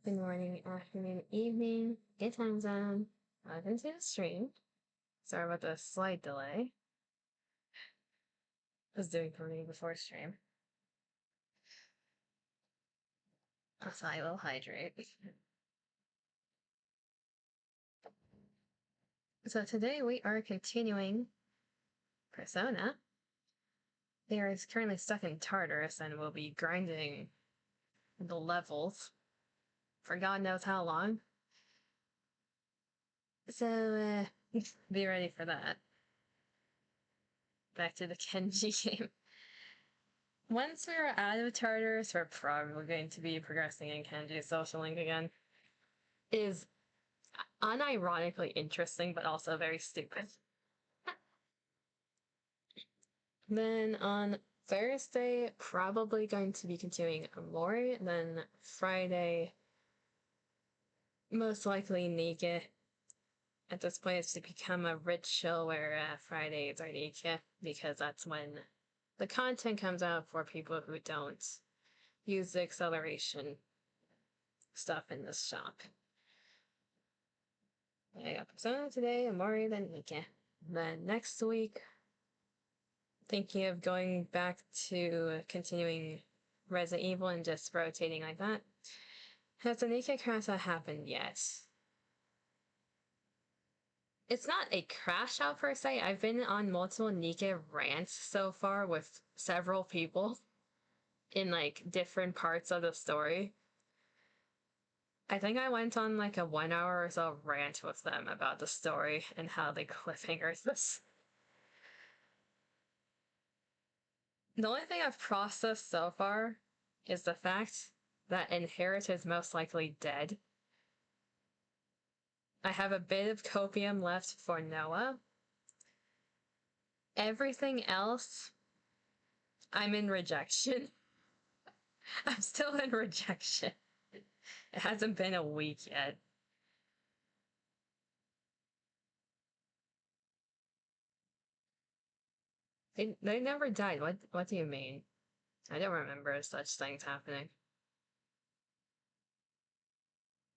Good morning, afternoon, evening, good time zone. Welcome to the stream. Sorry about the slight delay. I was doing something before stream. Also, I will hydrate. So today we are continuing Persona. They are currently stuck in Tartarus and will be grinding the levels for God knows how long. So, be ready for that. Back to the Kenji game. Once we're out of Tartarus, we're probably going to be progressing in Kenji's social link again. It is unironically interesting, but also very stupid. Then on Thursday, probably going to be continuing Amori. Then Friday, most likely Nika. At this point, it's to become a ritual where Fridays are Nika, because that's when the content comes out for people who don't use the acceleration stuff in this shop. I got Persona today, Amori, then Nika. Then next week, thinking of going back to continuing Resident Evil and just rotating like that. Has the Nika crash not happened yet? It's not a crash out per se. I've been on multiple Nika rants so far with several people in like different parts of the story. I think I went on like a 1 hour or so rant with them about the story and how they cliffhangers this. The only thing I've processed so far is the fact that Inherit is most likely dead. I have a bit of copium left for Noah. Everything else, I'm in rejection. I'm still in rejection. It hasn't been a week yet. They never died. What do you mean? I don't remember such things happening.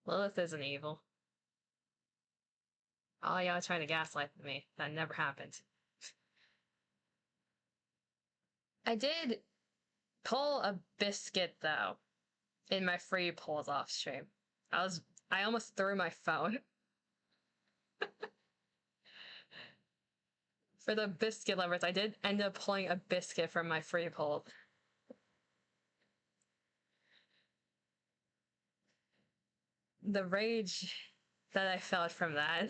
Lilith isn't evil. Oh, y'all trying to gaslight me. That never happened. I did pull a biscuit, though, in my free pulls off stream. I almost threw my phone. For the biscuit lovers, I did end up pulling a biscuit from my free pull. The rage that I felt from that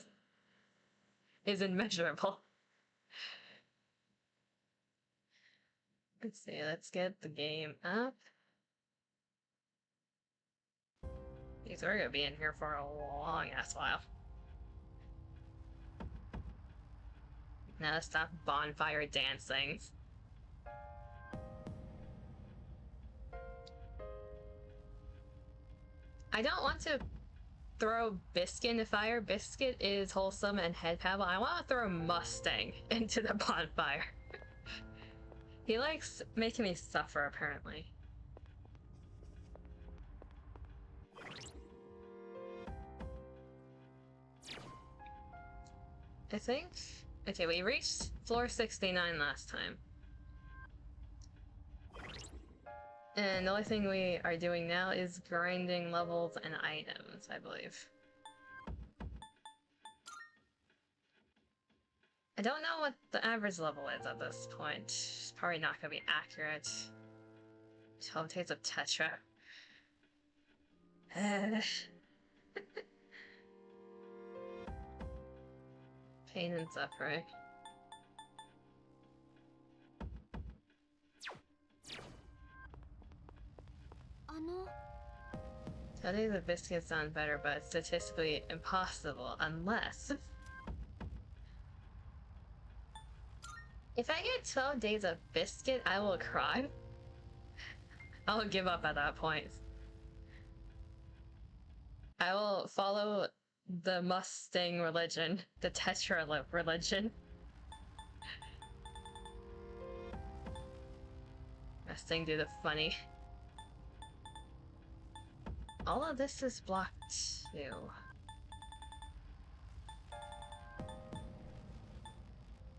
is immeasurable. Let's see, let's get the game up. Because we're gonna be in here for a long ass while. Now let's stop bonfire dancing. I don't want to throw Biscuit in the fire. Biscuit is wholesome and head paddle. I want to throw Mustang into the bonfire. He likes making me suffer, apparently. I think... Okay, we reached floor 69 last time. And the only thing we are doing now is grinding levels and items, I believe. I don't know what the average level is at this point. It's probably not gonna be accurate. 12 days of Tetra. Pain and suffering. Today the biscuits sound better, but it's statistically impossible unless... If I get 12 days of biscuit, I will cry. I will give up at that point. I will follow the Mustang religion, the Tetra religion. Mustang do the funny. all of this is blocked too.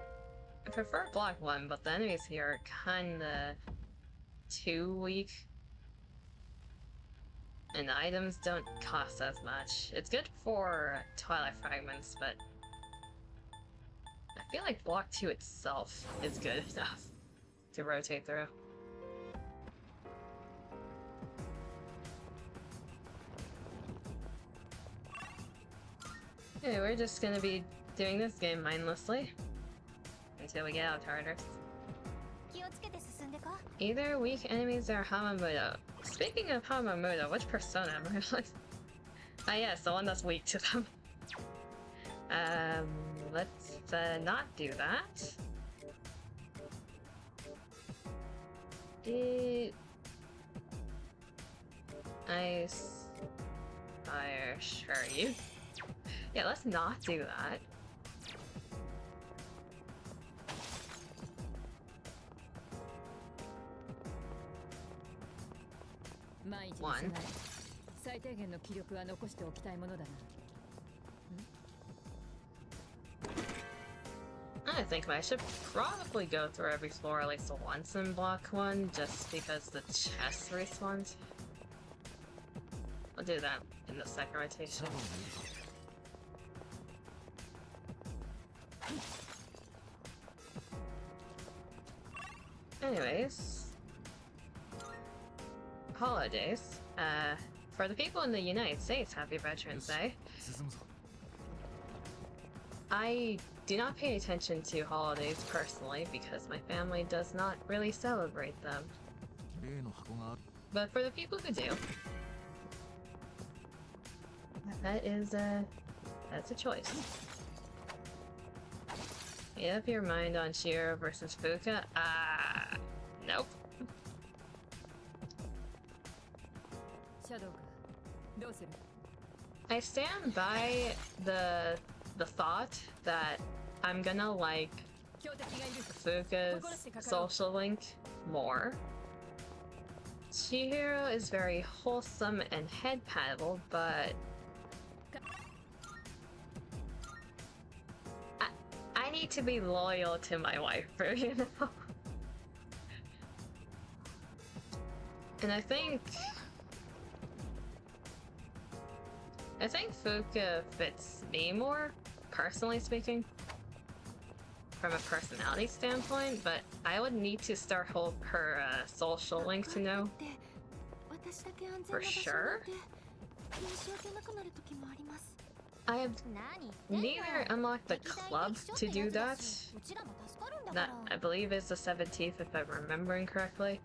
I prefer block 1, but the enemies here are kinda too weak. And the items don't cost as much. It's good for Twilight Fragments, but I feel like block 2 itself is good enough to rotate through. Okay, we're just gonna be doing this game mindlessly until we get out of Tartarus. Either weak enemies or Hamamuto. Speaking of Hamamuto, which persona am I on? Ah yes, the one that's weak to them. Let's not do that. Ice, fire, sure you. Yeah, let's not do that. One. I think I should probably go through every floor at least once in block 1, just because the chest respawns. I'll do that in the second rotation. Anyways, holidays. For the people in the United States, happy Veterans Day. I do not pay attention to holidays personally because my family does not really celebrate them. But for the people who do, that's a choice. You have your mind on Shiro versus Fuka? Nope. I stand by the thought that I'm gonna like Fuka's social link more. Chihiro is very wholesome and head-paddable, but I need to be loyal to my waifu, you know? And I think Fuka fits me more, personally speaking, from a personality standpoint, but I would need to start her social link to know for sure. I have neither unlocked the club to do that. That, I believe, is the 17th if I'm remembering correctly.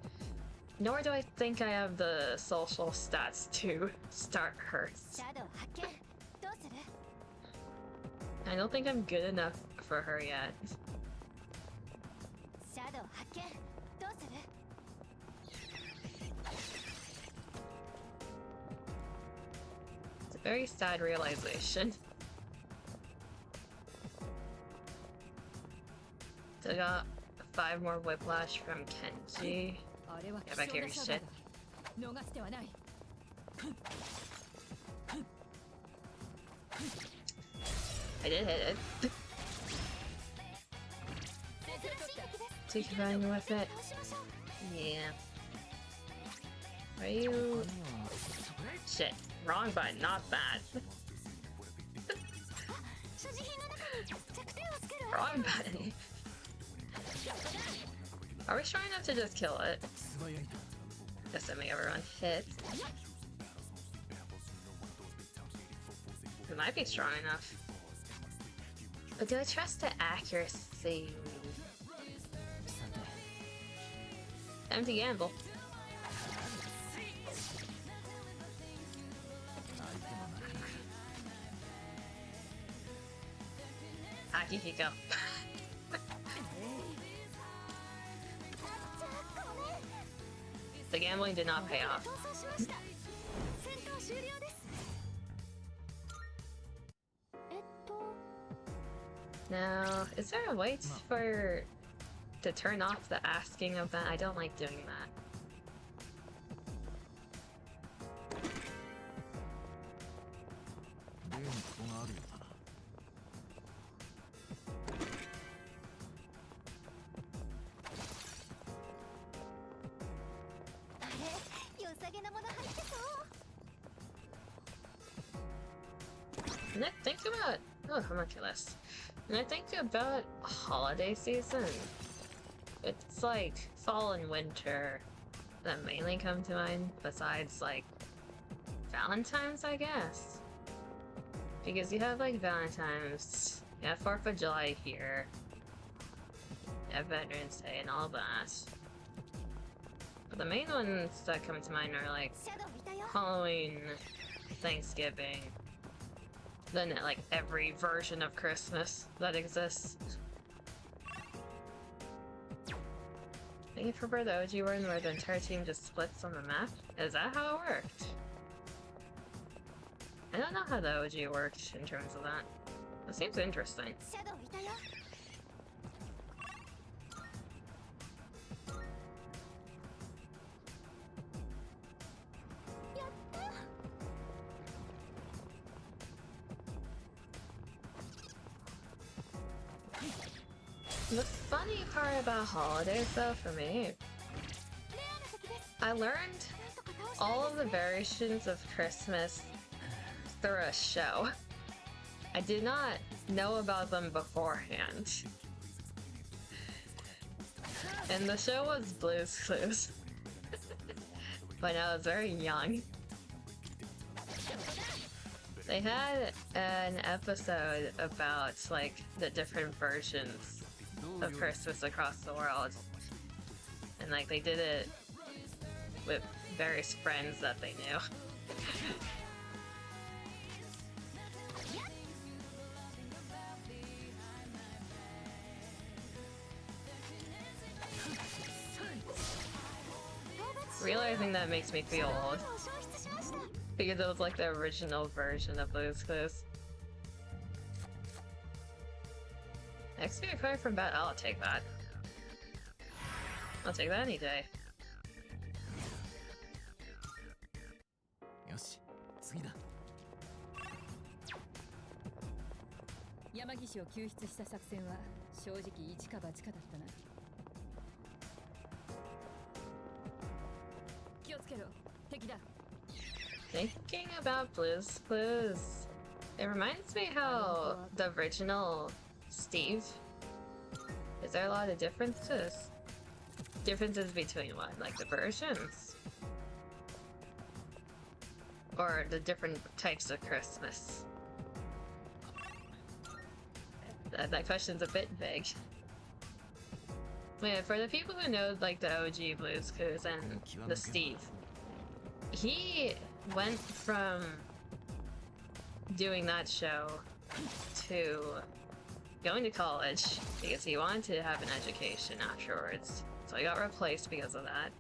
Nor do I think I have the social stats to start her. I don't think I'm good enough for her yet. It's a very sad realization. So I got 5 more whiplash from Kenji. Get back here, you shit. I did hit it. Take your time with it. Yeah. Are you... Shit. Wrong button, not bad. Wrong button. Are we trying not to just kill it? Assuming everyone hits. It might be strong enough. But do I trust the accuracy? Time to gamble. Akihiko. The gambling did not pay off. Now, is there a way to turn off the asking of that? I don't like doing And I think about homunculus. And I think about holiday season. It's like fall and winter that mainly come to mind, besides like Valentine's, I guess. Because you have like Valentine's, you have 4th of July here, you have Veterans Day and all that. But the main ones that come to mind are like Halloween, Thanksgiving, then like every version of Christmas that exists. Think you prefer the OG one where the entire team just splits on the map? Is that how it worked? I don't know how the OG worked in terms of that. It seems interesting. The funny part about holidays, though, for me, I learned all of the variations of Christmas through a show. I did not know about them beforehand. And the show was Blue's Clues. When I was very young. They had an episode about, like, the different versions of Christmas across the world. And, like, they did it with various friends that they knew. Realizing that makes me feel old. Because it was like the original version of Blue's Clues. XP recovery from bat, I'll take that. I'll take that any day. よし、次だ。山岸を救出した作戦は正直一か八かだったな。気をつけろ、敵だ。 Thinking about Blue's Clues, it reminds me how the original Steve, is there a lot of differences? Differences between what? Like the versions? Or the different types of Christmas? That question's a bit vague. Yeah, for the people who know like the OG Blue's Clues and the Steve, he went from doing that show to going to college because he wanted to have an education afterwards. So he got replaced because of that.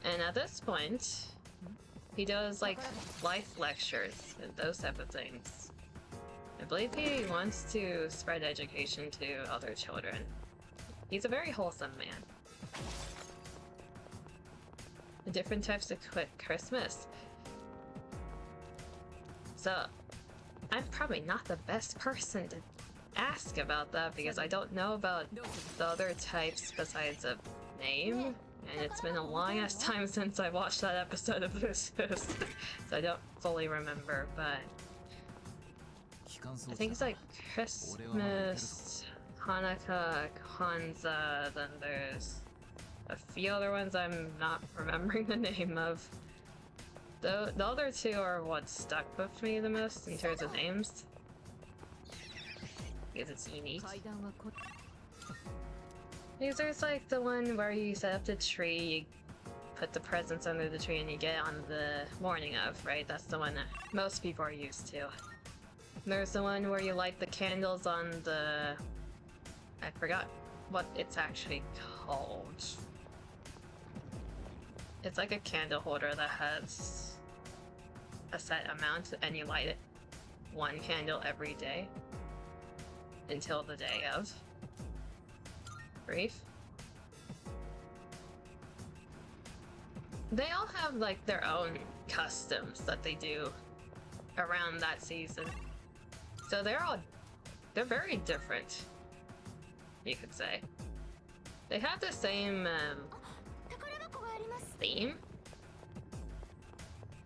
And at this point, he does like life lectures and those type of things. I believe he wants to spread education to other children. He's a very wholesome man. The different types of Christmas. So, I'm probably not the best person to ask about that because I don't know about the other types besides a name, and it's been a long ass time since I watched that episode of this, so I don't fully remember, but I think it's like Christmas, Hanukkah, Kwanzaa, then there's a few other ones I'm not remembering the name of. The other two are what stuck with me the most in terms of names. Because it's unique. Because there's like the one where you set up the tree, you put the presents under the tree, and you get on the morning of, right? That's the one that most people are used to. There's the one where you light the candles on the... I forgot what it's actually called. It's like a candle holder that has a set amount, and you light it one candle every day until the day of. Brief. They all have like their own customs that they do around that season. So they're very different, you could say. They have the same theme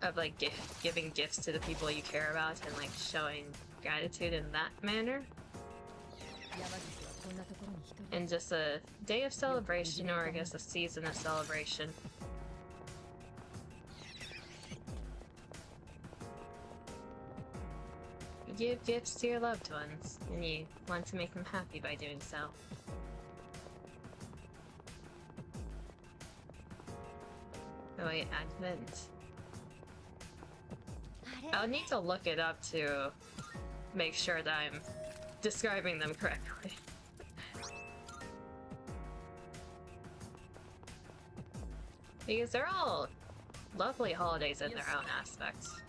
of like giving gifts to the people you care about and like showing gratitude in that manner. And just a day of celebration, or I guess a season of celebration. You give gifts to your loved ones, and you want to make them happy by doing so. Oh wait, Advent. I'll need to look it up to make sure that I'm describing them correctly. Because they're all lovely holidays in their own aspects.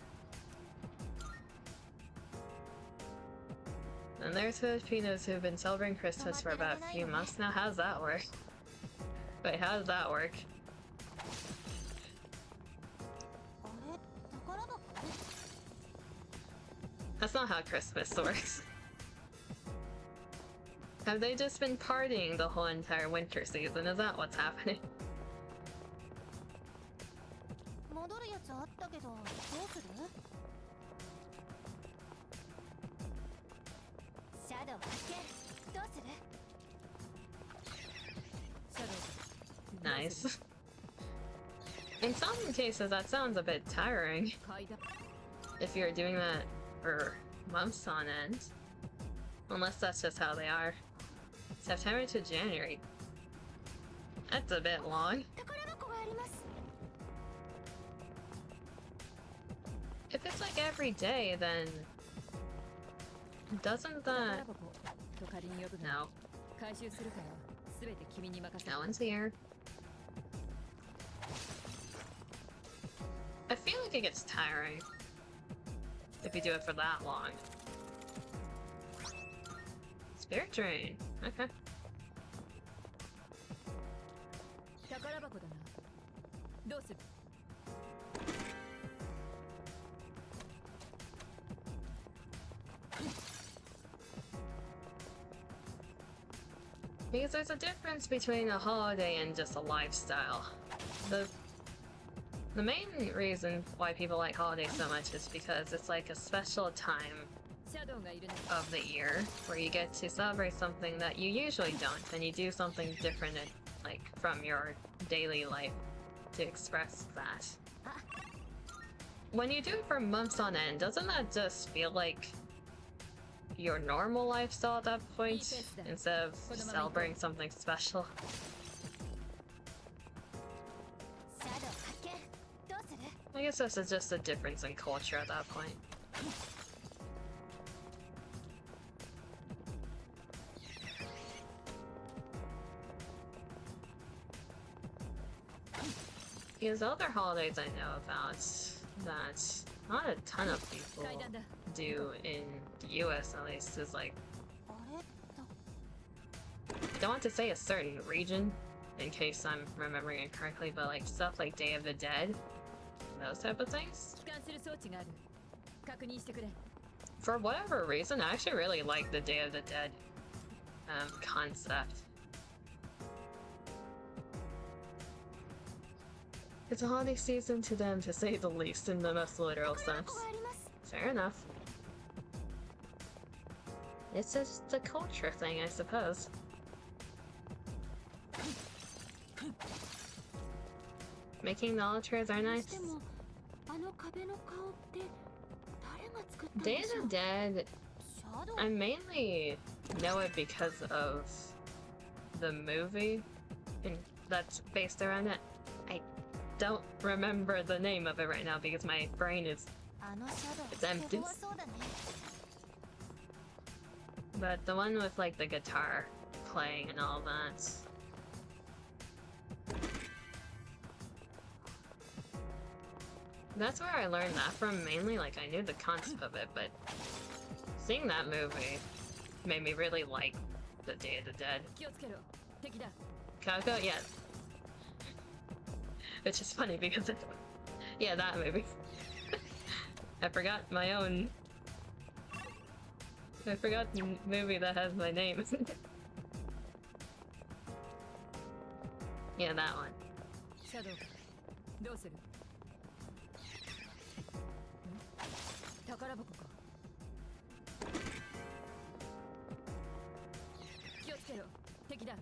And there's Filipinos who've been celebrating Christmas for about a few months now. How's that work? Wait, how does that work? That's not how Christmas works. Have they just been partying the whole entire winter season? Is that what's happening? Nice. In some cases, that sounds a bit tiring. If you're doing that for months on end. Unless that's just how they are. September to January. That's a bit long. If it's like every day, then doesn't that... No. No one's here. I feel like it gets tiring if you do it for that long. Spirit Drain. Okay. Because there's a difference between a holiday and just a lifestyle. The main reason why people like holidays so much is because it's like a special time of the year where you get to celebrate something that you usually don't, and you do something different like from your daily life to express that. When you do it for months on end, doesn't that just feel like your normal lifestyle at that point instead of celebrating something special? I guess this is just a difference in culture at that point. Because other holidays I know about that not a ton of people do in the US at least is like... I don't want to say a certain region in case I'm remembering it correctly, but like stuff like Day of the Dead, those type of things. For whatever reason, I actually really like the Day of the Dead concept. It's a holiday season to them, to say the least, in the most literal sense. Fair enough. It's just a culture thing, I suppose. Making the altars are nice. Day of the Dead, I mainly know it because of the movie and that's based around it. I don't remember the name of it right now because my brain is it's empty. But the one with like the guitar playing and all that. That's where I learned that from mainly. Like I knew the concept of it, but seeing that movie made me really like the Day of the Dead. Kako? Yeah. Which is funny because it, yeah, that movie. I forgot my own. I forgot the movie that has my name. Yeah, that one. Shadow, どうする？宝箱か。気をつけろ。敵だ。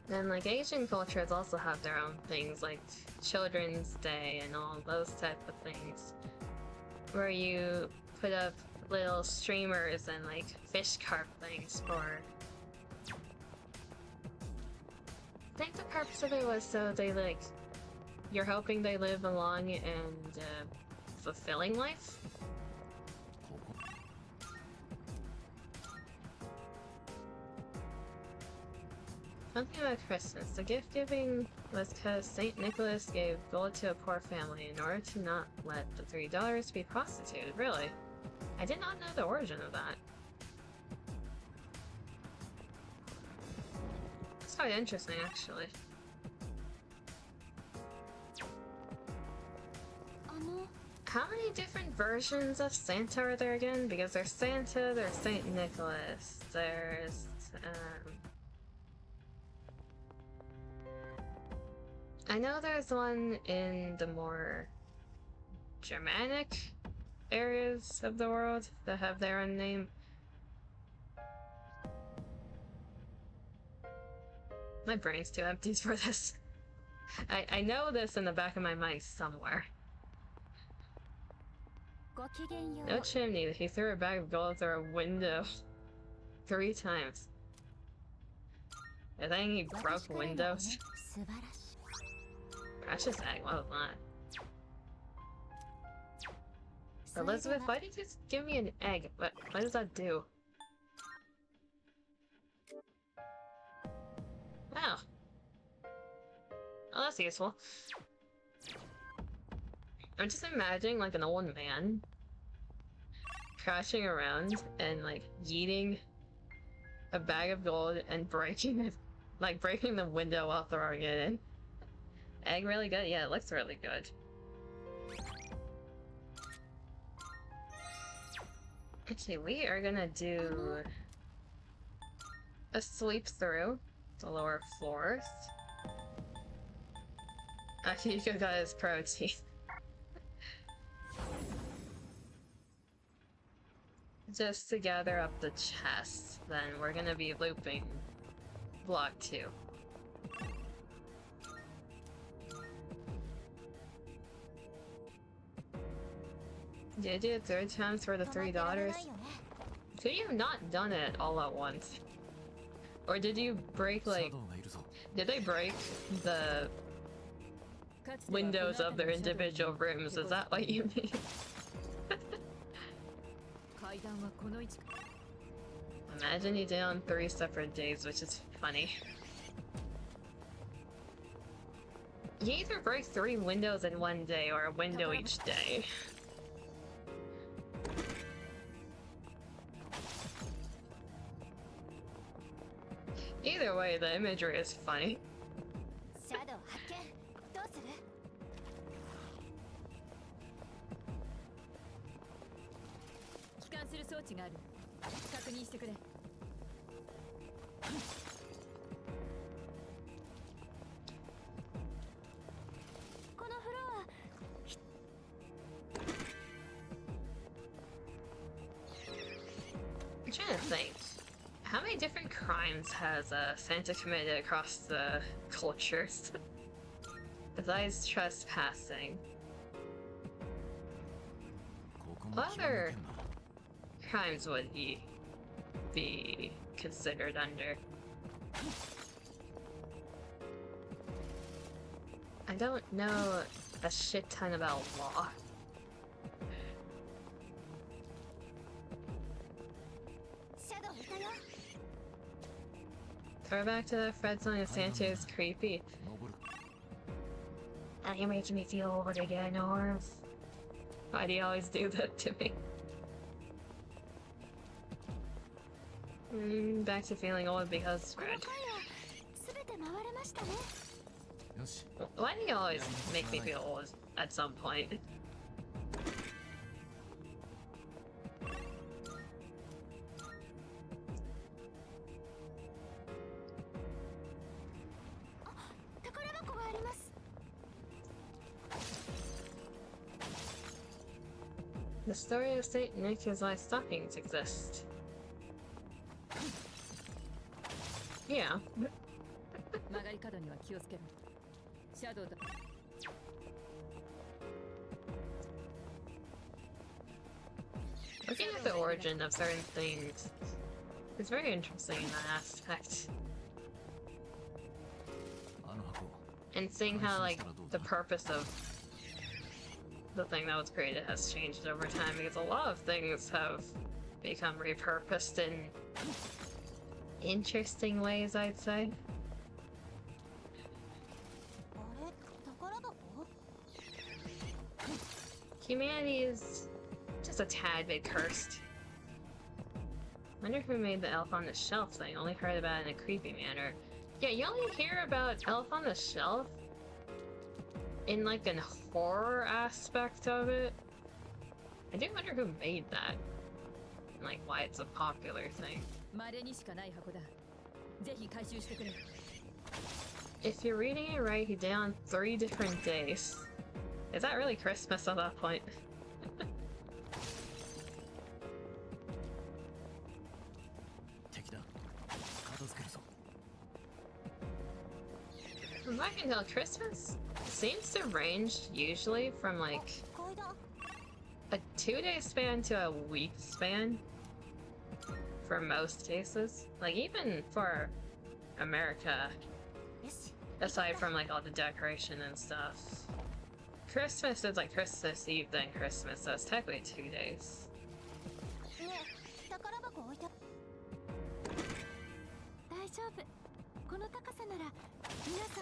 And like Asian cultures also have their own things like Children's Day and all those type of things where you put up little streamers and like fish carp things for. I think the purpose of it was so they like you're hoping they live a long and fulfilling life. Something about Christmas. The gift giving was because St. Nicholas gave gold to a poor family in order to not let the $3 be prostituted. Really? I did not know the origin of that. It's quite interesting, actually. How many different versions of Santa are there again? Because there's Santa, there's St. Nicholas, there's I know there's one in the more Germanic areas of the world that have their own name. My brain's too empty for this. I know this in the back of my mind somewhere. No chimney. He threw a bag of gold through a window 3 times. I think he broke windows. Precious egg, what was that? Elizabeth, why did you just give me an egg? What does that do? Oh. Oh, that's useful. I'm just imagining like an old man crashing around and like yeeting a bag of gold and breaking it, like breaking the window while throwing it in. Egg really good? Yeah, it looks really good. Okay, we are gonna do a sweep through the lower floors. Actually, you got his protein. Just to gather up the chests, then we're gonna be looping block 2. Did you do it 3 times for the $3? Could you have not done it all at once? Or did you break like... Did they break the windows of their individual rooms? Is that what you mean? Imagine you did it on 3 separate days, which is funny. You either break 3 windows in one day or a window each day. Either way, the imagery is funny. I'm trying to think. How many different crimes has Santa committed across the cultures? Besides trespassing. What other crimes would he be considered under? I don't know a shit ton about law. Throwback to the Fred song of Santa is creepy. You're making me feel old again, Orv. Why do you always do that to me? Back to feeling old because Fred. Why do you always make me feel old at some point? The story of Saint Nick is why stockings exist. Yeah. Looking at the origin of certain things is very interesting in that aspect. And seeing how, like, the purpose of the thing that was created has changed over time, because a lot of things have become repurposed in interesting ways, I'd say. Humanity is just a tad bit cursed. Wonder who made the elf on the shelf thing. Only heard about it in a creepy manner. Yeah, you only hear about elf on the shelf in like an horror aspect of it. I do wonder who made that. And like why it's a popular thing. If you're reading it right, he did on 3 different days. Is that really Christmas at that point? From what I can tell, Christmas seems to range usually from like a 2-day span to a week span for most cases. Like even for America, aside from like all the decoration and stuff, Christmas is like Christmas Eve then Christmas, so it's technically 2 days.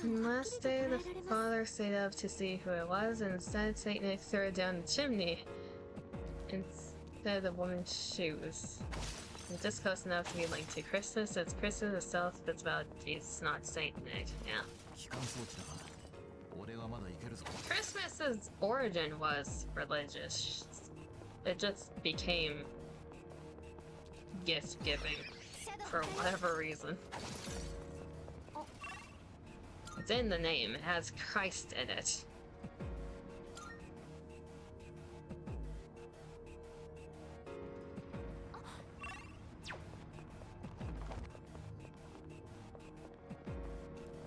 Last day, the father stayed up to see who it was, and instead Saint Nick threw it down the chimney instead of the woman's shoes. It's just close enough to be linked to Christmas. It's Christmas itself that's about Jesus, not Saint Nick. Yeah. Christmas's origin was religious. It just became gift giving for whatever reason. It's in the name, it has Christ in it.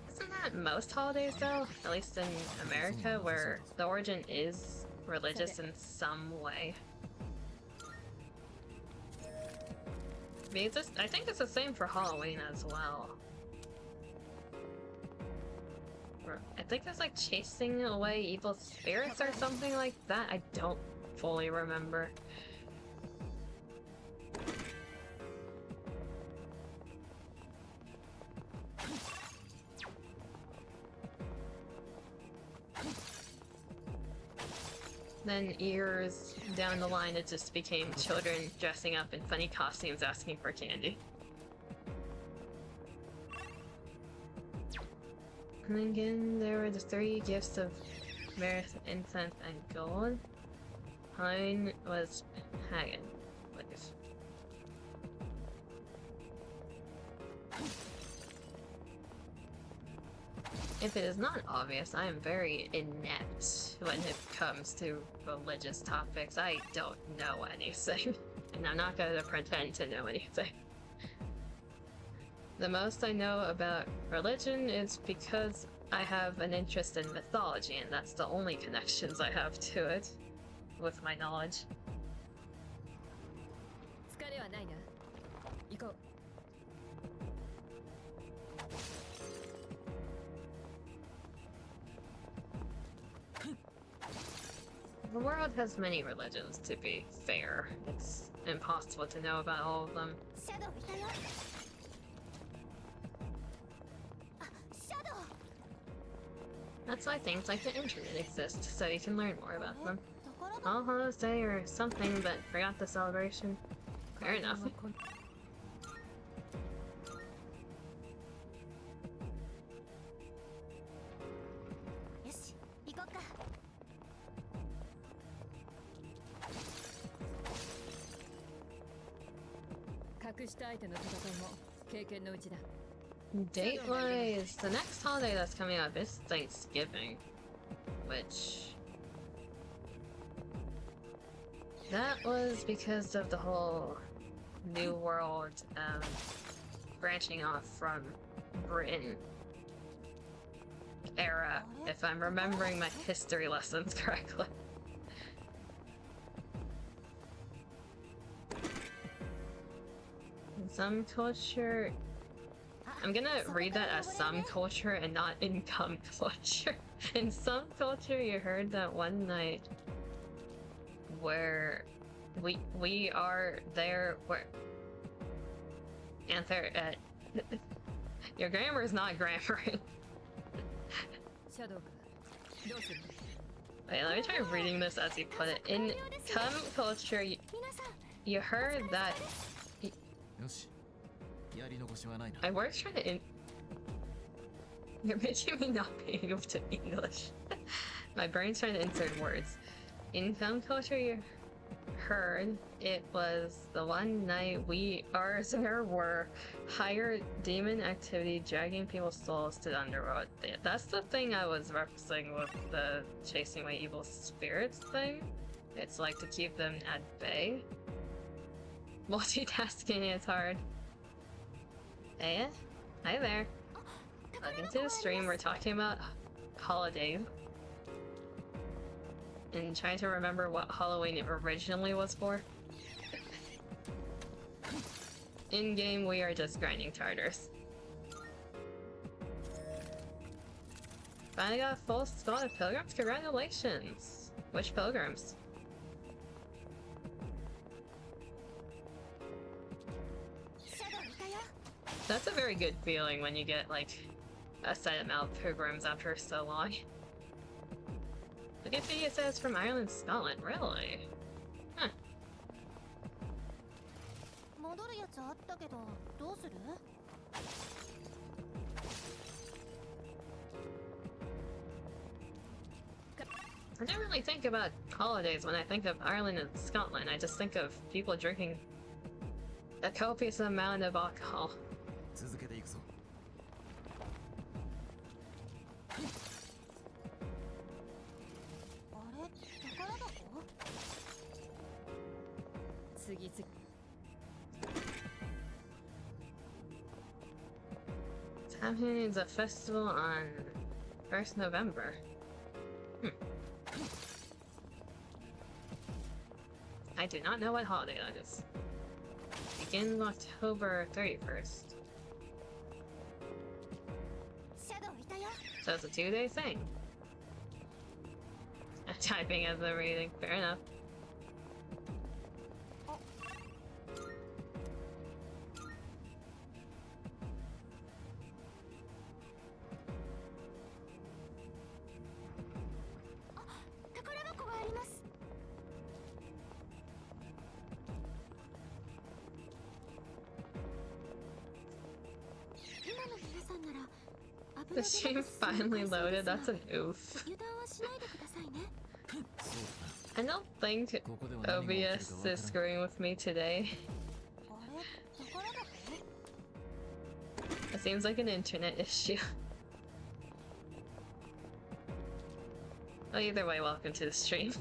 Isn't that most holidays though? At least in America, where the origin is religious in some way. I think it's the same for Halloween as well. I think it's like chasing away evil spirits or something like that. I don't fully remember. Then years down the line, it just became children dressing up in funny costumes asking for candy. And again, there were the 3 gifts of myrrh, incense, and gold. Mine was Hagen. If it is not obvious, I am very inept when it comes to religious topics. I don't know anything, and I'm not gonna pretend to know anything. The most I know about religion is because I have an interest in mythology, and that's the only connections I have to it with my knowledge. The world has many religions, to be fair. It's impossible to know about all of them. That's why things like the internet exist, so you can learn more about them. All Hallows Day or something, but forgot the celebration. Fair enough. Date-wise, the next holiday that's coming up is Thanksgiving, which That was because of the whole New World branching off from Britain era, if I'm remembering my history lessons correctly. In some culture, I'm gonna read that as some culture and not income culture. In some culture, you heard that one night where we are there where and there your grammar is not grammaring. Wait, let me try reading this as you put it. In some culture, you heard that. I worked trying to. You're making me not be able to English. My brain's trying to insert words. In some culture, you heard it was the one night there were higher demon activity dragging people's souls to the underworld. That's the thing I was referencing with the chasing away evil spirits thing. It's like to keep them at bay. Multitasking is hard. Hey, hi there. Welcome to the stream. We're talking about holidays. And trying to remember what Halloween originally was for. In game, we are just grinding Tartars. Finally got a full squad of pilgrims. Congratulations! Which pilgrims? That's a very good feeling when you get like a set amount of pilgrims after so long. Wikipedia says from Ireland, Scotland. Really? Huh. I don't really think about holidays when I think of Ireland and Scotland. I just think of people drinking a copious amount of alcohol. It's happening as a festival on 1st November. I do not know what holiday that is. Begins October 31st. So it's a 2-day thing. I'm typing as I'm reading. Fair enough. The stream finally loaded, that's an oof. I don't think OBS is screwing with me today. It seems like an internet issue. Well, either way, welcome to the stream.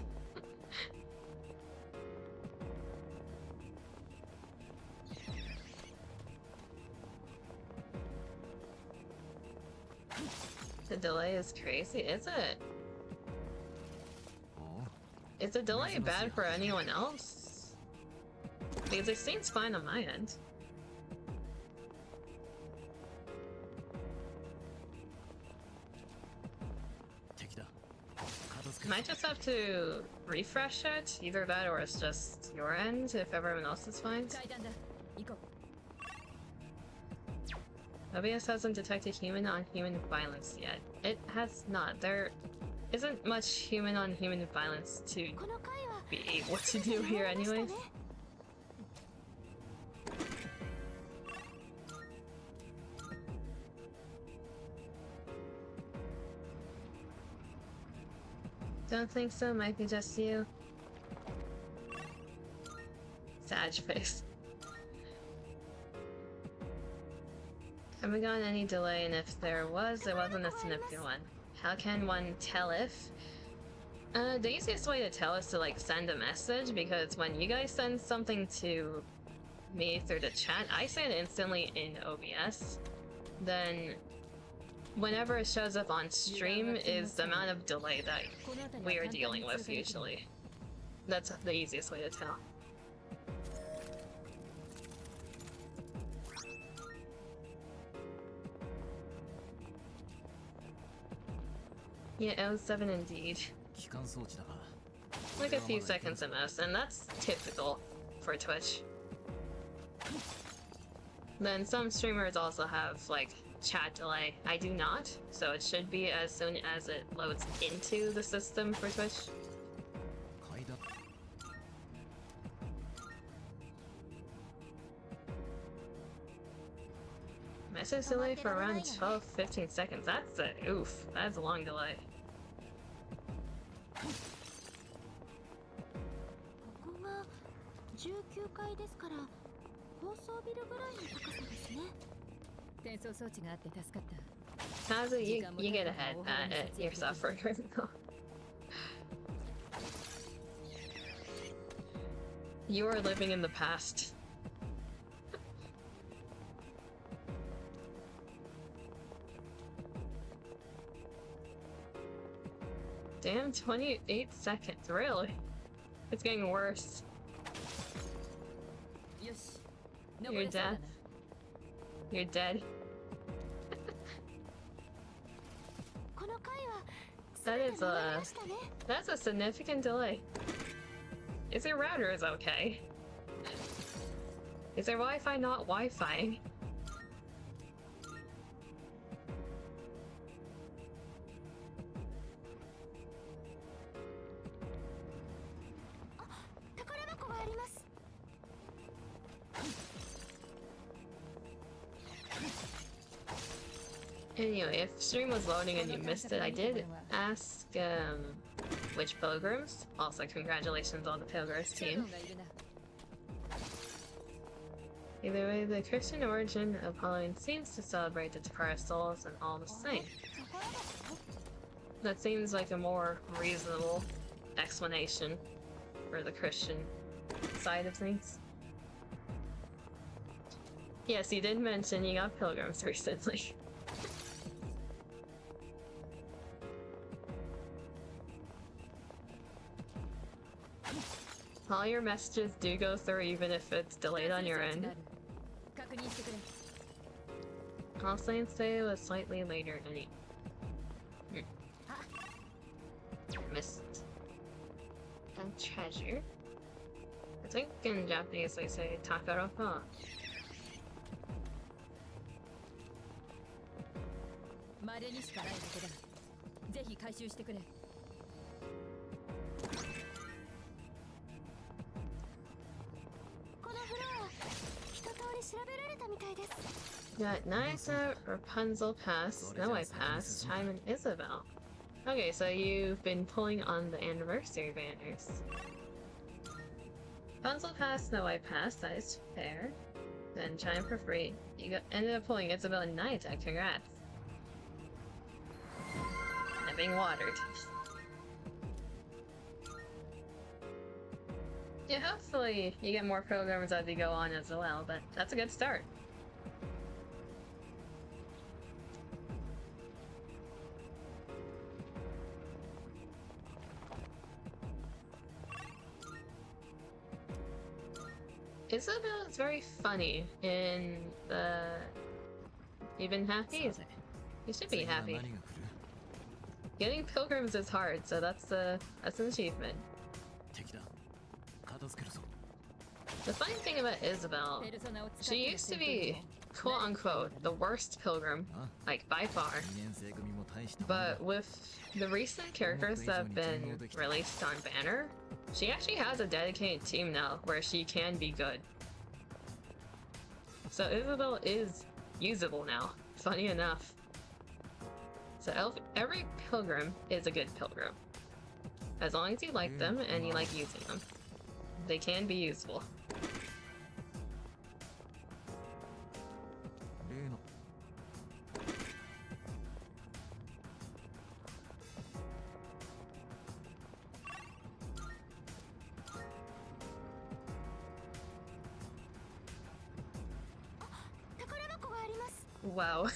The delay is crazy, is it? Is the delay bad for anyone else? Because it seems fine on my end. Might just have to refresh it, either that or it's just your end if everyone else is fine. OBS hasn't detected human-on-human violence yet. It has not. There isn't much human-on-human violence to be able to do here anyways. Don't think so, might be just you. Sag face. Haven't gotten any delay, and if there was, it wasn't a significant one. How can one tell if? The easiest way to tell is to like send a message, because when you guys send something to me through the chat, I see it instantly in OBS. Then whenever it shows up on stream is the amount of delay that we are dealing with usually. That's the easiest way to tell. Yeah, L7 indeed. Like a few seconds at most, and that's typical for Twitch. Then some streamers also have like chat delay. I do not, so it should be as soon as it loads into the system for Twitch. Message delay for around 12-15 seconds. That's a oof. That's a long delay. Kazu, you get ahead at yourself for now. You are living in the past. Damn, 28 seconds, really? It's getting worse. You're dead. You're dead. That's a significant delay. Is your router is okay? Is there Wi-Fi not Wi-Fi? Anyway, if stream was loading and you missed it, I did ask which pilgrims. Also, congratulations on the pilgrims team. Either way, the Christian origin of Halloween seems to celebrate the Takara souls and all the same. That seems like a more reasonable explanation for the Christian side of things. Yes, you did mention you got pilgrims recently. All your messages do go through even if it's delayed on your end. I'll say it was slightly later anyway. Missed a treasure. I think in Japanese they say takaroko. Got Nysa, Rapunzel Pass, Snow White Pass, Chime and Isabel. Okay, so you've been pulling on the anniversary banners. Rapunzel Pass, Snow White Pass, that is fair. Then Chime for free. You ended up pulling Isabel and Nysa, congrats. I'm being watered. Yeah, hopefully you get more programs as you go on as well, but that's a good start. Isabel is very funny in the... You've been happy? You should be happy. Getting pilgrims is hard, so that's an achievement. The funny thing about Isabel, she used to be quote-unquote the worst pilgrim, like by far. But with the recent characters that have been released on Banner, she actually has a dedicated team now where she can be good. So Isabel is usable now, funny enough. So every pilgrim is a good pilgrim. As long as you like them and you like using them. They can be useful. Wow.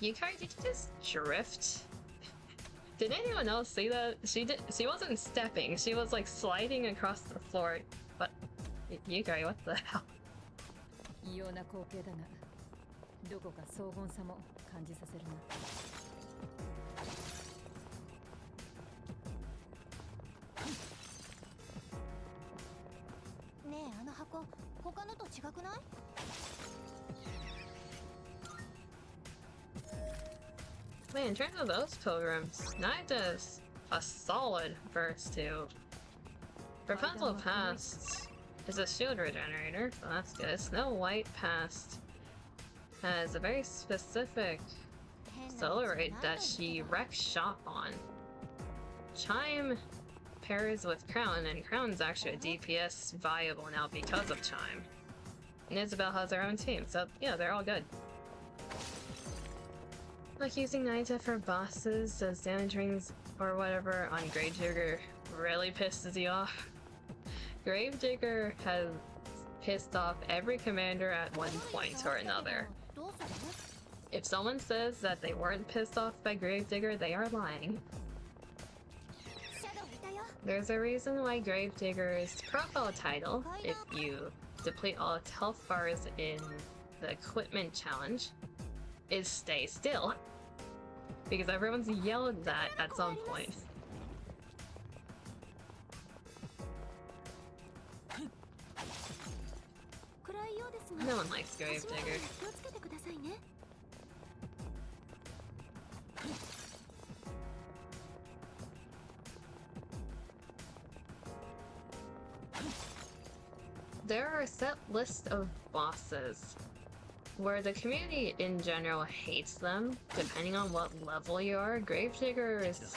Yukari, did you just drift? Did anyone else see that? She wasn't stepping, she was like sliding across the floor. But Yukari, what the hell? 異様な光景だが、どこか荘厳さも感じさせるな。ねえ、あの箱、他のと違くない？ Man, in terms of those pilgrims, Naida's a solid verse too. Rapunzel Past is a shield regenerator, so that's good. Snow White Past has a very specific accelerate that she wrecks shop on. Chime pairs with Crown, and Crown's actually a DPS viable now because of Chime. And Isabel has her own team, so yeah, they're all good. Like using Naita for bosses as damage rings or whatever on Gravedigger really pisses you off. Gravedigger has pissed off every commander at one point or another. If someone says that they weren't pissed off by Gravedigger, they are lying. There's a reason why Gravedigger's profile title, if you deplete all its health bars in the equipment challenge, is Stay Still. Because everyone's yelled that at some point. No one likes Gravedigger. There are a set list of bosses where the community in general hates them, depending on what level you are. Gravedigger is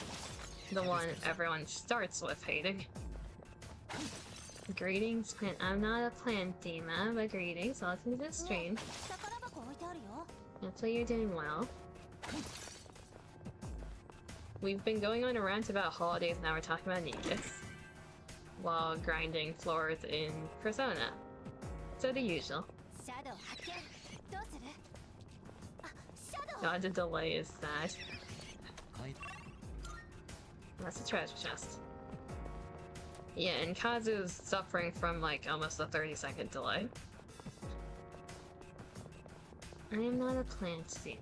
the one everyone starts with hating. Greetings, plant. I'm not a plant demon, but greetings. Welcome to the stream. Hopefully you're doing well. We've been going on a rant about holidays, now we're talking about Nikis. While grinding floors in Persona. So the usual. God, the delay is sad. That's a treasure chest. Yeah, and Kazu's suffering from like almost a 30-second delay. I am not a plant Sina.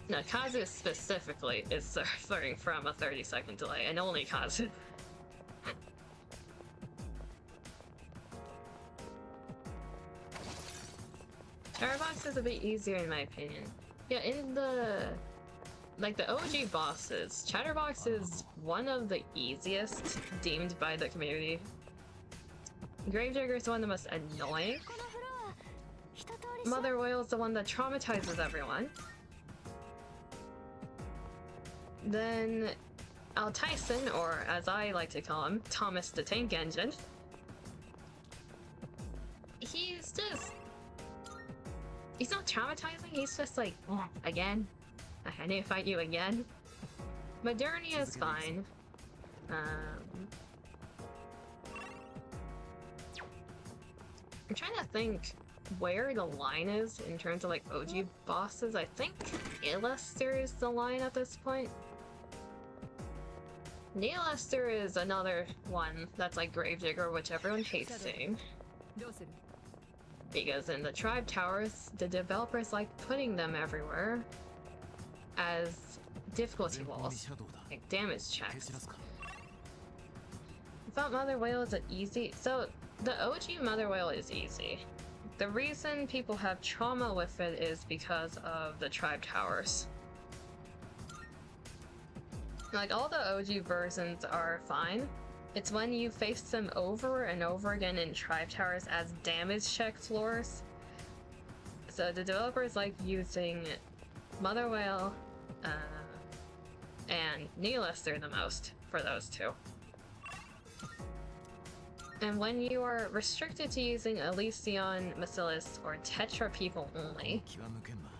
No, Kazu specifically is suffering from a 30-second delay, and only Kazu. Chatterbox is a bit easier in my opinion. Yeah, in the... like the OG bosses, Chatterbox is one of the easiest deemed by the community. Gravedigger is one of the most annoying. Mother Whale is the one that traumatizes everyone. Then Al Tyson, or as I like to call him, Thomas the Tank Engine. He's just... he's not traumatizing, he's just like, oh, again? I need to fight you again? Modernia is fine. I'm trying to think where the line is in terms of like OG bosses. I think Neolester is the line at this point. Neolester is another one that's like Gravedigger, which everyone hates seeing. Because in the Tribe Towers, the developers like putting them everywhere as difficulty walls, like damage checks. I thought Mother Whale is an easy... so, the OG Mother Whale is easy. The reason people have trauma with it is because of the Tribe Towers. Like, all the OG versions are fine. It's when you face them over and over again in Tribe Towers as damage check floors. So the developers like using Mother Whale and Neolester the most for those two. And when you are restricted to using Elysion, Bacillus, or Tetra people only,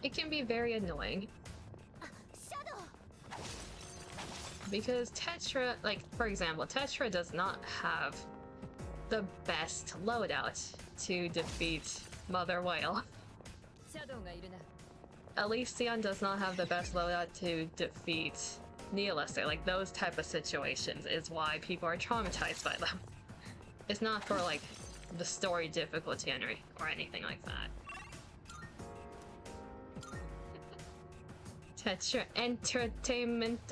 it can be very annoying. because Tetra, like, for example, Tetra does not have the best loadout to defeat Mother Whale. シャドウがいるな。 Elysion does not have the best loadout to defeat Nihilister. Like, those type of situations is why people are traumatized by them. It's not for, like, the story difficulty or anything like that. Tetra Entertainment,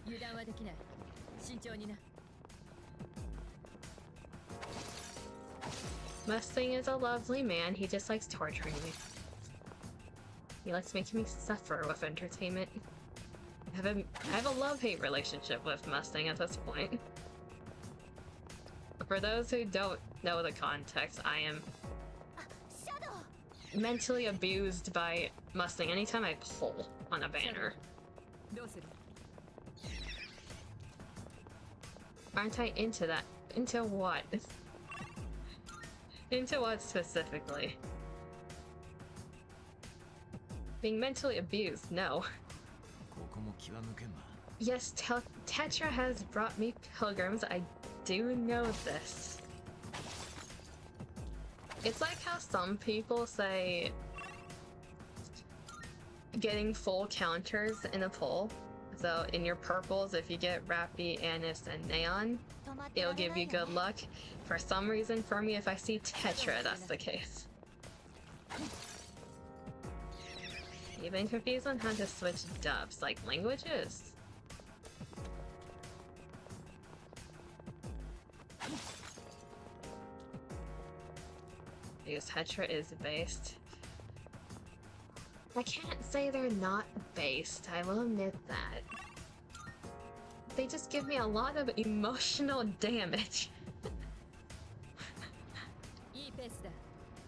油断はできない。慎重にな。 Mustang is a lovely man, he just likes torturing me. He likes making me suffer with entertainment. I have a love-hate relationship with Mustang at this point. For those who don't know the context, I am mentally abused by Mustang anytime I pull on a banner. どうする？ Aren't I into that? Into what? Into what specifically? Being mentally abused? No. Yes, Tetra has brought me pilgrims. I do know this. It's like how some people say getting full counters in a pull. So in your purples, if you get Rappy, Anise, and Neon, it'll give you good luck. For some reason, for me, if I see Tetra, that's the case. You've been confused on how to switch dubs, like languages. Because Tetra is based. I can't say they're not based, I will admit that. They just give me a lot of emotional damage. いいペースだ。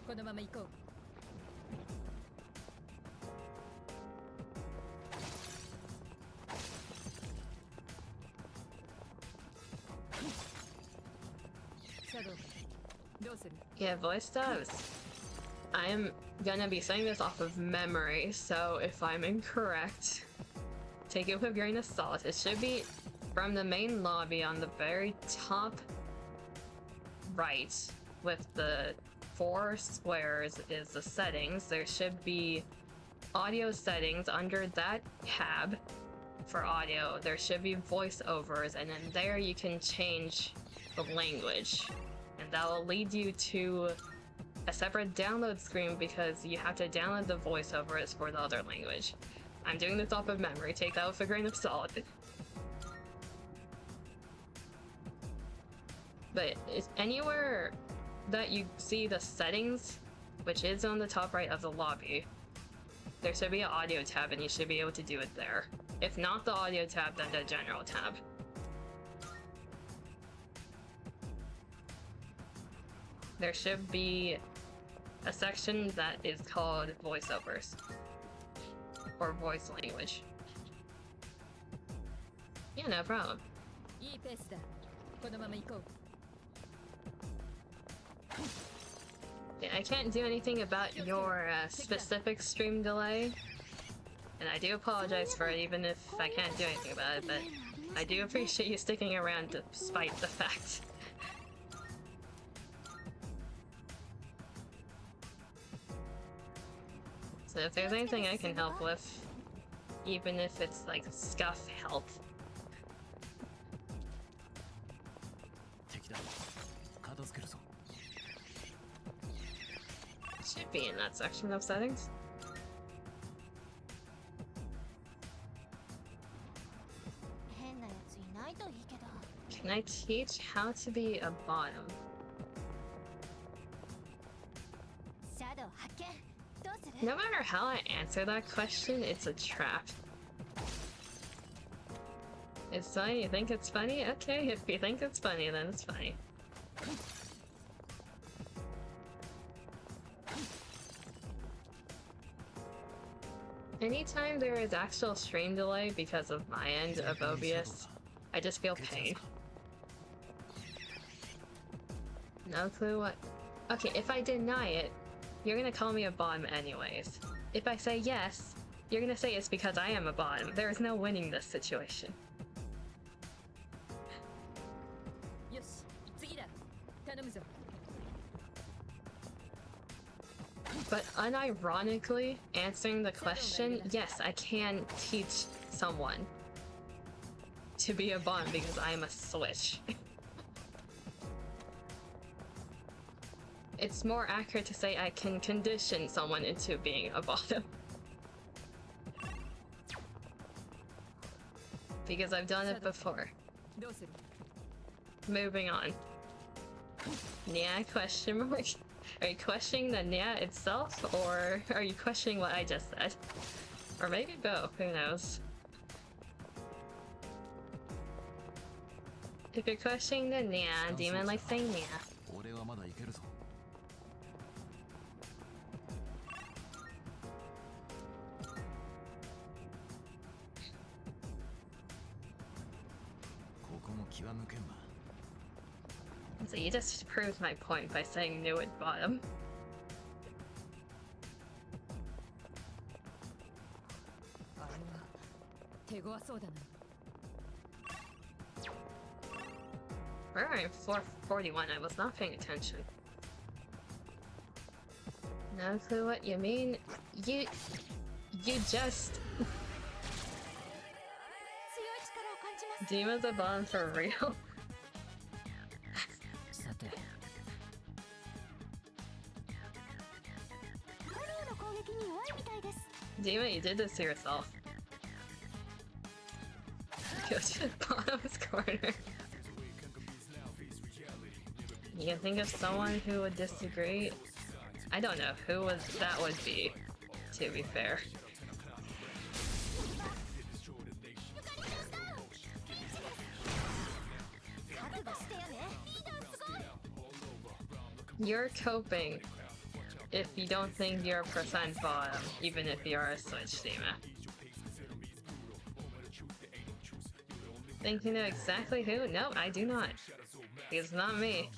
このまま行こう。 Yeah, voice dubs. I am gonna be saying this off of memory, so if I'm incorrect, take it with a grain of salt. It should be from the main lobby on the very top right, with the 4 squares is the settings. There should be audio settings under that tab for audio. There should be voiceovers, and then there you can change the language. And that will lead you to a separate download screen because you have to download the voiceovers for the other language. I'm doing this off of memory, take that with a grain of salt. But it's anywhere that you see the settings, which is on the top right of the lobby, there should be an audio tab and you should be able to do it there. If not the audio tab, then the general tab. There should be a section that is called voiceovers or voice language. Yeah, no problem. いいペースだ。このまま行こう。 Yeah, I can't do anything about your specific stream delay, and I do apologize for it even if I can't do anything about it, but I do appreciate you sticking around despite the fact. So if there's anything I can help with, even if it's like scuff help. It should be in that section of settings. Can I teach how to be a bottom? No matter how I answer that question, it's a trap. It's funny, you think it's funny? Okay, if you think it's funny, then it's funny. Anytime there is actual stream delay because of my end of OBS, I just feel pain. No clue what... Okay, if I deny it, you're gonna call me a bottom anyways. If I say yes, you're gonna say it's because I am a bottom. There is no winning this situation. But unironically, answering the question, yes, I can teach someone to be a bottom because I am a switch. It's more accurate to say I can condition someone into being a bottom. Because I've done it before. Moving on. Nya question mark? Are you questioning the Nya itself, or are you questioning what I just said? Or maybe both, who knows? If you're questioning the Nya, Demon likes saying Nya. So you just proved my point by saying new at bottom. Where am I? 441. I was not paying attention. No clue what you mean. You just. Demon's a bomb for real. Demon, you did this to yourself. Go to the bottom's corner. You can think of someone who would disagree? I don't know who that would be, to be fair. You're coping if you don't think you're a percent bottom, even if you are a switch demon. Think you know exactly who? No, I do not. It's not me.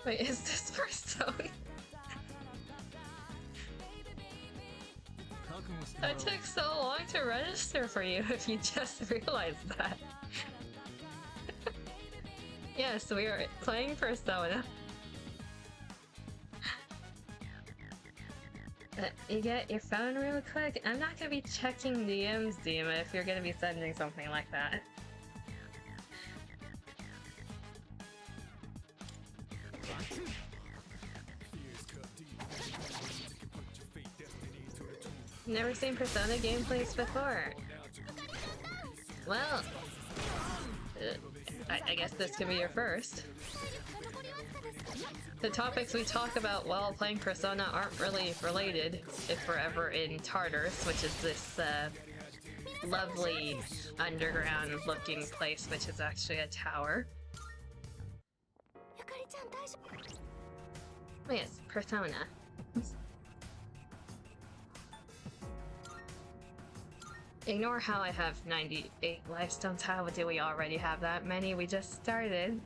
Wait, is this Persona? That took so long to register for you if you just realized that. Yes, we are playing Persona. You get your phone real quick? I'm not gonna be checking DMs, Dima, if you're gonna be sending something like that. Never seen Persona gameplays before. Well, I guess this could be your first. The topics we talk about while playing Persona aren't really related if we're ever in Tartarus, which is this lovely underground looking place, which is actually a tower. Oh yes, Persona. Ignore how I have 98 lifestones. How do we already have that many? We just started.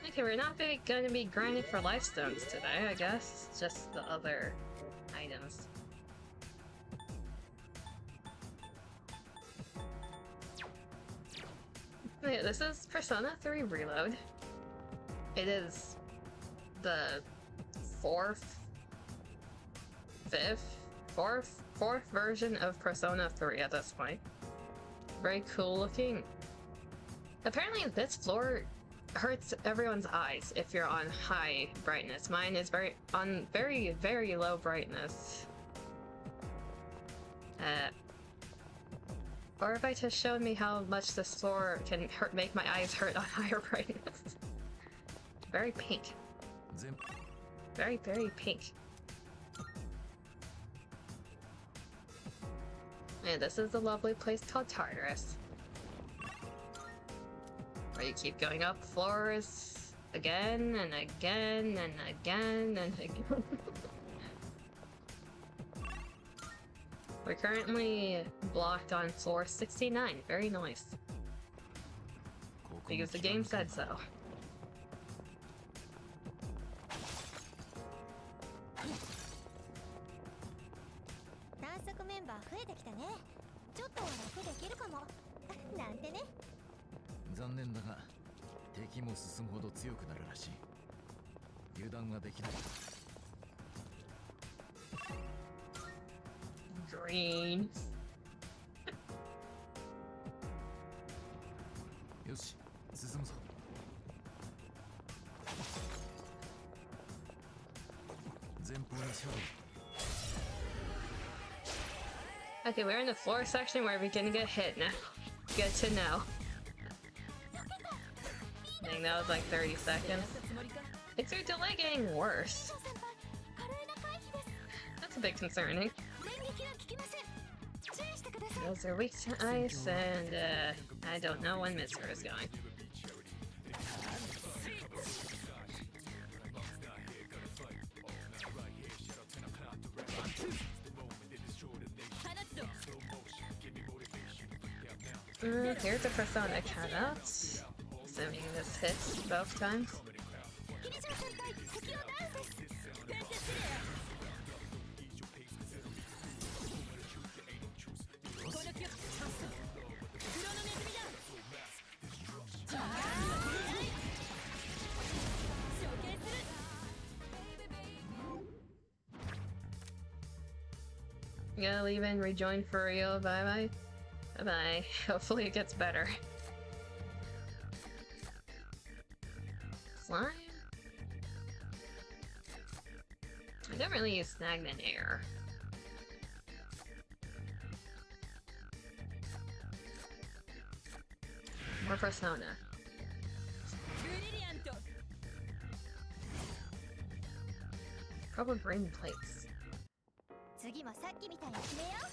Okay, we're not gonna be grinding for lifestones today, I guess. Just the other items. Okay, this is Persona 3 Reload. It is the fourth version of Persona 3 at this point. Very cool looking. Apparently this floor hurts everyone's eyes if you're on high brightness. Mine is very low brightness. Or if I just showed me how much this floor can make my eyes hurt on higher brightness. Very pink. Very, very pink. And this is a lovely place called Tartarus, where you keep going up floors again and again and again and again. We're currently blocked on floor 69. Very nice. Because the game said so. ンバー増えてきたね。ちょっとは楽できるかも。なんてね。残念だが敵も進むほど強くなるらしい。油断はできない。 Green. よし、進むぞ。前方にシャドウ。 Okay, we're in the floor section where we can get hit now. Good to know. Dang, that was like 30 seconds. Is your delay getting worse? That's a bit concerning. Those are weak to ice, and I don't know when Mr. is going. Here's a persona cutout. Assuming this hits both times. Yeah, leave and rejoin for real. Bye bye. Bye bye. Hopefully it gets better. Slime? I don't really use stagnant air. More persona. Probably brain plates. 次もさっきみたいに決めよう。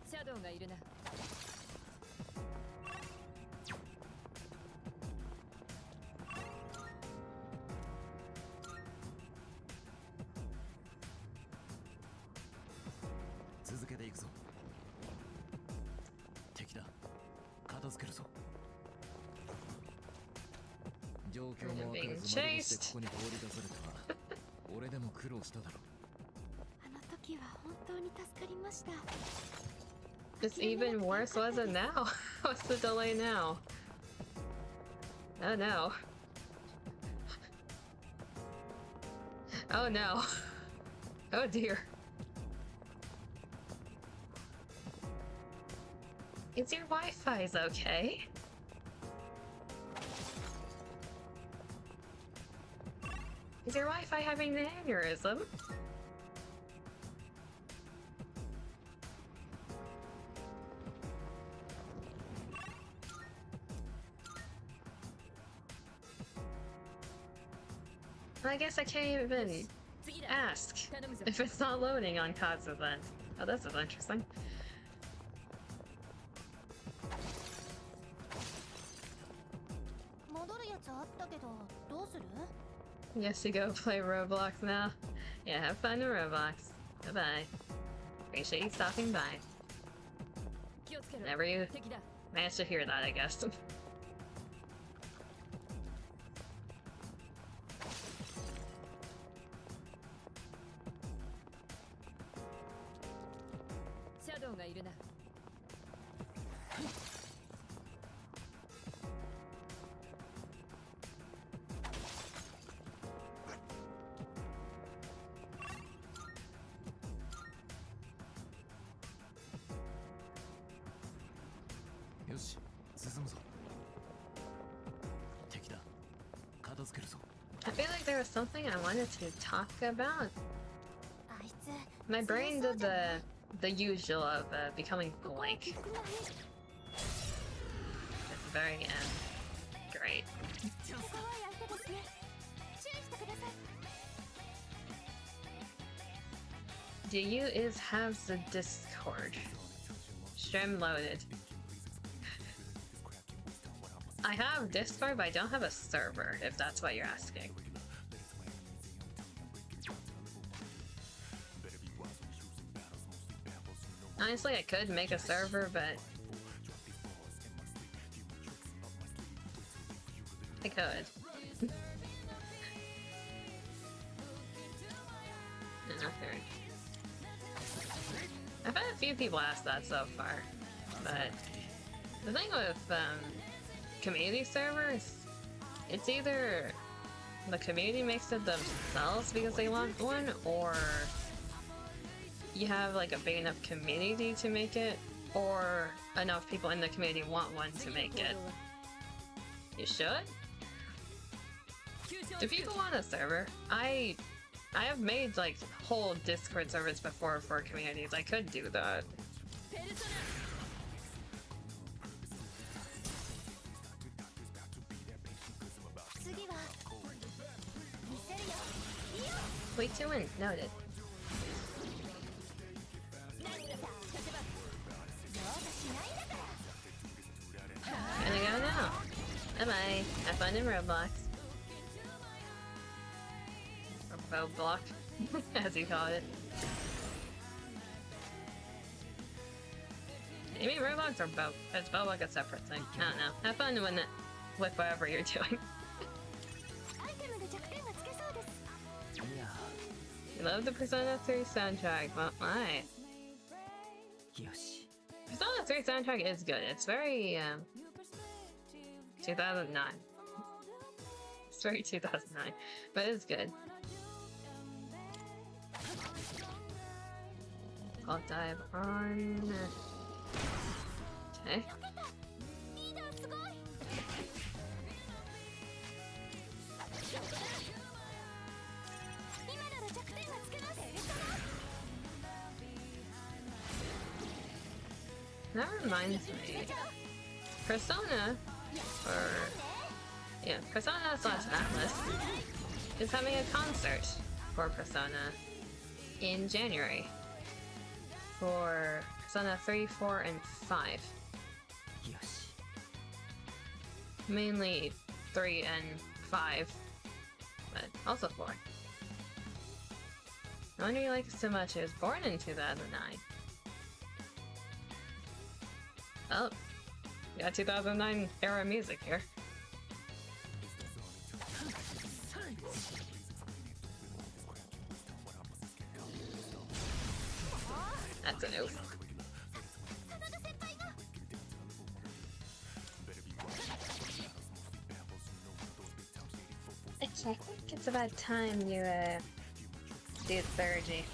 シャドウがいるな。続けていくぞ。敵だ。片付けるぞ。状況も分からず丸してここに放り出されたが、俺でも苦労しただろう。 時は本当に助かりました。 It's even worse, was it now? What's the delay now? Oh no. Oh no. Oh dear. Is your Wi-Fi's okay? Is your Wi-Fi having an aneurysm? I guess I can't even ask if it's not loading on Kazu's end. Oh, this is interesting. Yes, you go play Roblox now. Yeah, have fun in Roblox. Bye-bye. Appreciate you stopping by. Never you managed to hear that, I guess. I feel like there was something I wanted to talk about. My brain did the usual of becoming blank. At the very end. Great. Do you have the Discord? Stream loaded. I have Discord, but I don't have a server, if that's what you're asking. Honestly, I could make a server, but I could. Not very. I've had a few people ask that so far, but the thing with community servers, it's either the community makes it themselves because they want one, or you have like a big enough community to make it, or enough people in the community want one to make it. You should? Do people want a server? I have made like whole Discord servers before for communities. I could do that. Wait to win. Noted. Gonna go now. Bye-bye. Have fun in Roblox. Or Roblox, as you call it. You mean Roblox or Bo? Is Bo like a separate thing? I don't know. Have fun with whatever you're doing. You love the Persona 3 soundtrack. Well, my. Persona 3 soundtrack is good. It's very 2009. It's very 2009, but it's good. I'll dive on. Okay. That reminds me, Persona, Persona / Atlas is having a concert for Persona in January for Persona 3, 4, and 5. Mainly 3 and 5, but also 4. No wonder you like it so much. It was born in 2009. Oh, we got 2009 era music here. That's an oof. I think it's about time you do surgery.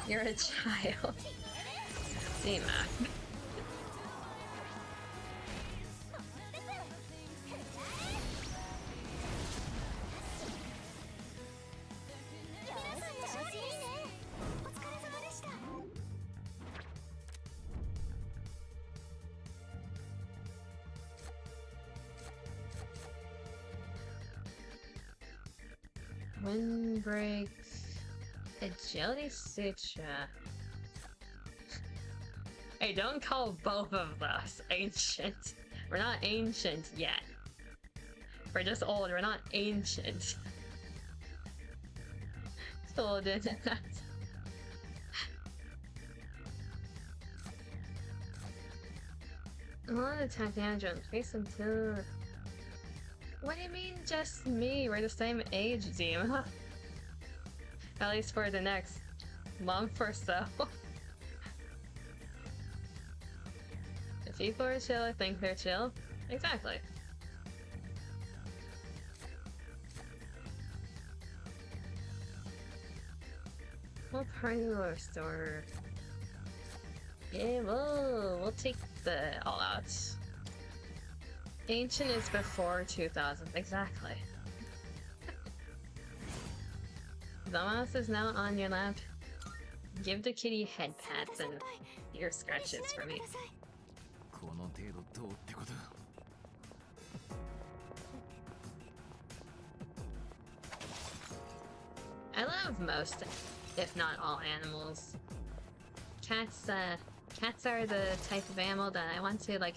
You're a child. See, Mac. Windbreak, Agility Sutra. Hey, don't call both of us ancient. We're not ancient yet. We're just old, we're not ancient. Still did that. I want to attack Andrew and face him too. What do you mean, just me? We're the same age, Zima. At least for the next month or so. If people are chill, I think they're chill. Exactly. What party store? Yeah, we'll take the all outs. Ancient is before 2000, exactly. Zamos is now on your lap. Give the kitty head pats and ear scratches for me. I love most, if not all, animals. Cats are the type of animal that I want to, like,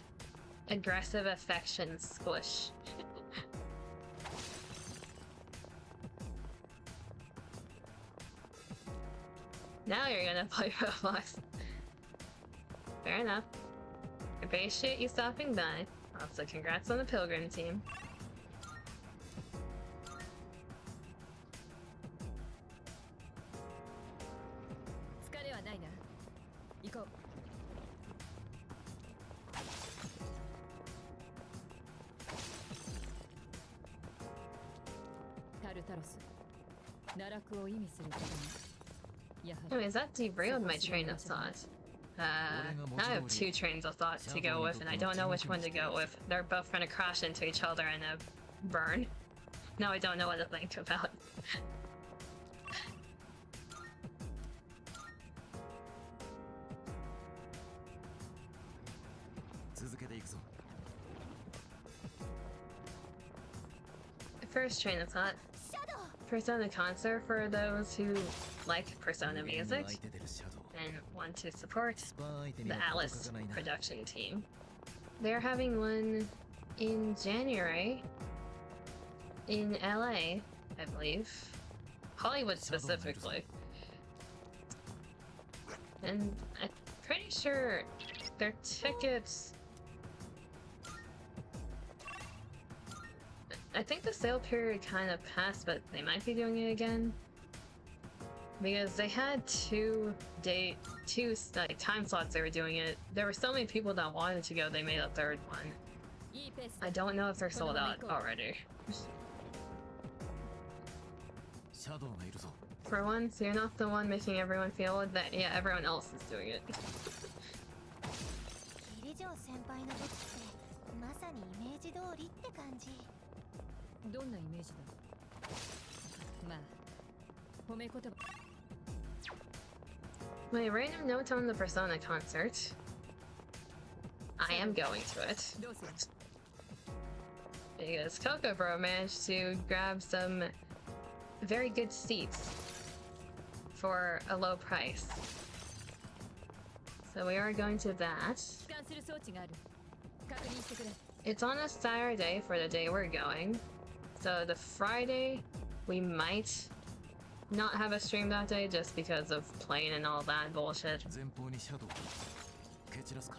aggressive affection squish. Now you're gonna play Roblox. Fair enough. I appreciate you stopping by. Also, congrats on the Pilgrim team. るタロス。奈落を意味することに。やは Anyways, り that derailed my train of thought. I have two trains of thought to go with, and I don't know which one to go with. They're both gonna crash into each other and burn. Now I don't know what to think about. 続けていくぞ。 First train of thought. Persona concert for those who like Persona music 相手出るシャドウ。 and want to support スパー相手に the は事 Alice 欠かないな。 production team. They're having one in January in LA, I believe. Hollywood specifically. And I'm pretty sure their tickets... I think the sale period kind of passed, but they might be doing it again. Because they had two like time slots they were doing it. There were so many people that wanted to go, they made a third one. いいペース I don't know if they're sold out already. シャドウがいるぞ。 For once, you're not the one making everyone feel that, yeah, everyone else is doing it. キリジョー先輩の時ってまさにイメージ通りって感じ。どんなイメージだ。まあ褒め言葉。 My random note on the Persona concert. I am going to it. どうする。 Because Coco Bro managed to grab some very good seats for a low price. So we are going to that. 帰還する装置がある。確認してくれ。 It's on a Saturday for the day we're going. So the Friday, we might not have a stream that day just because of playing and all that bullshit. 前方にシャドウ。蹴散らすか。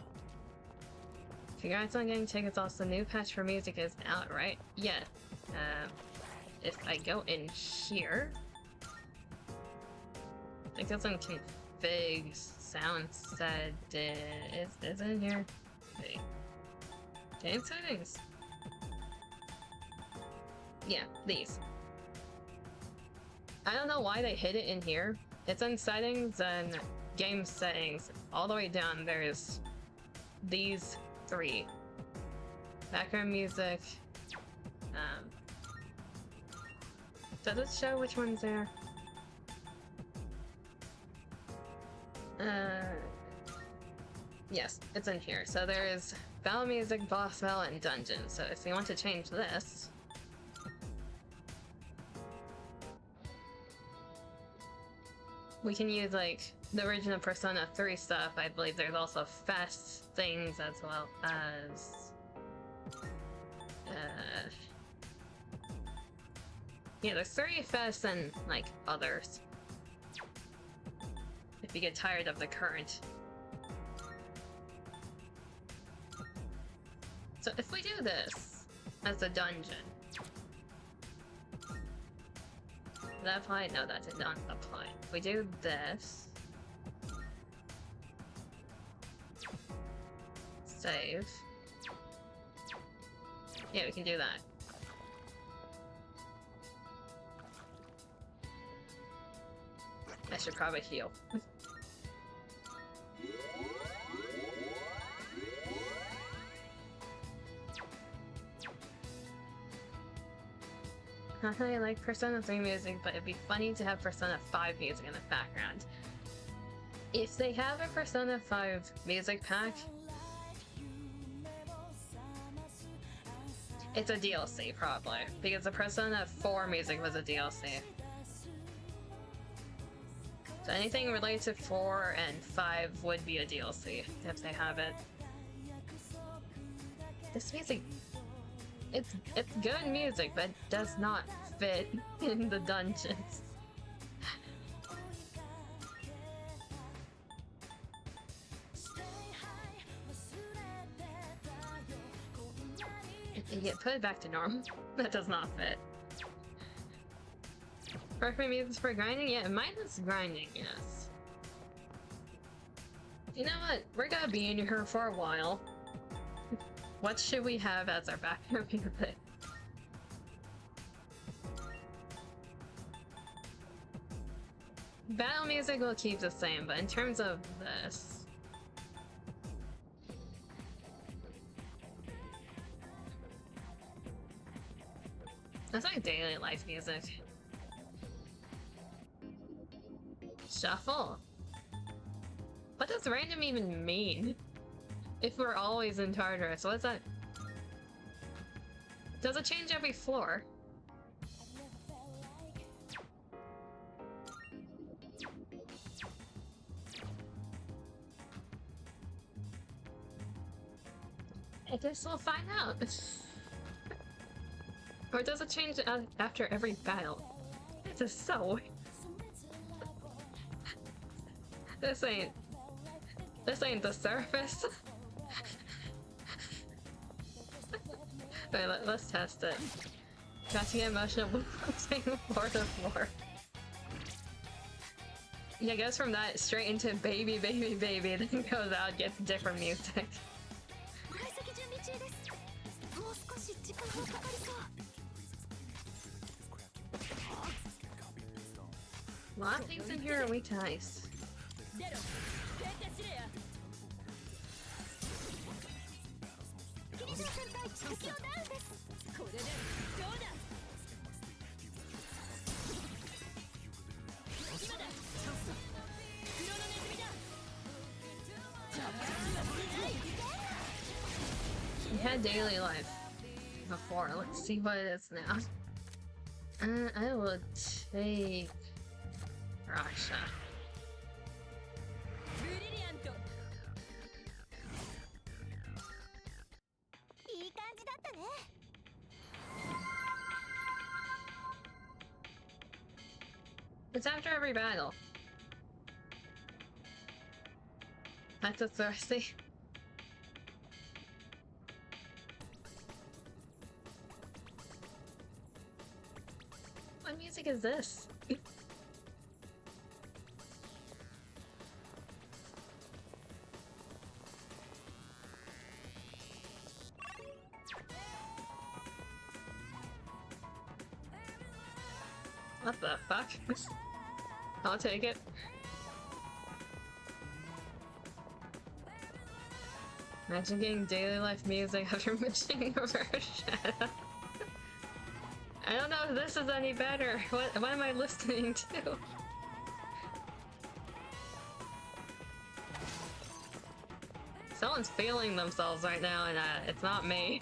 Congrats on getting tickets. Also, new patch for music is out, right? Yeah. If I go in here, I think that's on config sound set. Is it in here? Wait. Game settings. Yeah, these. I don't know why they hid it in here. It's in settings and game settings. All the way down, there's these three. Background music. Does it show which one's there? Yes, it's in here. So there is battle music, boss battle, and dungeon. So if you want to change this, we can use like the original Persona 3 stuff. I believe there's also fast things as well as yeah, there's 3 fests and like others. If you get tired of the current. So if we do this as a dungeon, did that apply? No, that did not apply. If we do this, save. Yeah, we can do that. I should probably heal. Not that I like Persona 3 music, but it'd be funny to have Persona 5 music in the background. If they have a Persona 5 music pack, it's a DLC probably, because the Persona 4 music was a DLC. So anything related to 4 and 5 would be a DLC if they have it. This music, it's good music, but does not fit in the dungeons. Yeah, put it back to normal. That does not fit. Perfect music for grinding? Yeah, mine is grinding, yes. You know what? We're gonna be in here for a while. What should we have as our background music? Battle music will keep the same, but in terms of this... That's like daily life music. Shuffle? What does random even mean? If we're always in Tartarus, what is that? Does it change every floor? I guess we'll find out. Or does it change after every battle? This is so... This ain't the surface. Wait, let's test it. Got to get emotional bouncing floor to floor. Yeah, it goes from that straight into baby, baby, baby, then goes out, gets different music. A lot of things in here are weak to ice. We had daily life before. Let's see what it is now. I will take Russia. It's after every battle. That's what's thirsty. What music is this? What the fuck? I'll take it. Imagine getting daily life music after missing a version. I don't know if this is any better. What am I listening to? Someone's feeling themselves right now, and it's not me.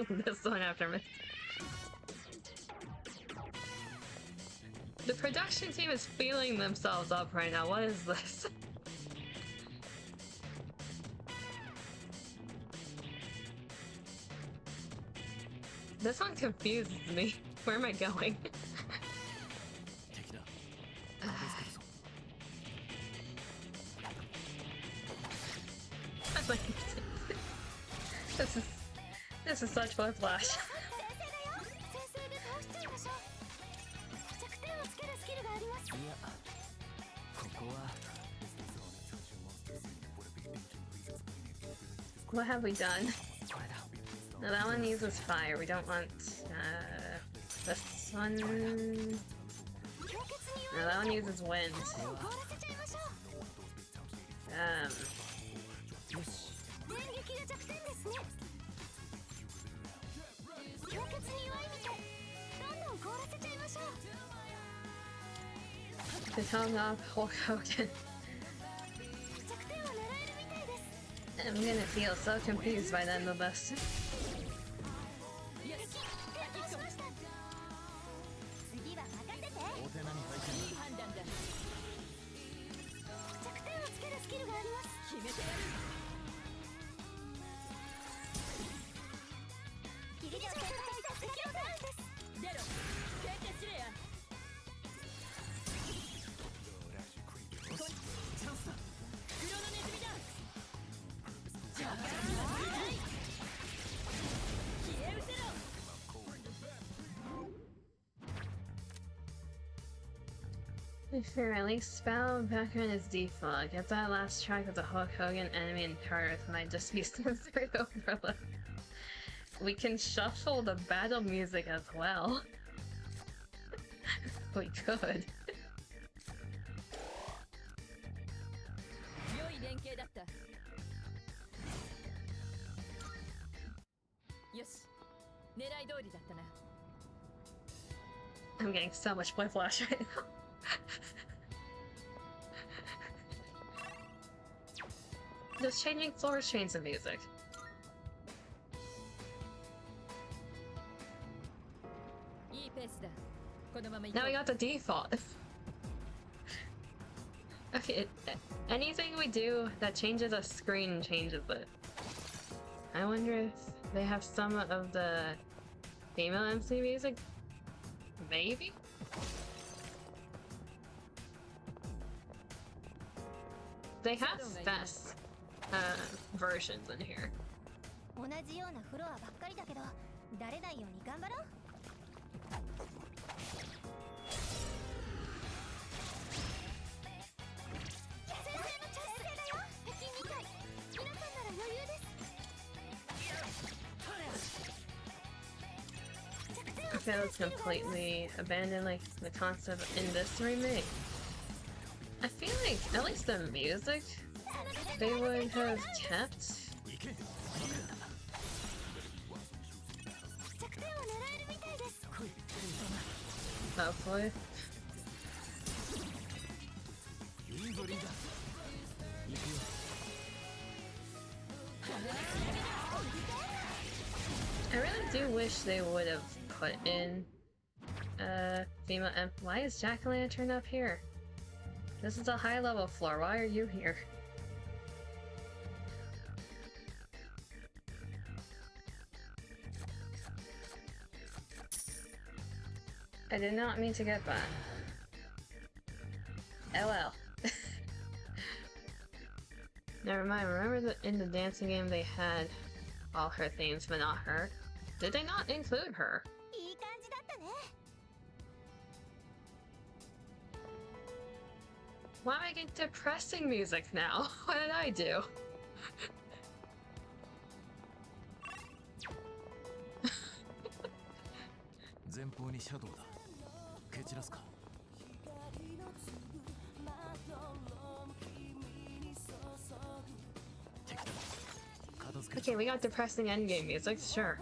This one after me. The production team is feeling themselves up right now. What is this? This one confuses me. Where am I going? This is such whiplash. What have we done? No, that one uses fire. We don't want this one. No, that one uses wind. To tell off Hulk Hogan. I'm gonna feel so confused by the end of this. If you release spell, background is default. Get that last track of the Hulk Hogan enemy in Tartarus might just be censored overload. We can shuffle the battle music as well. We could. 良い連携だった。よし、狙い通りだったな。I'm getting so much whiplash right now. Just changing floors change the music. いいペースだ。このまま行 Now こ we う。 got the default. Okay, anything we do that changes a screen changes it. I wonder if they have some of the female MC music? Maybe? They have fast versions in here. 同じようなフロアばっかりだけど、慣れないように頑張ろう。先生の調整だよ。北京2回。皆さんなら余裕です。 Feels completely abandoned like the concept in this remake. I feel like at least the music they would have kept. Hopefully. I really do wish they would have put in female why is Jack-o'-lantern up here? This is a high level floor, why are you here? I did not mean to get that. LL. Never mind, remember that in the dancing game they had all her themes but not her? Did they not include her? いい感じだったね。 Why am I getting depressing music now? What did I do? Okay, we got depressing endgame music, sure.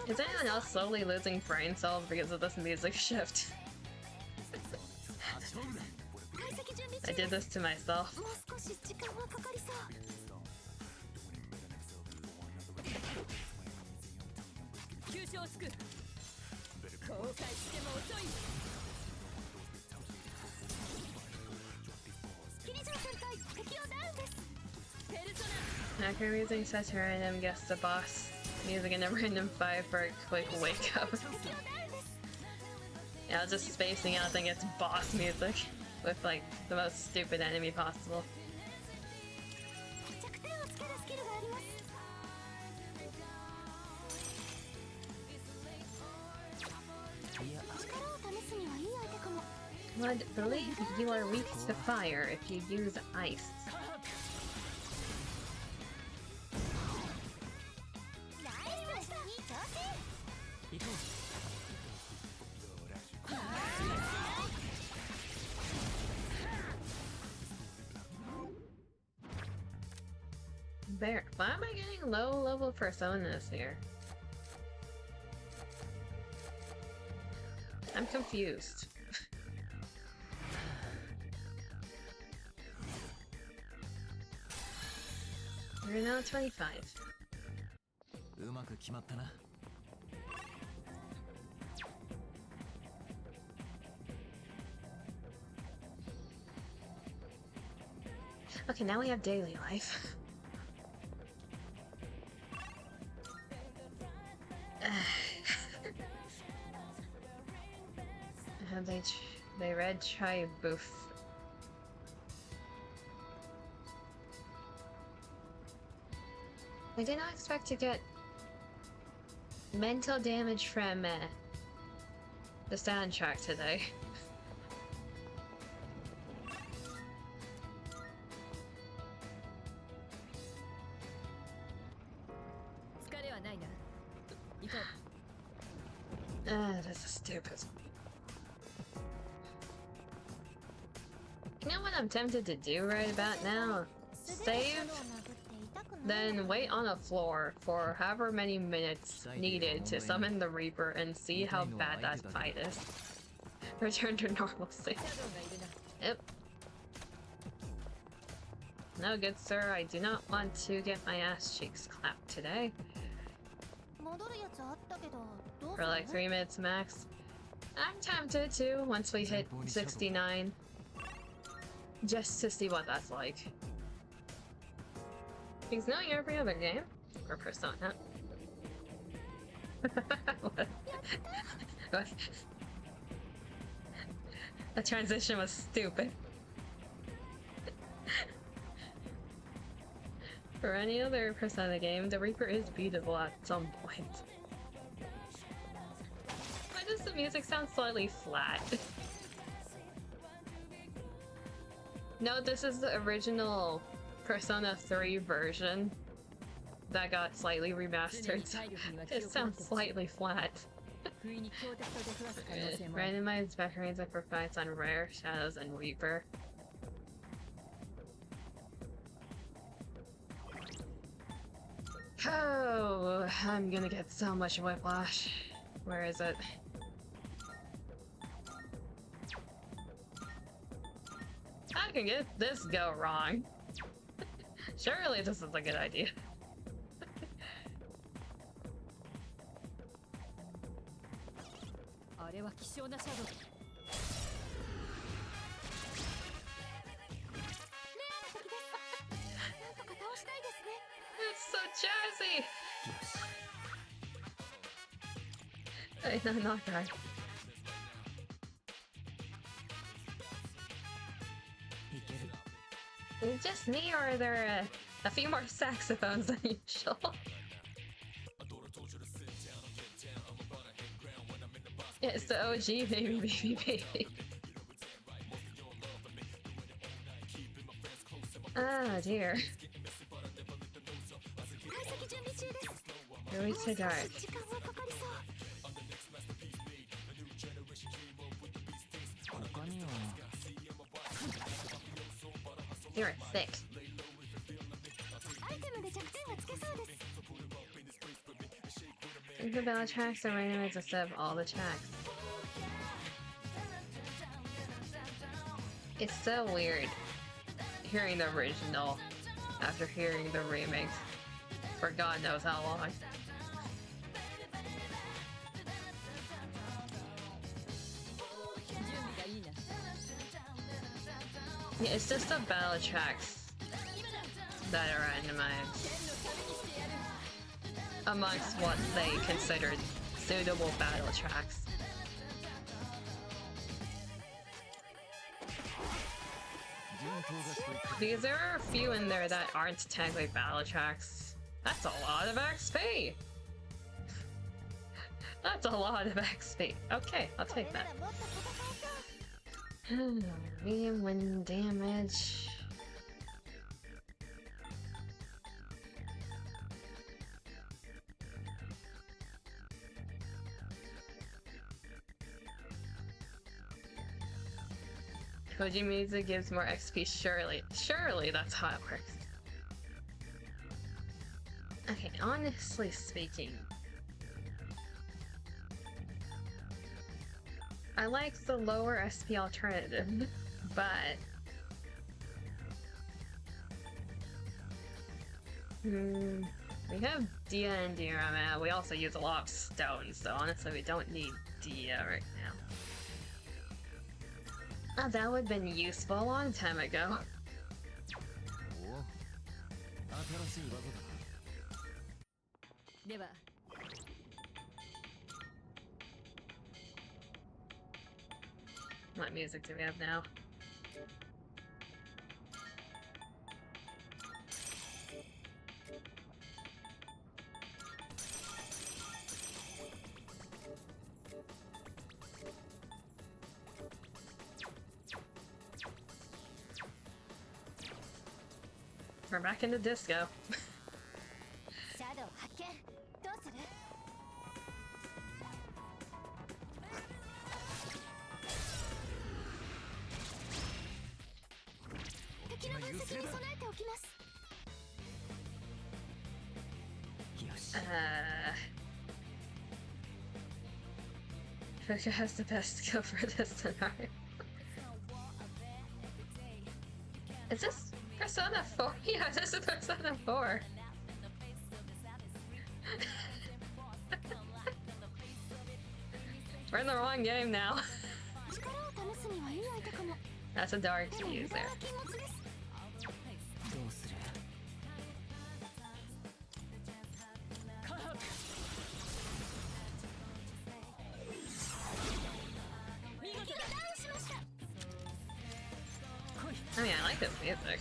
Is anyone else slowly losing brain cells because of this music shift? I did this to myself. After using such a random guess the boss music in a random fight for a quick wake up. Yeah, I was just spacing out thinking it's boss music with like the most stupid enemy possible. Would believe you are weak to fire if you use ice. Bear, why am I getting low level personas here? I'm confused. We're now 25. Okay, now we have daily life. They read try booth. I did not expect to get mental damage from the soundtrack today. 疲れはないな。行こう。 This is stupid. You know what I'm tempted to do right about now? Save, then wait on the floor for however many minutes needed to summon the Reaper and see how bad that fight is. Return to normalcy. Yep. No good sir, I do not want to get my ass cheeks clapped today. For like 3 minutes max. I'm tempted to once we hit 69. Just to see what that's like. Because knowing every other game, or Persona. What? What? The transition was stupid. For any other Persona game, the Reaper is beatable at some point. Why does the music sound slightly flat? No, this is the original Persona 3 version that got slightly remastered. It sounds slightly flat. Randomized veterans for fights on Rare, Shadows, and Reaper. Oh, I'm gonna get so much whiplash. Where is it? How can get this go wrong? Surely this is a good idea. It's so jazzy! Hey, no, not that. Is it just me, or are there a few more saxophones than usual? It's the OG baby. Ah, dear. Here we to dark. You're thick. Is the battle tracks are randomized instead of all the tracks? It's so weird hearing the original after hearing the remix for God knows how long. Yeah, it's just the battle tracks that are randomized amongst what they considered suitable battle tracks. Because there are a few in there that aren't technically battle tracks. That's a lot of XP! That's a lot of XP. Okay, I'll take that. Medium wind damage. Koji music gives more XP, surely. Surely that's how it works. Okay, honestly speaking, I like the lower SP alternative, but we have Dia and Diorama. We also use a lot of stones, so honestly we don't need Dia right now. Oh, that would have been useful a long time ago. What music do we have now? We're back in the disco. シャドウ発見。どうする？敵の分析に備えておきます。Who has the best skill for this scenario? Is this Persona 4? Yeah, this is Persona 4. We're in the wrong game now. That's a dark to use there. I mean, I like this music.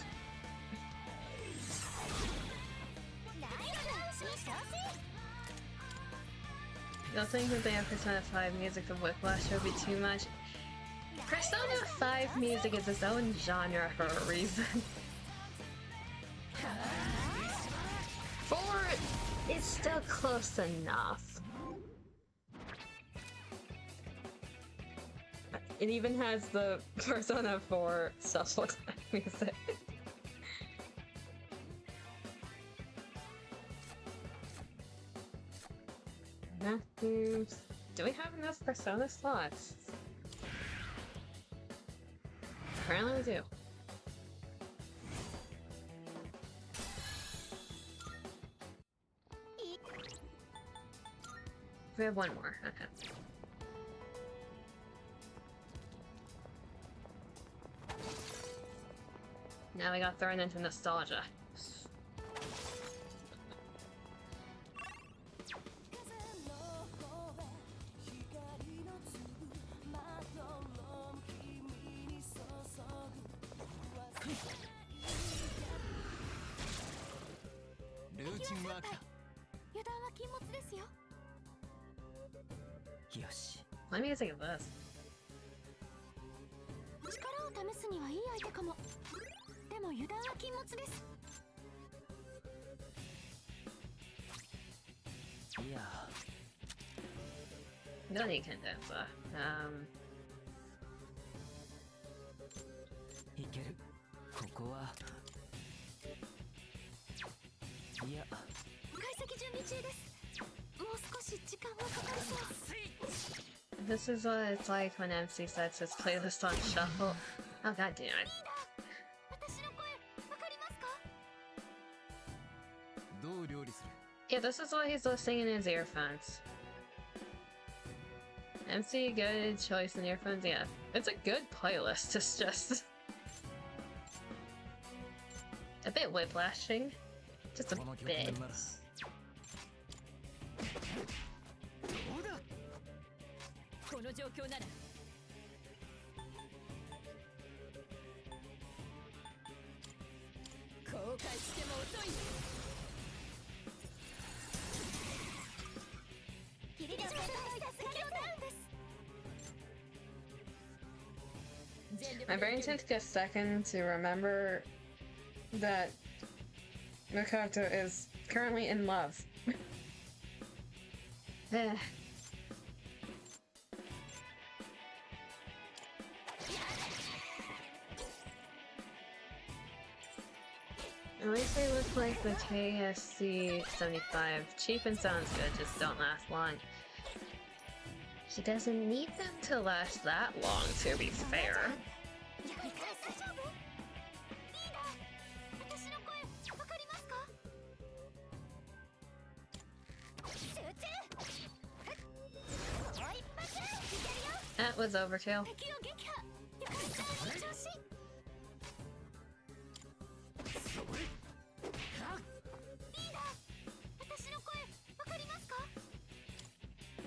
Don't think that they have Persona 5 music of Whiplash would be too much. Persona 5 music is its own genre for a reason. 4 is still close enough. It even has the Persona 4 shuffle time music. Do we have enough Persona slots? Apparently we do. We have one more, okay. Now we got thrown into nostalgia. Let me think of this. No need condenser. This is what it's like when MC sets his playlist on shuffle. Oh god damn it. Yeah, this is what he's listening in his earphones. MC, good choice in earphones, yeah. It's a good playlist, it's just... a bit whiplashing. Just a bit. My brain took a second to remember that Makoto is currently in love. At least they look like the KSC 75. Cheap and sounds good, just don't last long. She doesn't need them to last that long, to be fair. That was overkill.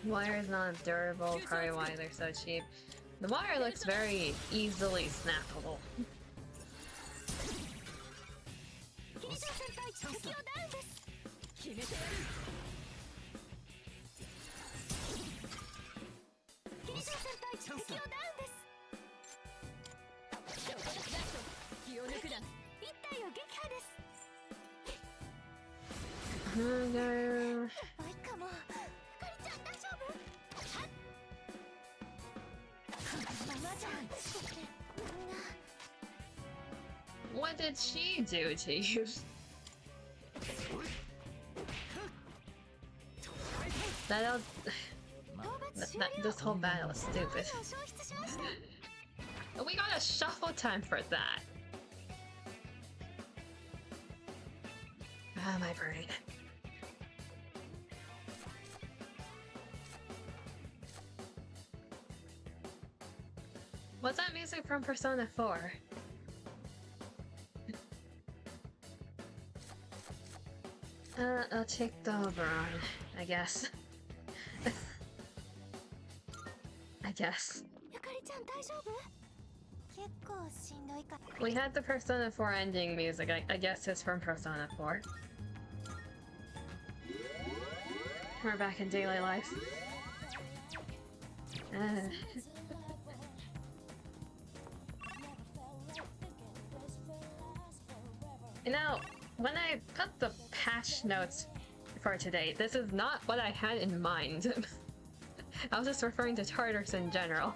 Wire is not durable, probably why they're so cheap. The wire looks very easily snappable. ばいかも。ゆかりちゃん大丈夫？ママちゃん、みんな。 What did she do to you? This whole battle is stupid. We got a shuffle time for that. Ah, my brain. Was that music from Persona 4? I'll take the Oberon, I guess. I guess. We had the Persona 4 ending music. I guess it's from Persona 4. We're back in daily life. You know, when I put the patch notes for today, this is not what I had in mind. I was just referring to Tartarus in general.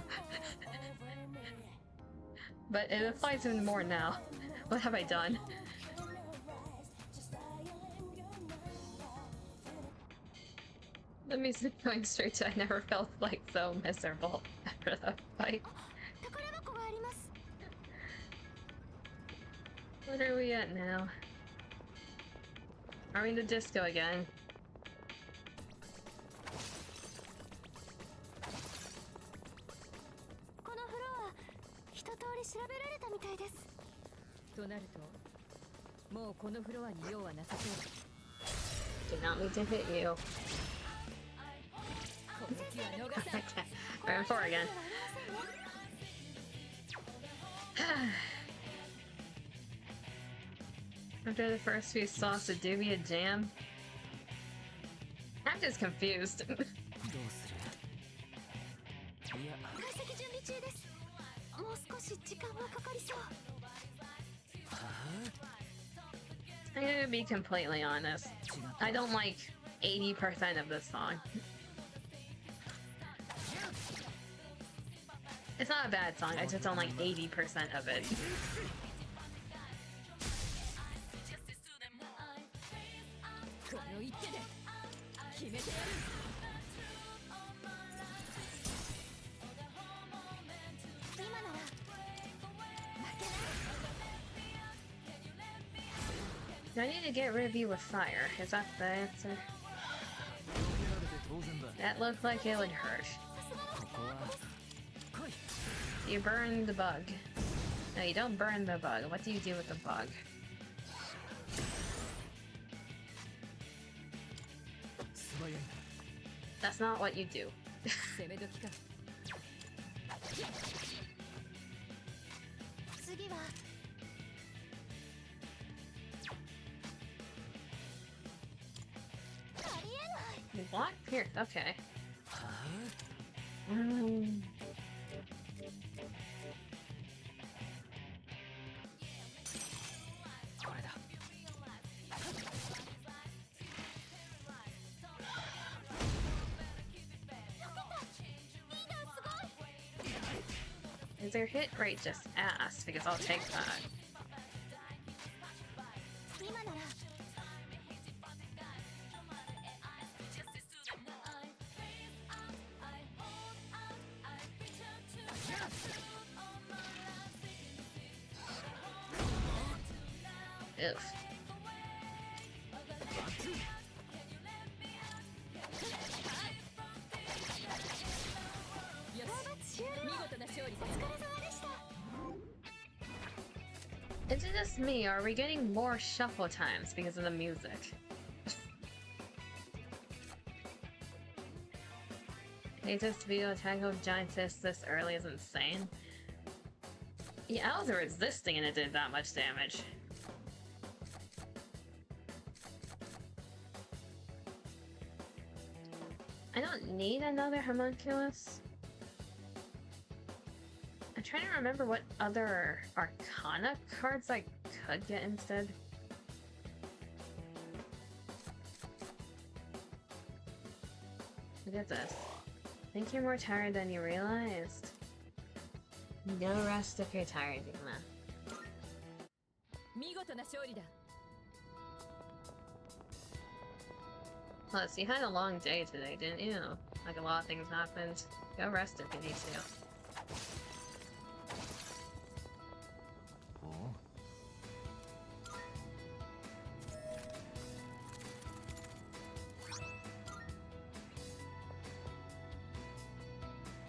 But it applies even more now. What have I done? The music going straight to I never felt like so miserable after that fight. What are we at now? Are we in the disco again? Did not mean to hit you. Okay, we're in 4 again. After the first few sauce, it do be a jam? I'm just confused. I'm gonna be completely honest. I don't like 80% of this song. It's not a bad song, I just don't like 80% of it. Do I need to get rid of you with fire? Is that the answer? That looked like it would hurt. You burn the bug. No, you don't burn the bug. What do you do with the bug? That's not what you do. What? Here, okay. Is their hit rate just ass? Because I'll take that. Oof. Is it just me, or are we getting more shuffle times because of the music? Latest video attack of Giant Fist this early is insane. Yeah, I was resisting and it did that much damage. I don't need another homunculus. I'm trying to remember what other Arcana cards I could get instead. Look at this. Think you're more tired than you realized? Go rest if you're tired, Yuma. 見事な勝利だ。 Plus, you had a long day today, didn't you? Like a lot of things happened. Go rest if you need to. Oh?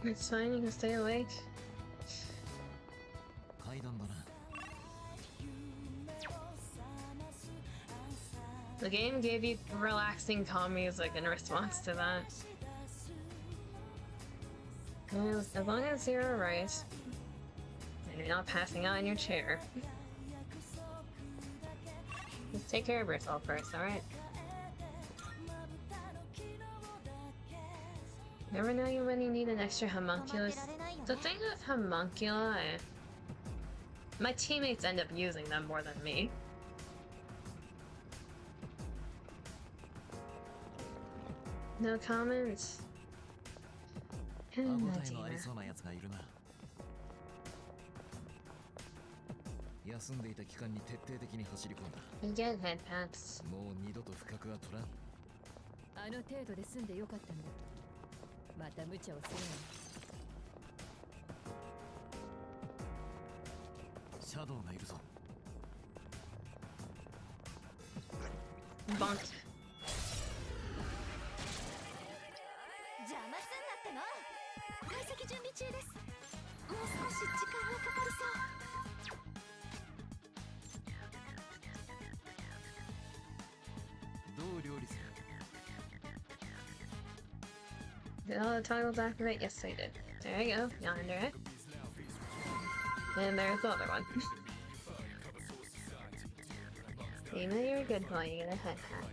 It's fine, you can stay awake. 階段だな。 The game gave you relaxing calm music in response to that. As long as you're alright. And you're not passing out in your chair. Just take care of yourself first, alright? Never know you when you need an extra homunculus. The thing with homunculi, my teammates end up using them more than me. No comments. 歯応えのありそうなやつがいるな。休んでいた期間に徹底的に走り込んだ。 You get head pats. もう二度と不覚は取らん。あの程度で済んでよかったんだ。また無茶をするな。シャドウがいるぞ。 Bonk. 邪魔すんなっての。解析準備中です。もう少し時間がかかりそう。どう料理する？ Did all the toggles activate? Yes, I did. There you go. Yonder it. And there's the other one. You know you're a good boy. You get a head pat.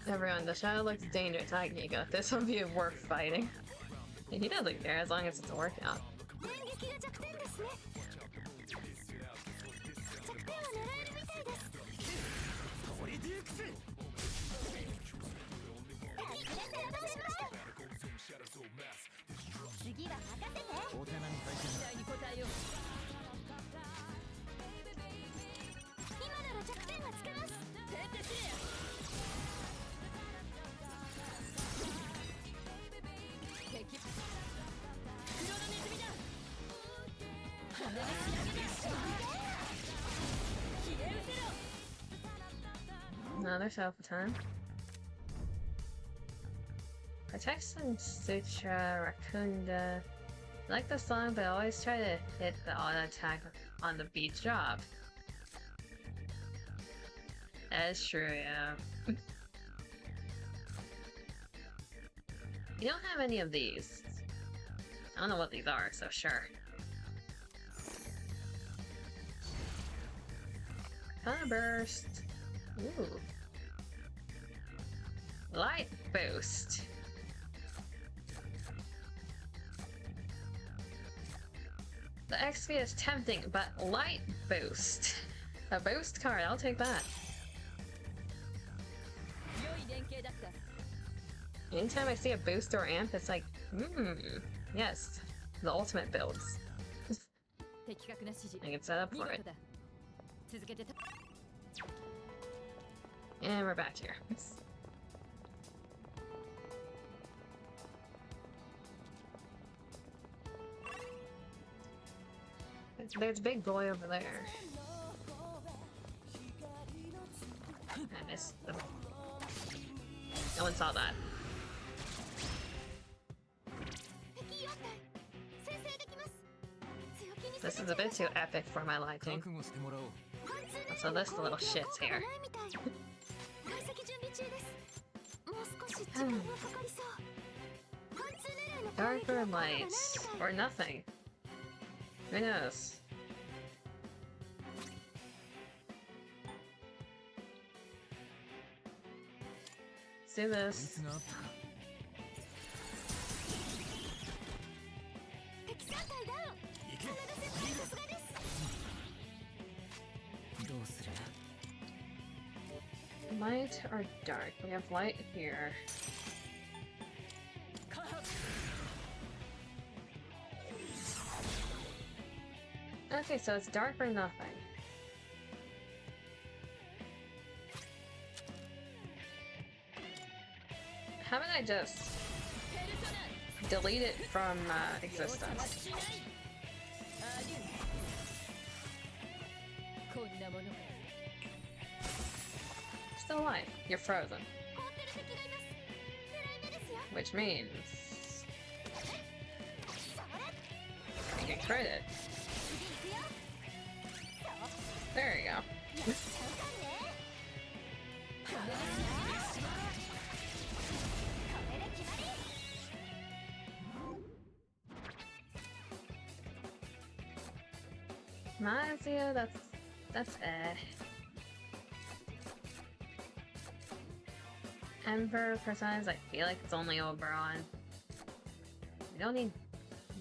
Everyone, the shadow looks dangerous. Agnico. This will be worth fighting. And he doesn't care as long as it's a workout. 電撃が弱点ですね。弱点は狙えるみたいです。トリデュークス。次は任せて。お手並み拝見だ。期待に応えよう。今なら弱点がつけます。徹底する。敵。黒のネズミだ。羽が仕上げだ。消え失せろ。 Another self time. Protection Sutra, Rakunda. I like the song, but I always try to hit the auto attack on the beat drop. That's true, yeah. You don't have any of these. I don't know what these are, so sure. Color burst. Ooh. Light boost. The XP is tempting, but light boost. A boost card, I'll take that. 良い連携だった。 Anytime I see a boost or amp, it's like, yes, the ultimate builds. 的確な指示。 I can set up 見 for 事 it. だ。続けてた。 And we're back here. There's a big boy over there. I missed them. No one saw that. 敵4体先制できます。強気に This is a bit too epic for my liking. 覚悟してもらおう。 So this little shit's here. 解析準備中です。もう少し時間がかかりそう。貫通狙いの攻撃 Darker は効果がない light みたい。 or nothing. Who knows? Let's do こい this. つがあったか。敵3体ダウン。行け。真田先輩さすがです。どうする？ light or dark? We have light here. Okay, so it's dark or nothing. How about I just delete it from existence? Still alive. You're frozen. Which means you can crit it. There you go. Mazio, that's Emperor personas, I feel like it's only Oberon. We don't need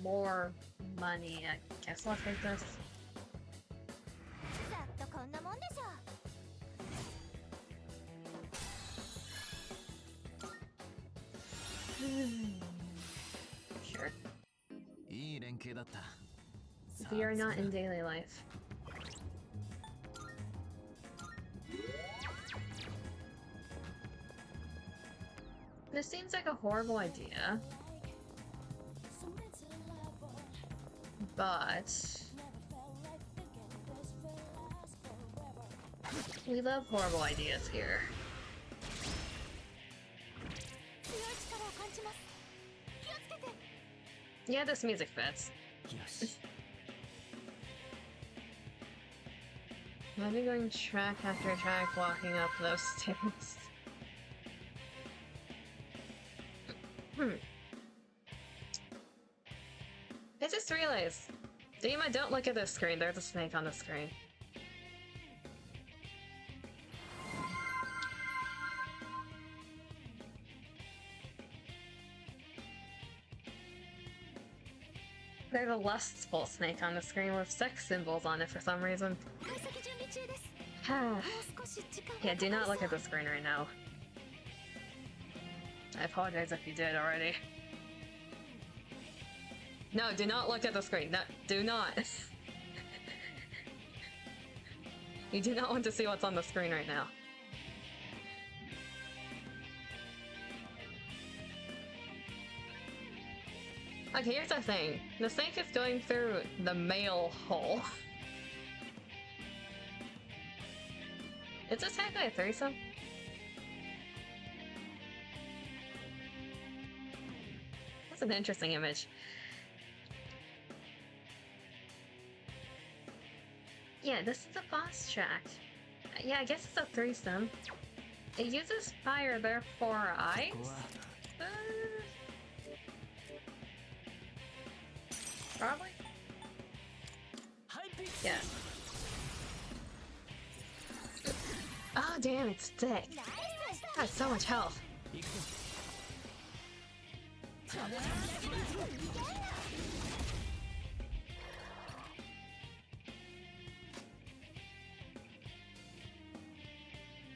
more money. I guess I'll take this. Sure. We are not in daily life. This seems like a horrible idea, but we love horrible ideas here. Yeah, this music fits. I've been going track after track walking up those stairs. I just realized, Dima, don't look at this screen. There's a snake on the screen. There's a lustful snake on the screen with sex symbols on it for some reason. Yeah, do not look at the screen right now. I apologize if you did already. No, do not look at the screen. No, do not. You do not want to see what's on the screen right now. Okay, here's the thing. The snake is going through the male hole. Is this technically a threesome? That's an interesting image. Yeah, this is a boss track. Yeah, I guess it's a threesome. It uses fire, therefore ice? Probably? Yeah. Oh damn, it's thick. That's so much health.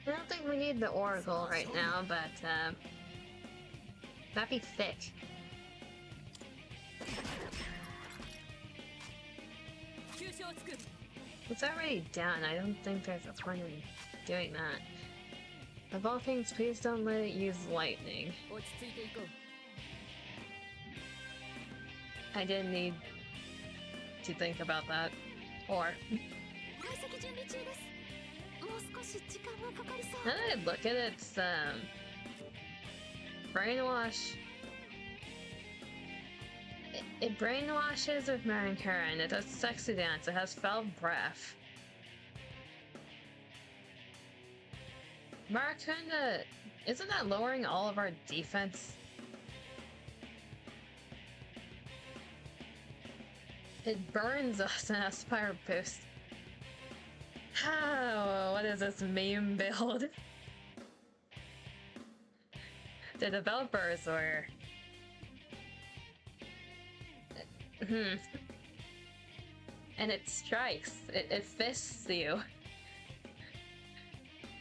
I don't think we need the Oracle right now, but that'd be thick. It's already done. I don't think there's a point in doing that. Of all things, please don't let it use lightning. I didn't need to think about that. Or... Now that I look at it, it's, brainwash. It brainwashes with Marin Karen. It does sexy dance. It has foul breath. Marakunda, isn't that lowering all of our defense? It burns us and has fire boost. Oh, what is this meme build? The developers were... And it strikes. It fists you.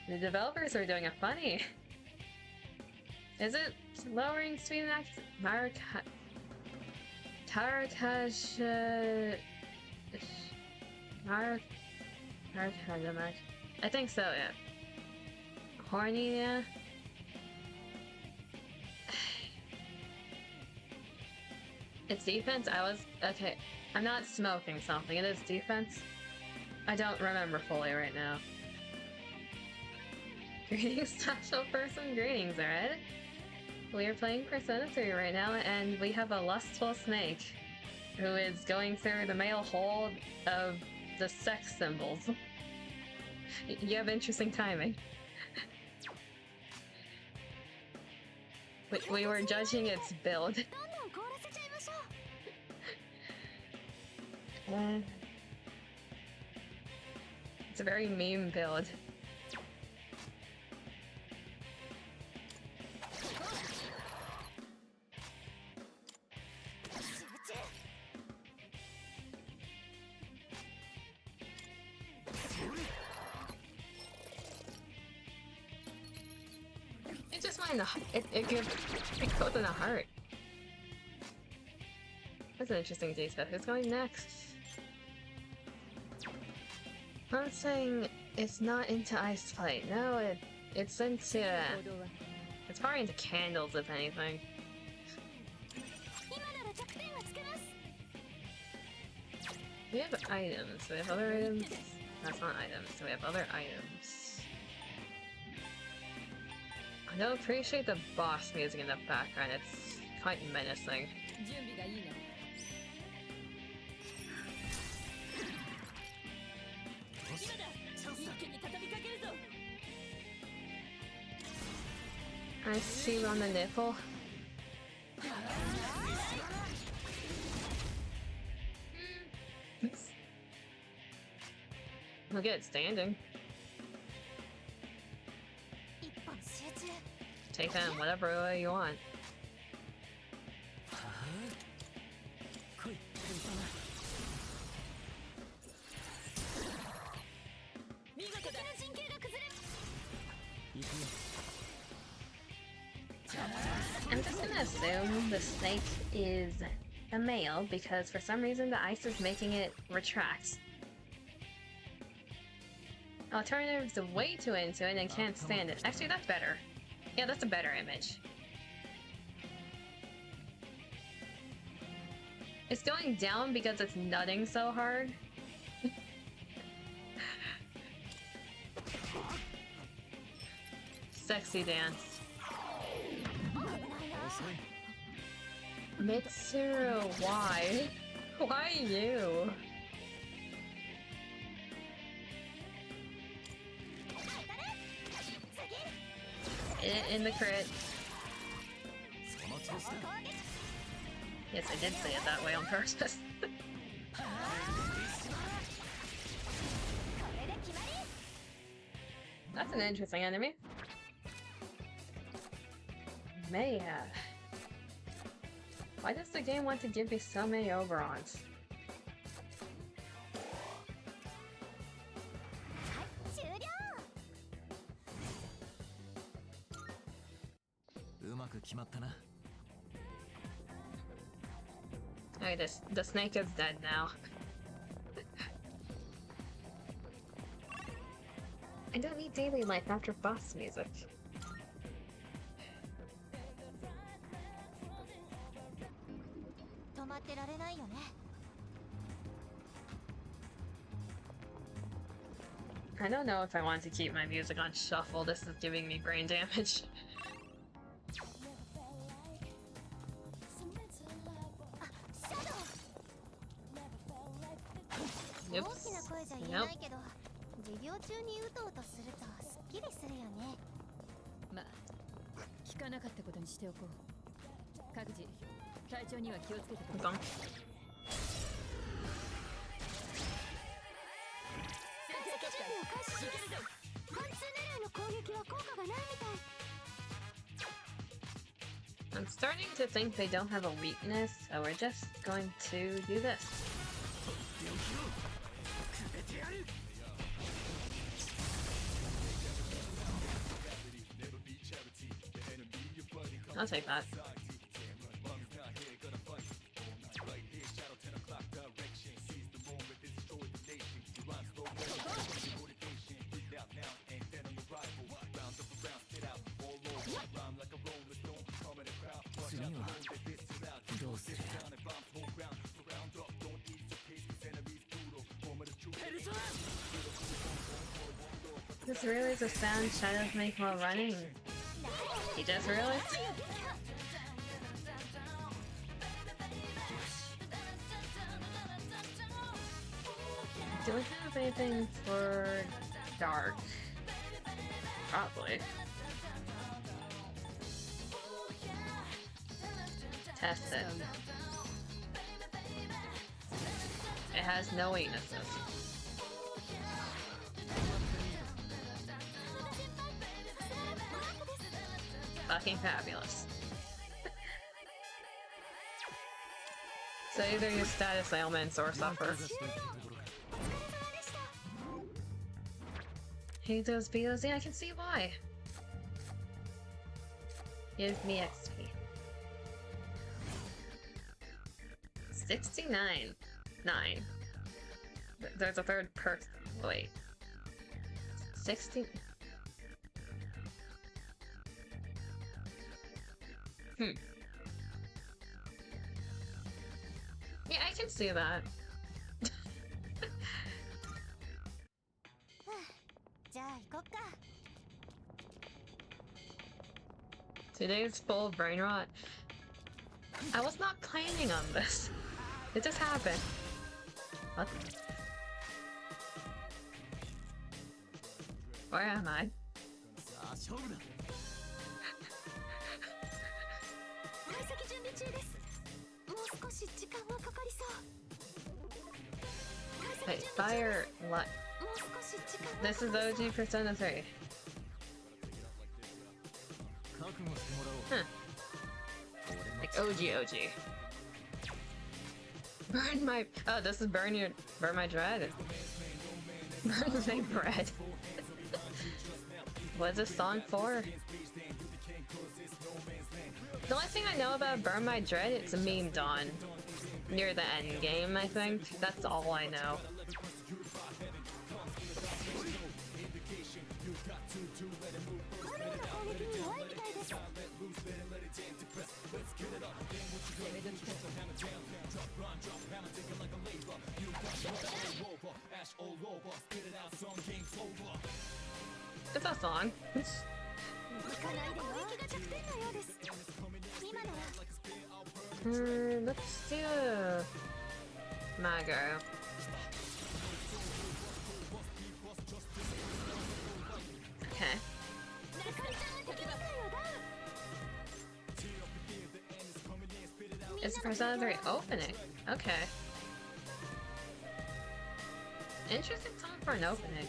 The developers are doing a funny. Is it lowering speed and I think so, yeah. Horny, yeah. It's defense? Okay. I'm not smoking something. It is defense? I don't remember fully right now. Greetings, special person. Greetings, alright? We are playing Persona 3 right now, and we have a lustful snake who is going through the male hold of the sex symbols. You have interesting timing. We were judging its build. It's a very meme build. It just went in the it goes in the heart. That's an interesting detail. Who's going next? I'm saying it's not into ice plate. No, it's into it's probably into candles, if anything. We have items. We have other items. That's not items. So we have other items. I don't appreciate the boss music in the background. It's quite menacing. I see you on the nipple. Look at it standing. Take that in whatever way you want. I'm just gonna assume the snake is a male because for some reason the ice is making it retract. Alternatives are way too into it and can't stand it. Actually, that's better. Yeah, that's a better image. It's going down because it's nutting so hard. Sexy dance. Mitsuru, why? Why you? In the crit. Yes, I did say it that way on purpose. That's an interesting enemy. Maya. Why does the game want to give me so many Oberons? Okay, the snake is dead now. I don't need daily life after boss music. I don't know if I want to keep my music on shuffle. This is giving me brain damage. Oops. Nope. 授業中にうとうとするとすっきりするよね。まあ、聞かなかったことにしておこう。各自、体調には気をつけてください。I'm starting to think they don't have a weakness, so we're just going to do this. I'll take that. Just realized the sound shadows make while running. You just realized? Do we have anything for dark? Probably. Test it. It has no weaknesses. Fucking fabulous. So either use status ailments or suffer. Hate those videos? Yeah, I can see why. Give me XP. 69. 9. There's a third perk. Wait. 60. Yeah, I can see that. Today's full brain rot. I was not planning on this. It just happened. What? Where am I? Wait, fire light. This is OG Persona 3. Huh. Like OG. Burn my. Oh, this is burn my dread. Burn my bread. What's this song for? The only thing I know about Burn My Dread, it's a meme on near the end game, I think. That's all I know. It's a song. Let's do Mago. Okay. It's Persona 3 opening. Okay. Interesting time for an opening.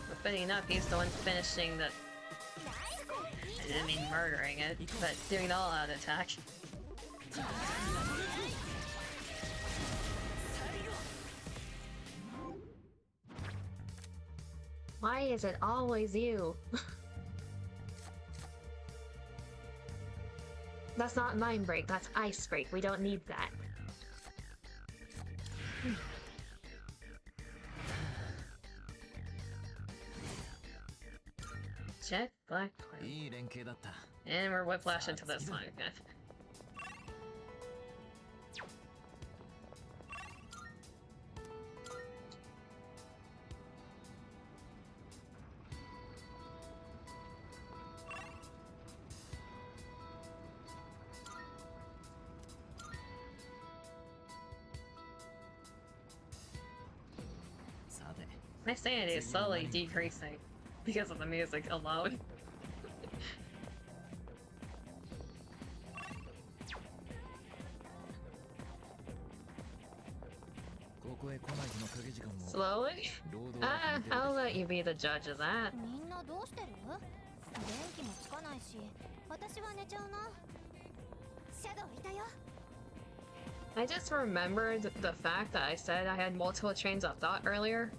But funny enough, he's the one finishing the... I didn't mean murdering it, but doing the all-out attack. Why is it always you? That's not mind break, that's ice break. We don't need that. Check black plate. And we're whiplash into this one again. My sanity is slowly decreasing because of the music alone. Slowly? I'll let you be the judge of that. I just remembered the fact that I said I had multiple trains of thought earlier.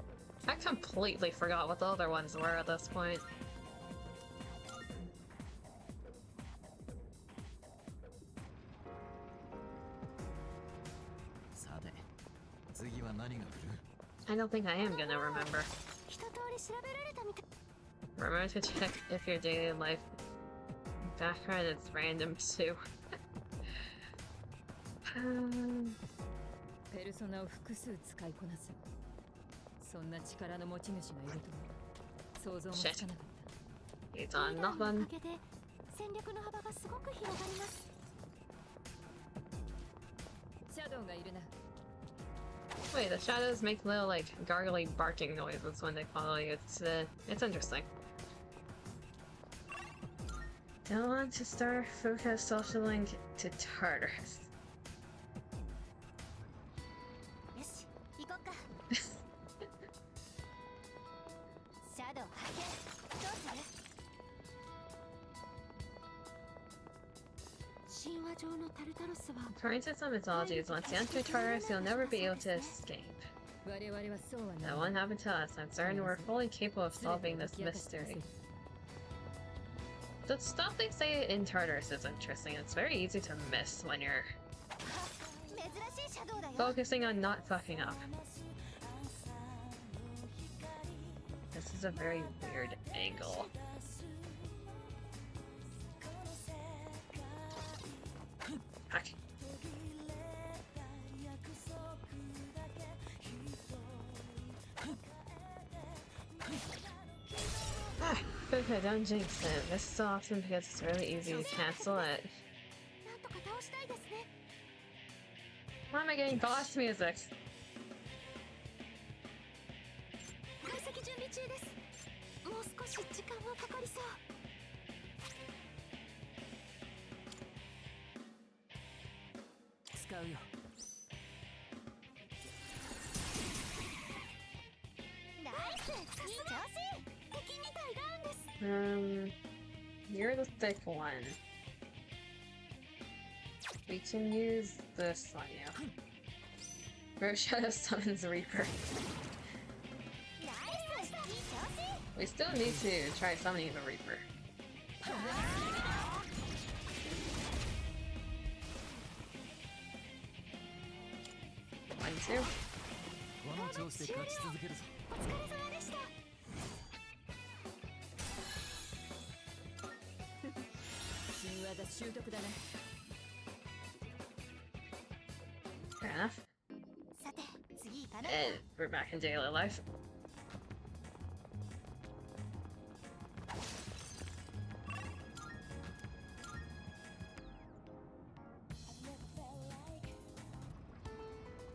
I completely forgot what the other ones were at this point. I don't think I am gonna remember. Remember to check if your daily life background is random too. ペルソナを複数使いこなす。そんな力の持ち主がいるとは想像もつかなかった。 He's on nothing. 戦略の幅がすごく広がります。シャドウがいるな。 Wait, the shadows make little like gargly barking noises when they follow you. It's interesting. Don't want to start focus social link to Tartarus. よし、行こうか。シャドウ発見。どうする？神話上のタルタロスは According to some mythologies, once you enter Tartarus, you'll never be able to escape. 我々はそうはな That い。 won't happen to us. I'm certain we're fully capable of solving this mystery. The stuff they say in Tartarus is interesting. It's very easy to miss when you're 珍しいシャドウだよ。 focusing on not fucking up. This is a very weird angle. Fuck. Okay, don't jinx it. This is so often because it's really easy to cancel it. なんとか倒したいですね。 Why am I getting boss music? 解析準備中です。もう少し時間はかかりそう。使うよ。ナイス、いい調子。敵に対ダウンです。 You're the thick one. We can use this on you. Shadow summons Reaper. ナイス、いい調子。 We still need to try summoning the Reaper. One, two. この調子で勝ち続けるぞ。お疲れ様でした。新技習得だね。 Fair enough. さて、次行かない And we're back in daily life.「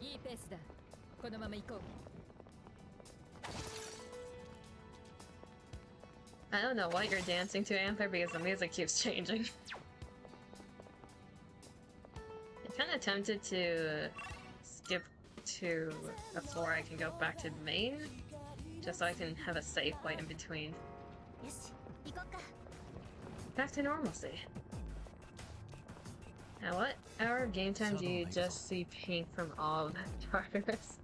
いいペースだ。このまま行こう。 I don't know what you're dancing to, Anther, because the music keeps changing. I'm kind of tempted to skip to a floor I can go back to the main, just so I can have a safe way in between. よし、行こうか。 Back to normalcy. At what hour of game time do you just see pink from all of Tartarus?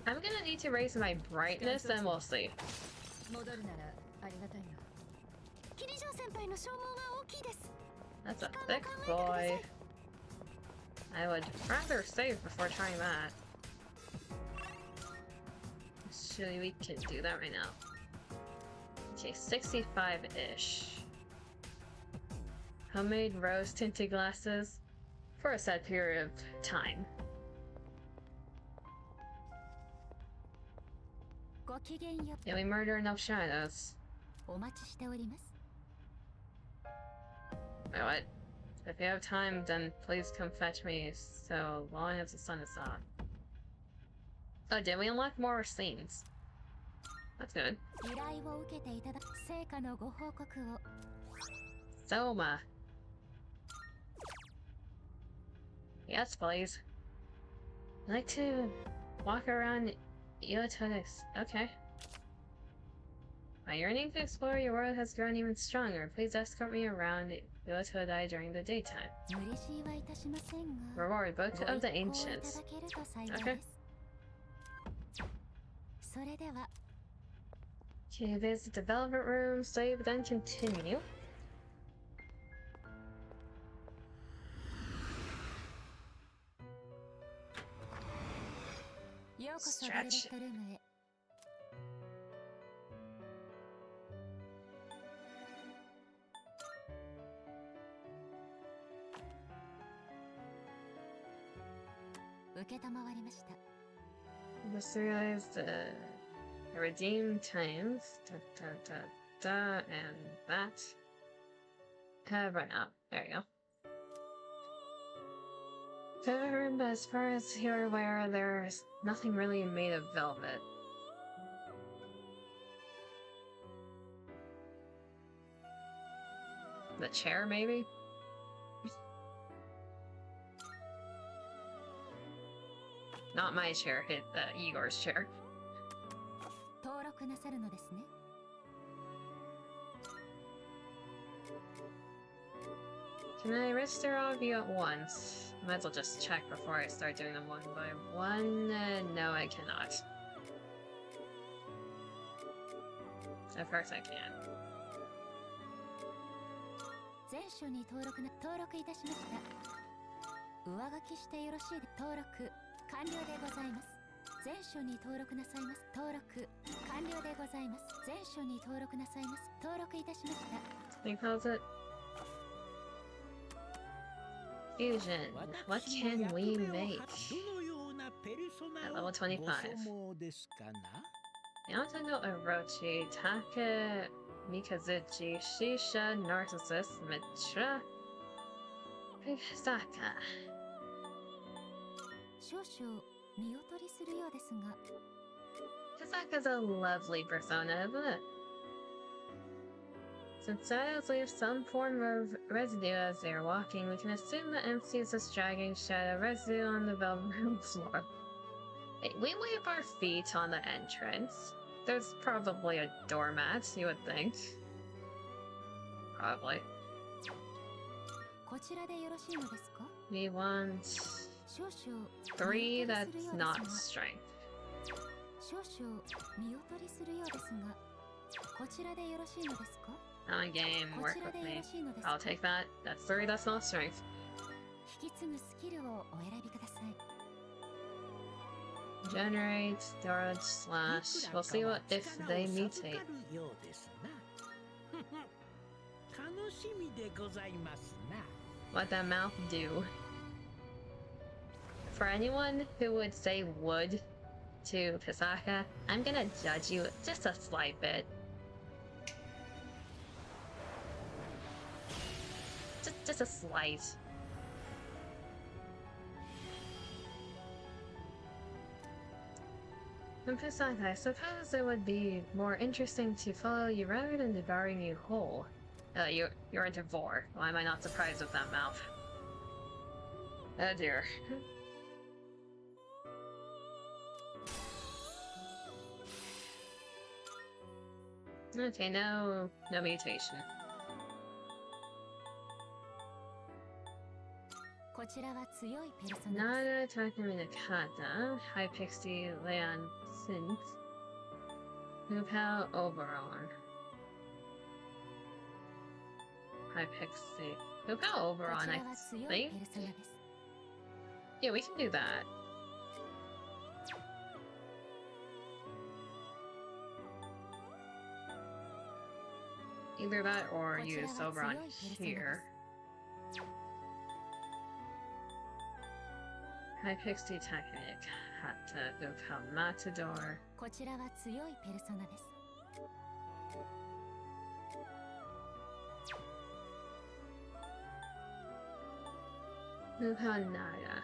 I'm gonna need to raise my brightness and we'll see. 戻るならありがたいな。キリジョー先輩の消耗が大きいです。 That's a thick boy. I would rather save before trying that. Actually, we can do that right now. Okay, 65-ish. Homemade rose tinted glasses for a set period of time. ごきげんよ Did we murder enough shadows? う。お待ちしております。 Wait, what? If you have time, then please come fetch me so long as the sun is up. Oh, did we unlock more scenes? That's good. 依頼を受けていただく成果のご報告を。 Soma. Yes, please. I'd like to walk around Iotanis. Okay. My yearning to explore your world has grown even stronger. Please escort me around Yototai during the daytime. Reward, Book of the Ancients. Okay. Okay, visit the development room, save, then continue. Stretch. Mysterious redeem times and that. Right now. There you go. But as far as you're aware, there's nothing really made of velvet. The chair, maybe? Not my chair, hit Igor's chair. Can I register all of you at once? Might as well just check before I start doing them one by one. No, I cannot. Of course I can. He calls it fusion. What can we make? At level 25. Yamato Orochi, Take Mikazuchi, Shisha, Narcissus, Mitra, Pisaka. Pisaka's a lovely persona, isn't it? Since shadows leave some form of residue as they are walking, we can assume that MC is just dragging shadow residue on the velvet room floor. Hey, we wipe our feet on the entrance. There's probably a doormat, you would think. Probably. We want 3 that's not strength. Come on, game, work with me. I'll take that. That's 3 that's not strength. Generate, dodge, slash. We'll see what if they mutate. What that mouth do? For anyone who would say would to Pisaka, I'm gonna judge you just a slight bit. Just a slight. And Pisaka, I suppose it would be more interesting to follow you rather than devouring you whole. You're a devore. Why am I not surprised with that mouth? Oh dear. Okay, no mutation. Nada Takaminakata, High Pixie Leon Synth, Lupal Oberon. High Pixie. Lupal Oberon, I think? Yeah, we can do that. Either that or use Oberon here. High Pixie Technic, Hatta Lupal Matador. Lupal Naya.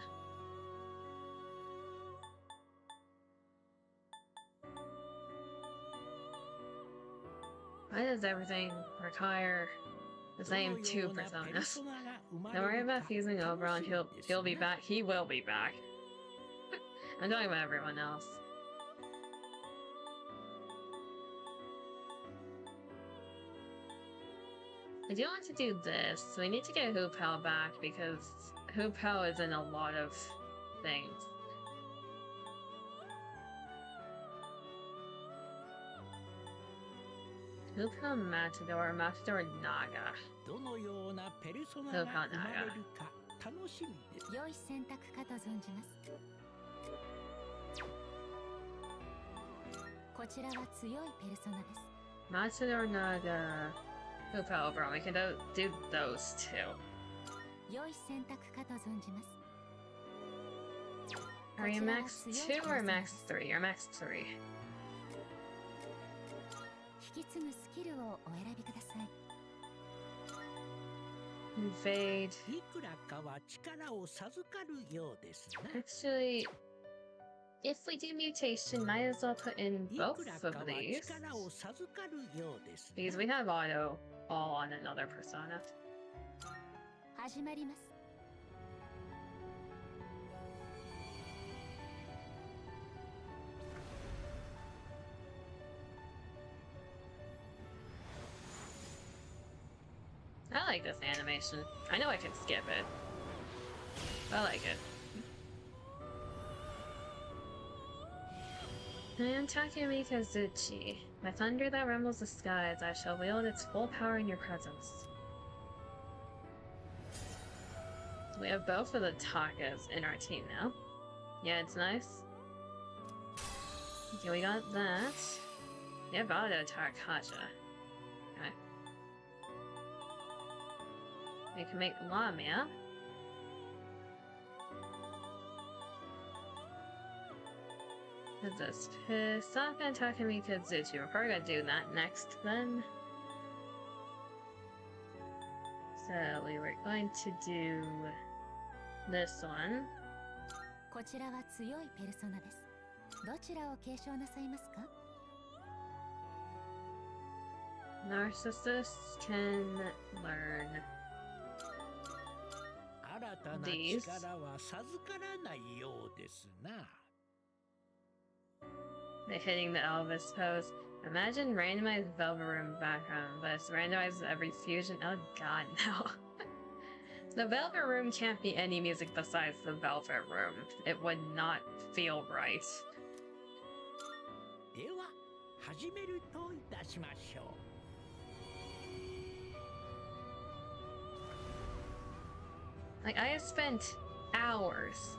Why does everything require the same 2 personas? Don't worry about fusing Oberon, he'll be back. He will be back. I'm talking about everyone else. I do want to do this. We need to get Hoopel back because Hoopel is in a lot of things. Hoopel Matador, Matador Naga. Hoopel Naga. 良い選択かと存じます。こちらは強いペルソナです。 Matador Naga. Hoopel Overall. We can do those two. 良い選択かと存じます。 Are you max 2 or max 3? You're max 3. 引き継ぐスキルをお選びください。 Invade. いくらかは力を授かるようですな。 Actually, if we do mutation, might as well put in い both くら of かは these. 力を授かるようですな。 Because we have auto all on another persona. 始まります。 I like this animation. I know I can skip it. I like it. I am Takumi Kazuchi. My thunder that rumbles the skies, I shall wield its full power in your presence. We have both of the Takas in our team now. Yeah, it's nice. Okay, we got that. We have auto Tarkaja. Okay. We can make Lamia. What's this? Hisaka and Takumi Kazuchi. We're probably gonna do that next then. So we were going to do this one. こちらは強いペルソナです。どちらを継承なさいますか？ Narcissus can learn 新たな力は授からないようですな。 the hitting the Elvis pose. Imagine randomized Velvet Room background, but it's randomized every fusion. Oh god, no. The Velvet Room can't be any music besides the Velvet Room. It would not feel right. では始めるといたしましょう。 Like, I have spent hours,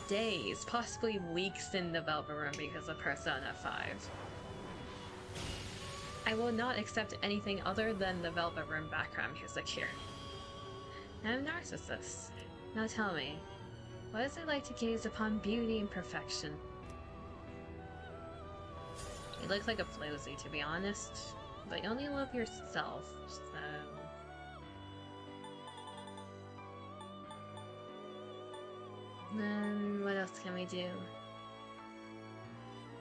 days, possibly weeks in the Velvet Room because of Persona 5. I will not accept anything other than the Velvet Room background music here. I'm Narcissus. Now tell me, what is it like to gaze upon beauty and perfection? You look like a floozy, to be honest, but you only love yourself, so... Then what else can we do?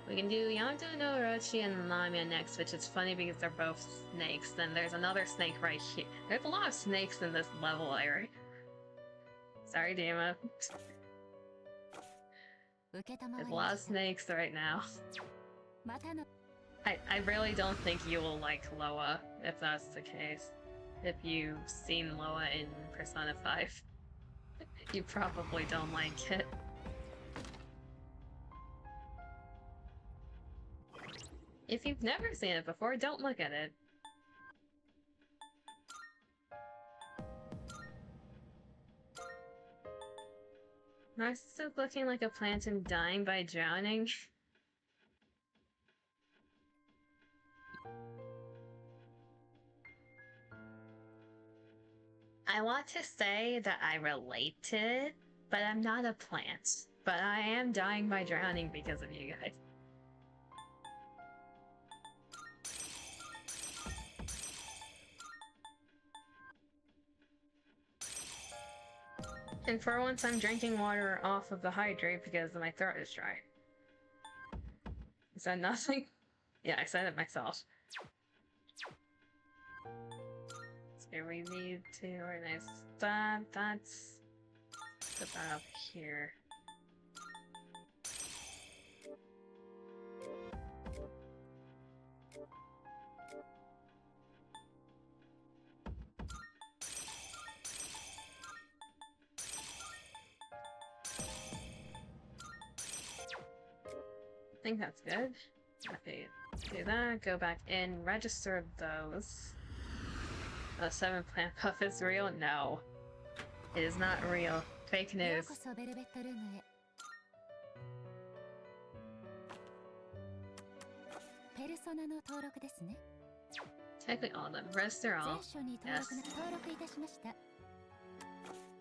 We can do Yamato no Orochi and Lamia next, which is funny because they're both snakes. Then there's another snake right here. There's a lot of snakes in this level area. Sorry, Dima. There's a lot of snakes right now. またの I really don't think you will like Loa, if that's the case. If you've seen Loa in Persona 5. You probably don't like it. If you've never seen it before, don't look at it. Narcissus looking like a plant and dying by drowning. I want to say that I relate to it, but I'm not a plant. But I am dying by drowning because of you guys. And for once, I'm drinking water off of the hydrate because my throat is dry. Is that nothing? Yeah, I said it myself. Okay, we need to organize that. That's... put that up here. think that's good. Okay, do that, go back in, register those. The 7 plant puff is real? No. It is not real. Fake よう news. こそベルベットルームへ。ペルソナの登録ですね。 Technically all of them. Register 全 all. 書に登録 Yes. 登録いたしました。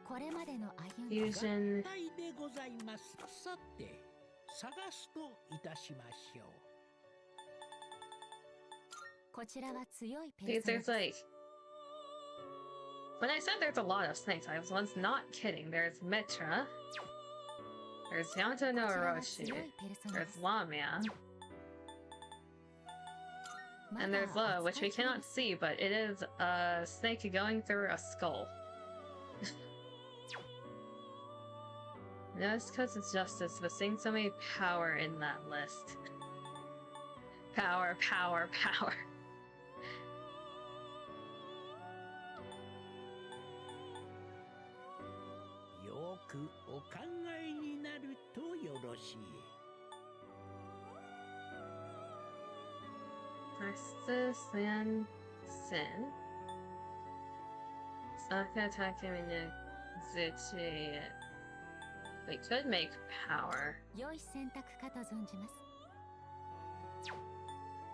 これまでの歩み Fusion. はいでございます。さて、探すといたしましょう。こちらは強いペル Dude, ソナ there's like... When I said there's a lot of snakes, I was not kidding. There's Mitra. There's Yamato no こちらは Orochi. 強いペルソナで There's す。 Lamia. ま And だ there's Lo, which 扱 we い中で cannot す。 see, but it is a snake going through a skull. No, it's because it's justice, but seeing so many power in that list. Power, power, power. よくお考えになるとよろしい。Narcissus and Sin. Saka Takemine Zuchi. We could make power. 良い選択かと存じます。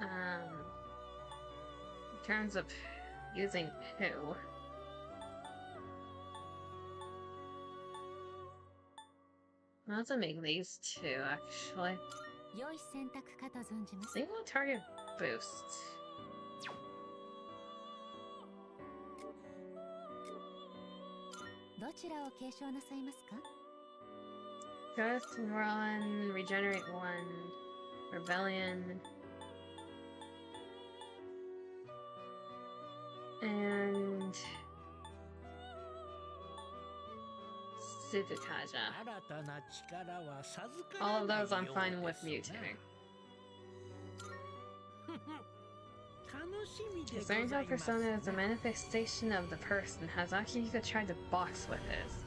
In terms of using who? I'll have to make these two, actually. 良い選択かと存じます。 Single target boost. どちらを継承なさいますか？ First run, regenerate 1, rebellion, and Suzukaja. 新たな力は授か All ら of ない those I'm よう fine で with すな。 mutating. 楽しみでご Concerning ざ how います persona is a な。 manifestation of the person, has Akihiko tried to box with this?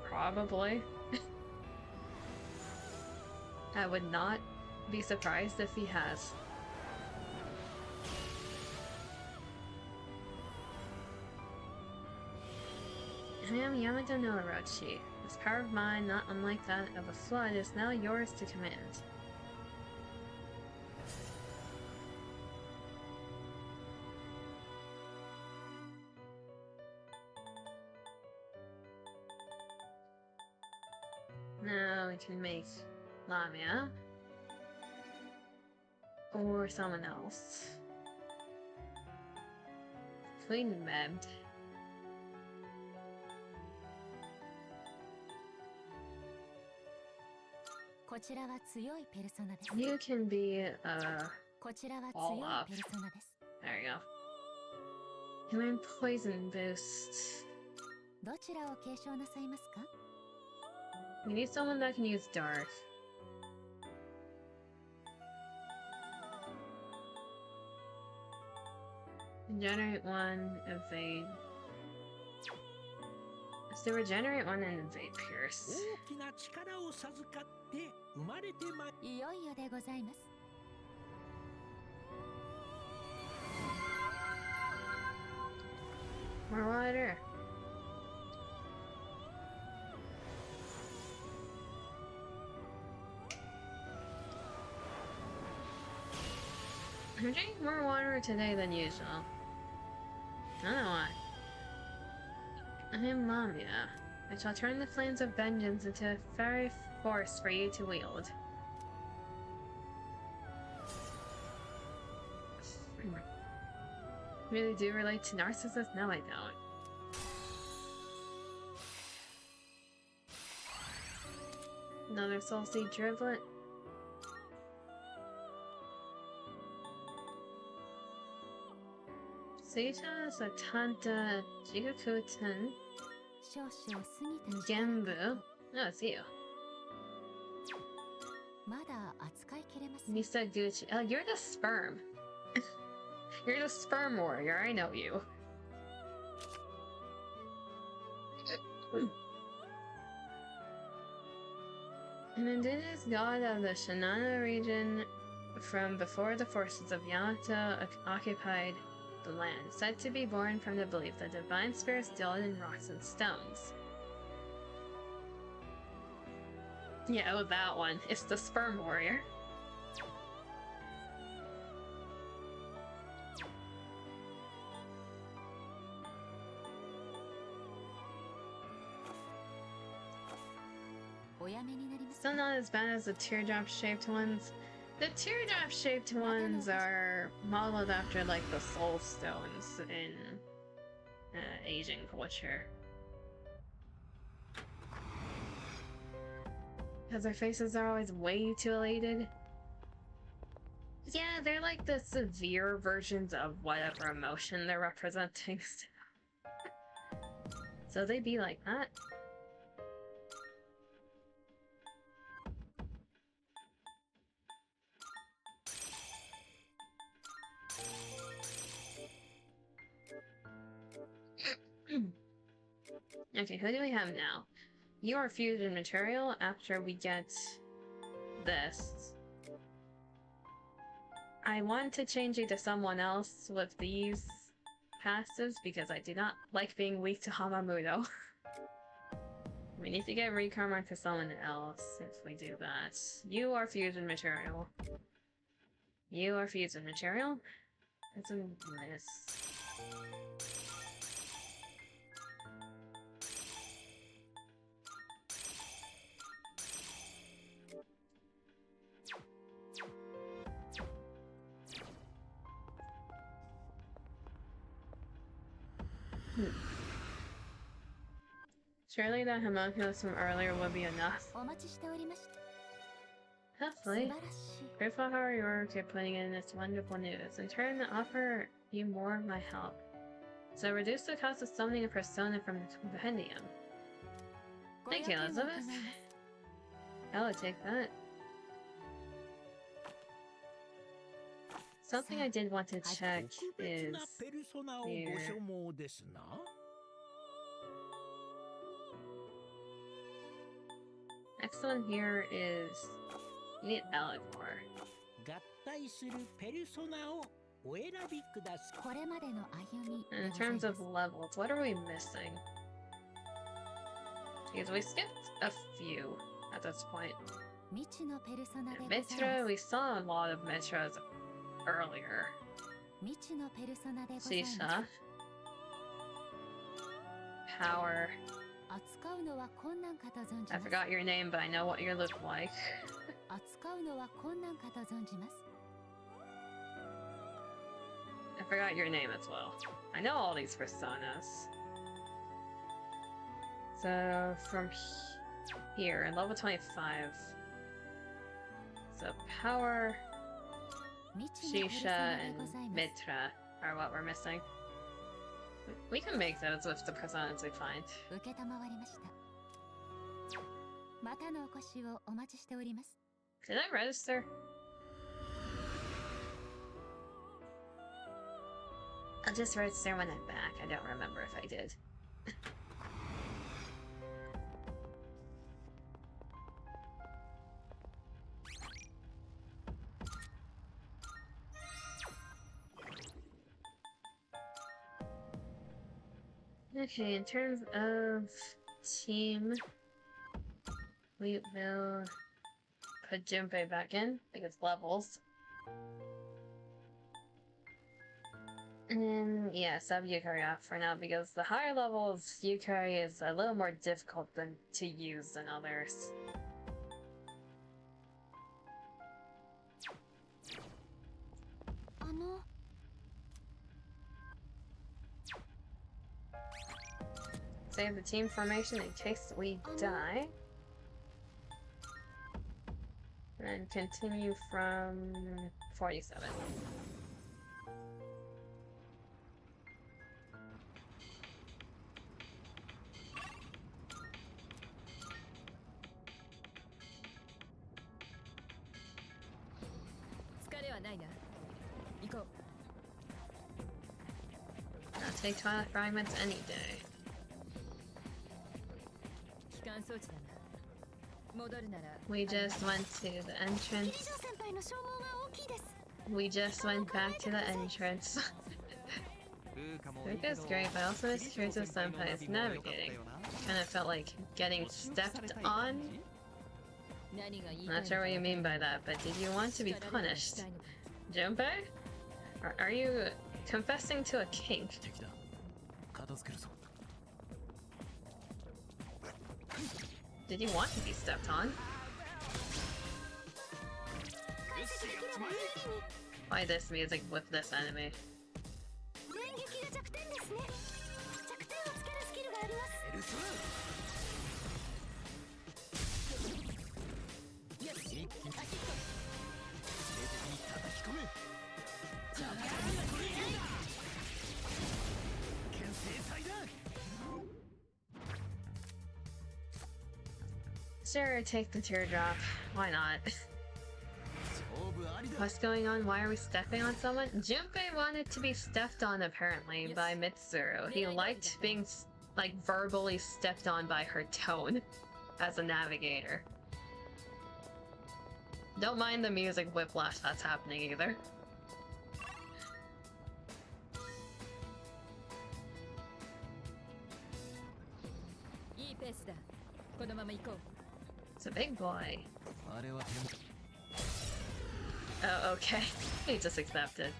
Probably. I would not be surprised if he has. I am Yamato no Orochi. This power of mine, not unlike that of a flood, is now yours to command. Now we can make Lamia. Or someone else. Queen Meb. こちらは強いペルソナです。 You can be, こちらは all 強い up. ペルソナです。 There you go. Human poison boost. どちらを継承なさいますか？ We need someone that can use dark. Regenerate 1, evade. Let's do regenerate 1 and evade pierce. 大きな力を授かって生まれてまい。いよいよでございます。 More water. I'm drinking more water today than usual. I don't know why. I am Lamia. I shall turn the flames of vengeance into a fiery force for you to wield. Really do relate to Narcissus? No, I don't. Another Soul Seed Driblet. Seisha Satanta Jigakuten 少々過ぎた Genbu. No, it's you. まだ扱いきれません。 Misaguchi. Oh, you're the sperm. You're the sperm warrior, I know you. An indigenous god of the Shinano region from before the forces of Yamato occupied the land, said to be born from the belief that divine spirits dwelled in rocks and stones. Yeah, oh, that one. It's the sperm warrior. Still not as bad as the teardrop-shaped ones. The teardrop-shaped ones are modeled after, like, the soul stones in Asian culture. Because their faces are always way too elated. Yeah, they're like the severe versions of whatever emotion they're representing. So they be like that. Okay, who do we have now? You are fusion material after we get this. I want to change you to someone else with these passives because I do not like being weak to Hamamudo. We need to get rekarma to someone else if we do that. You are fusion material. You are fusion material. That's a miss. Surely that homunculus from earlier would be enough. Hopefully. Grateful how you are putting in this wonderful news. In turn, offer you more of my help. So reduce the cost of summoning a persona from the compendium. Thank you, Elizabeth. I will take that. Something I did want to check is here. Next one here is you need Eligor. And in terms of levels, what are we missing? Because we skipped a few at this point. Mitra, we saw a lot of Mitras earlier. Sisha. Power. I forgot your name, but I know what you look like. I forgot your name as well. I know all these personas. So, from here, level 25. So, Power, Shisha, and Mitra are what we're missing. We can make those with the personas we find. Did I register? I'll just register when I'm back. I don't remember if I did. Okay, in terms of team, we will put Junpei back in because levels. And then, yeah, sub Yukari off for now because the higher levels Yukari is a little more difficult to use than others. Save the team formation in case we die. And continue from 47. I'll take Twilight Fragments any day. We just went to the entrance. 先輩の消耗が大きいです。 We just went back to the entrance. Ruka's great, but I also miss Kirizo Senpai's navigating. Kinda felt like getting stepped on. Not sure what you mean by that, but did you want to be punished? Junpei? Are you confessing to a kink? 敵だ。片付けるぞ。 Did you want to be stepped on? Why this music with this enemy? 連撃が弱点ですね。弱点をつけるスキルがあります。 エルスよし、一気に敵に叩き込む。牽制祭だ。 Sure, take the teardrop. Why not? 勝負ありだ。 What's going on? Why are we stepping on someone? Junpei wanted to be stepped on apparently by Mitsuru. He liked being like verbally stepped on by her tone as a navigator. Don't mind the music whiplash that's happening either. It's a big boy. あれは手も。 Oh, okay. He just accepted.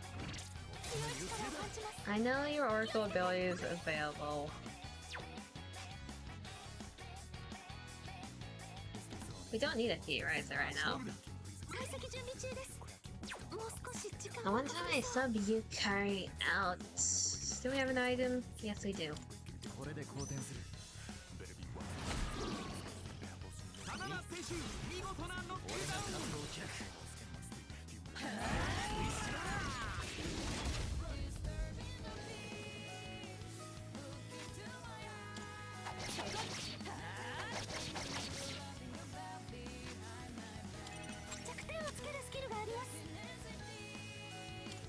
I know your Oracle ability is available. We don't need a heat riser right now. 解析準備中です。もう少し時間 The one time I sub you carry out. Do we have an item? Yes, we do. これで好転する。 見事なノックダウン。 弱点をつけるスキルがあります。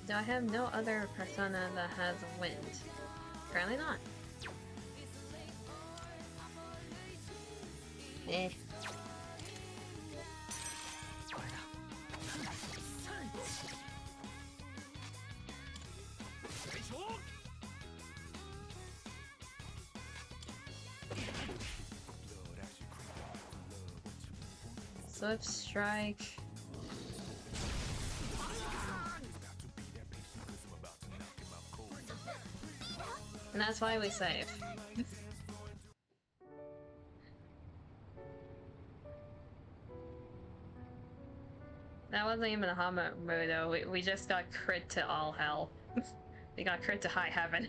Do I have no other persona that has wind? Apparently not. Eh. Swift strike. And that's why we save. That wasn't even a Hamudo. We just got crit to all hell. We got crit to high heaven.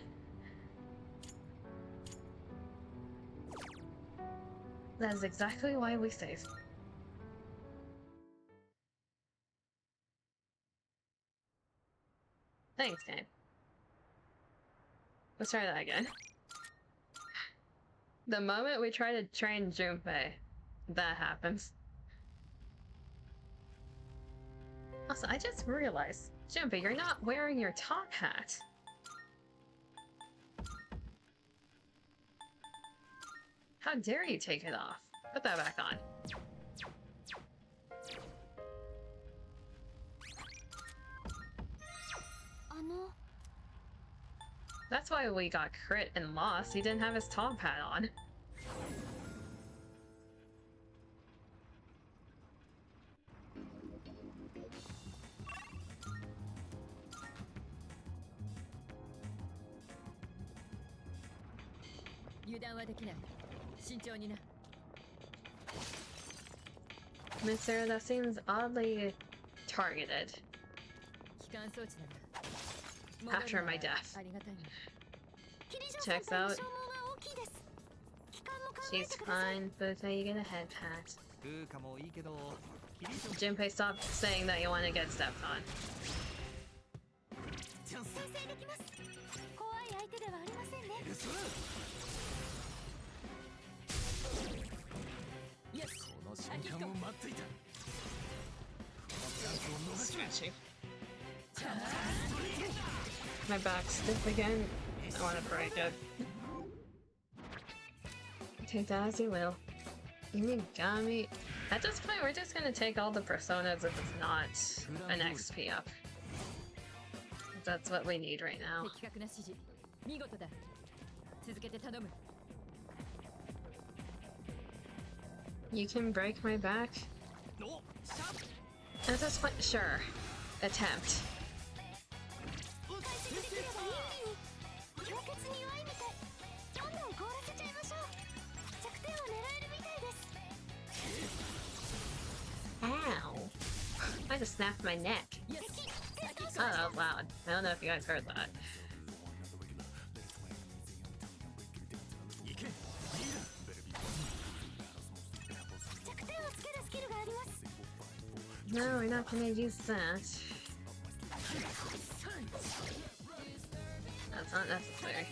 That is exactly why we save. Thanks, game. Let's try that again. The moment we try to train Junpei, that happens. Also, I just realized, Junpei, you're not wearing your top hat. How dare you take it off? Put that back on. That's why we got crit and lost. He didn't have his top hat on. Mr. That seems oddly targeted. After my death. Checks out. She's fine, but you get a head pat. Junpei, stop saying that you want to get stepped on. Smashing. My back's stiff again. I want to break it. Take that as you will. You mean Gami? At this point, we're just gonna take all the personas if it's not an XP up. That's what we need right now. 的確な指示見事だ続けて頼む You can break my back? At this point, sure. Attempt. 解析できれば一気に氷結に弱いみたいどんどん凍らせちゃいましょう弱点を狙えるみたいです Ow. I just snapped my neck. Oh, that was loud. I don't know if you guys heard that. No, we're not gonna use that. That's not necessary.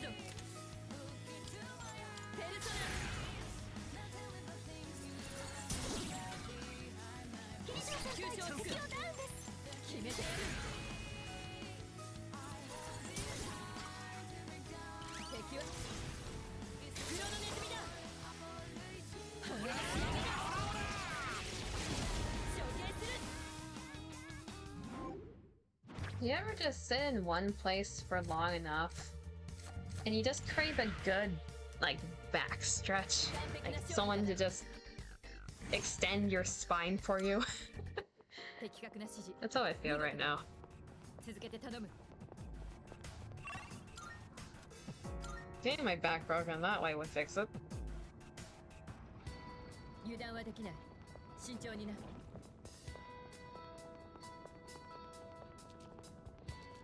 You ever just sit in one place for long enough and you just crave a good, like, back stretch? Like someone to just extend your spine for you? That's how I feel right now. 続けて頼む Getting my back broken that way would fix it. 油断はできない慎重にな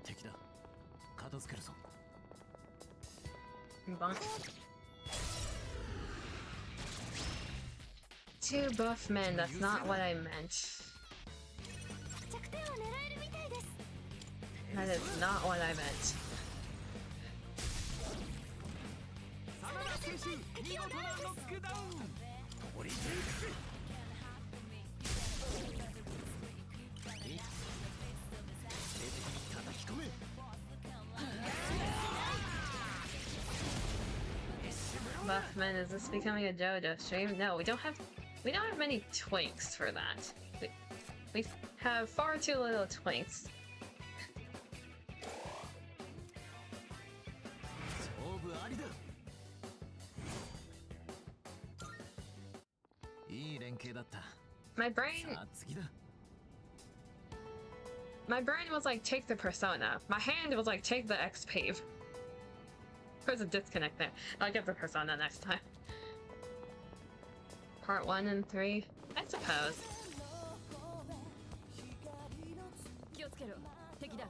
敵だ片付けるぞ Bonk. Two buff men, that's not what I meant. 弱点を狙えるみたいです That is not what I meant. 敵をダウンです Buffman, is this becoming a JoJo stream? No, we don't have many twinks for that. We have far too little twinks. 勝負ありだいい連携だった My brain さあ次だ My brain was like, take the persona. My hand was like, take the XP. There's a disconnect there. I'll get the persona next time. Part 1 and 3, I suppose. 気をつけろ敵だ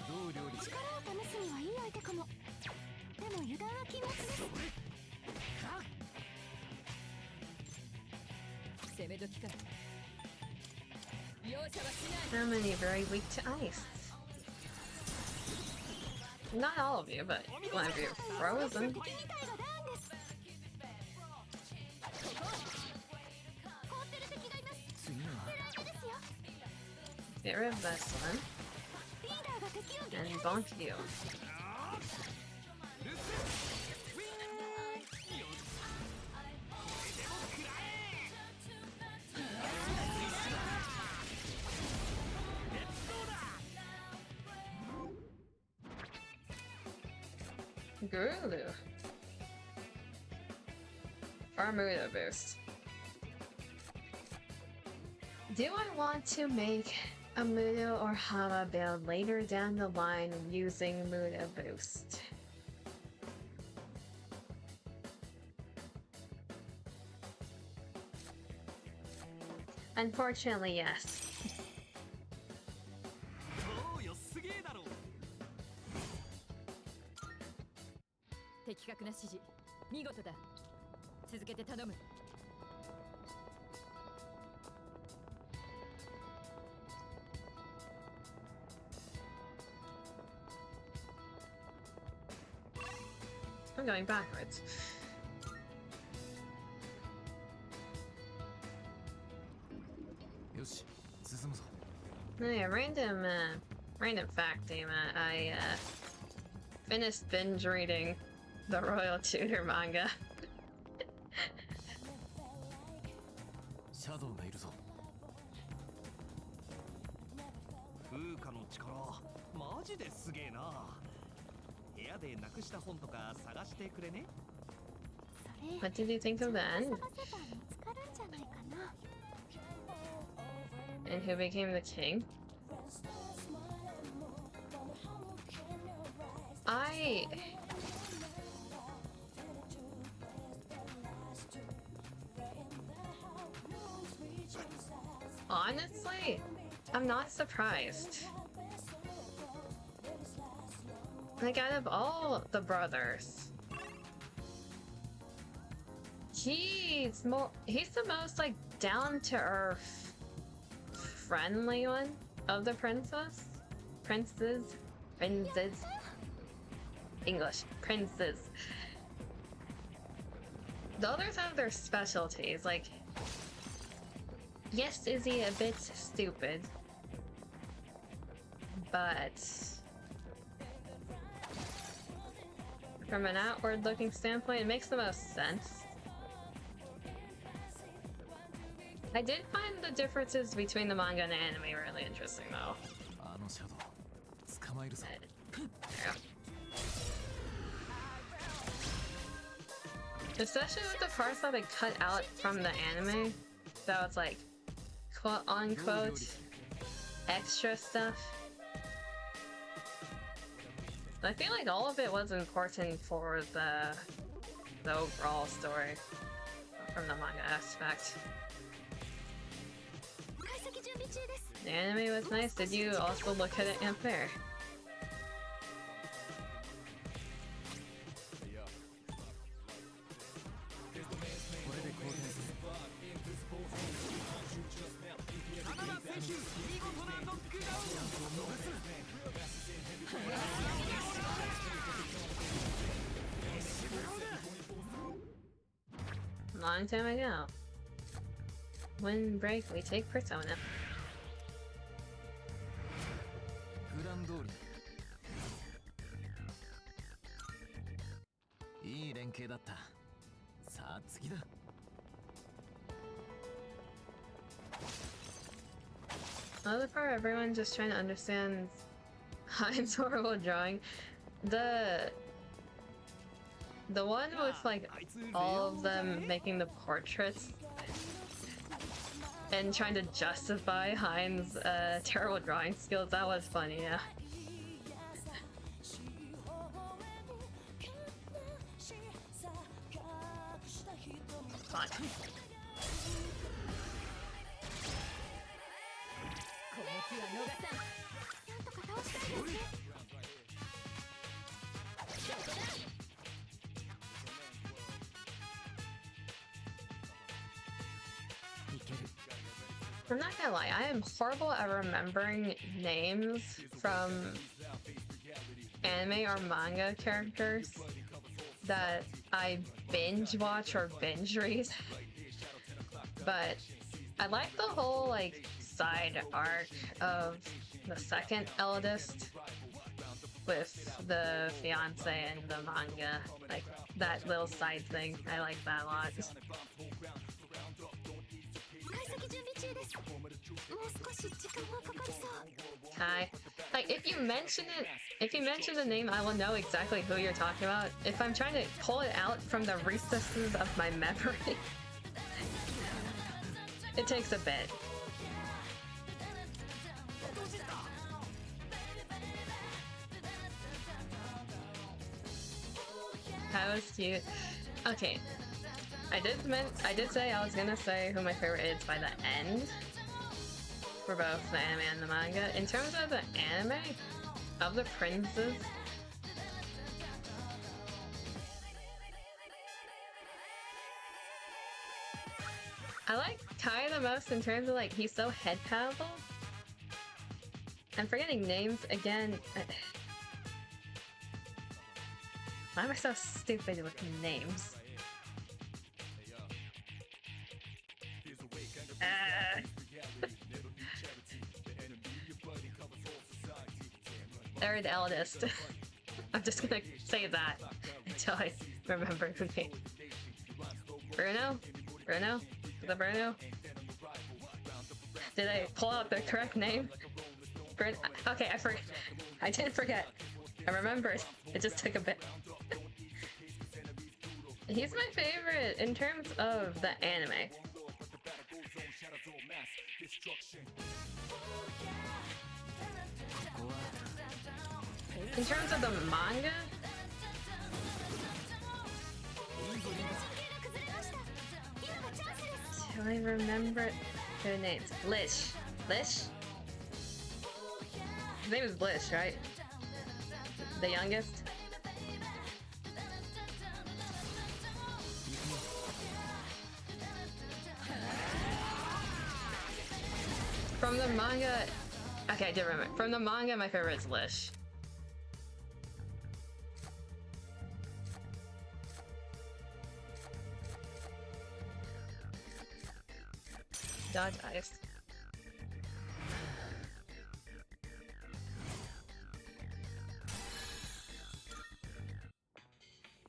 どう料理力を試すにはいい相手かもでも油断は禁物です 攻め時か容赦はしない How many very weak to ice? Not all of you, but one of you frozen. 敵みたいがダウンです凍ってる敵がいます次は狙い目ですよ Get rid of this one リーダーが敵を撃 and 破 bonk you. Guru. Farmuda boost. Do I want to make a Mudo or Hama build later down the line using Muda boost? Unfortunately, yes. 的確な指示見事だ続けて頼む I'm going backwards. Yoshi, 進むぞ Oh yeah, Random fact, damn it. I finished binge reading the Royal Tudor manga. シャドウがいるぞ。風花の力マジですげえな。部屋でなくした本とか探してくれね。 What did you think of the end? 探せば見つかるんじゃないかな。 And who became the king? Honestly, I'm not surprised. Like, out of all the brothers, he's the most, like, down-to-earth, friendly one of the princes. English. Princes. The others have their specialties, like, yes, is he a bit stupid? But from an outward-looking standpoint, it makes the most sense. I did find the differences between the manga and the anime really interesting, though. あのシャドウ捕まえるぞ。 Especially with the parts that they cut out from the anime, that was like quote-unquote extra stuff. I feel like all of it was important for the overall story from the manga aspect. 解析準備中です。 The anime was nice. Did you also look at it in there? Long time ago. When break, we take Persona. グランドーリー。いい連携だった。さあ次だ。 Other part, everyone just trying to understand Hein's horrible drawing. The one with like all of them making the portraits and trying to justify Hein's terrible drawing skills, that was funny, yeah. Fun. I'm not gonna lie, I am horrible at remembering names from anime or manga characters that I binge watch or binge read. But I like the whole like side arc of the second eldest with the fiance and the manga, like that little side thing. I like that a lot. 解析準備中です。もう少し時間がかかりそう。 Hi. Like, if you mention the name, I will know exactly who you're talking about. If I'm trying to pull it out from the recesses of my memory, it takes a bit. That was cute. Okay. I did say I was gonna say who my favorite is by the end for both the anime and the manga. In terms of the anime, of the princes, I like Kai the most in terms of like he's so head paddle. I'm forgetting names again. Why am I so stupid with names? third eldest. I'm just gonna say that until I remember the name. Bruno? Bruno? Is it Bruno? Did I pull out the correct name? Okay, I didn't forget. I remembered. It just took a bit. He's my favorite in terms of the anime. In terms of the manga, do I remember their names? Lish. Lish? His name is Lish, right? The youngest? From the manga... Okay, I did remember. From the manga, my favorite is Lish. Dodge ice.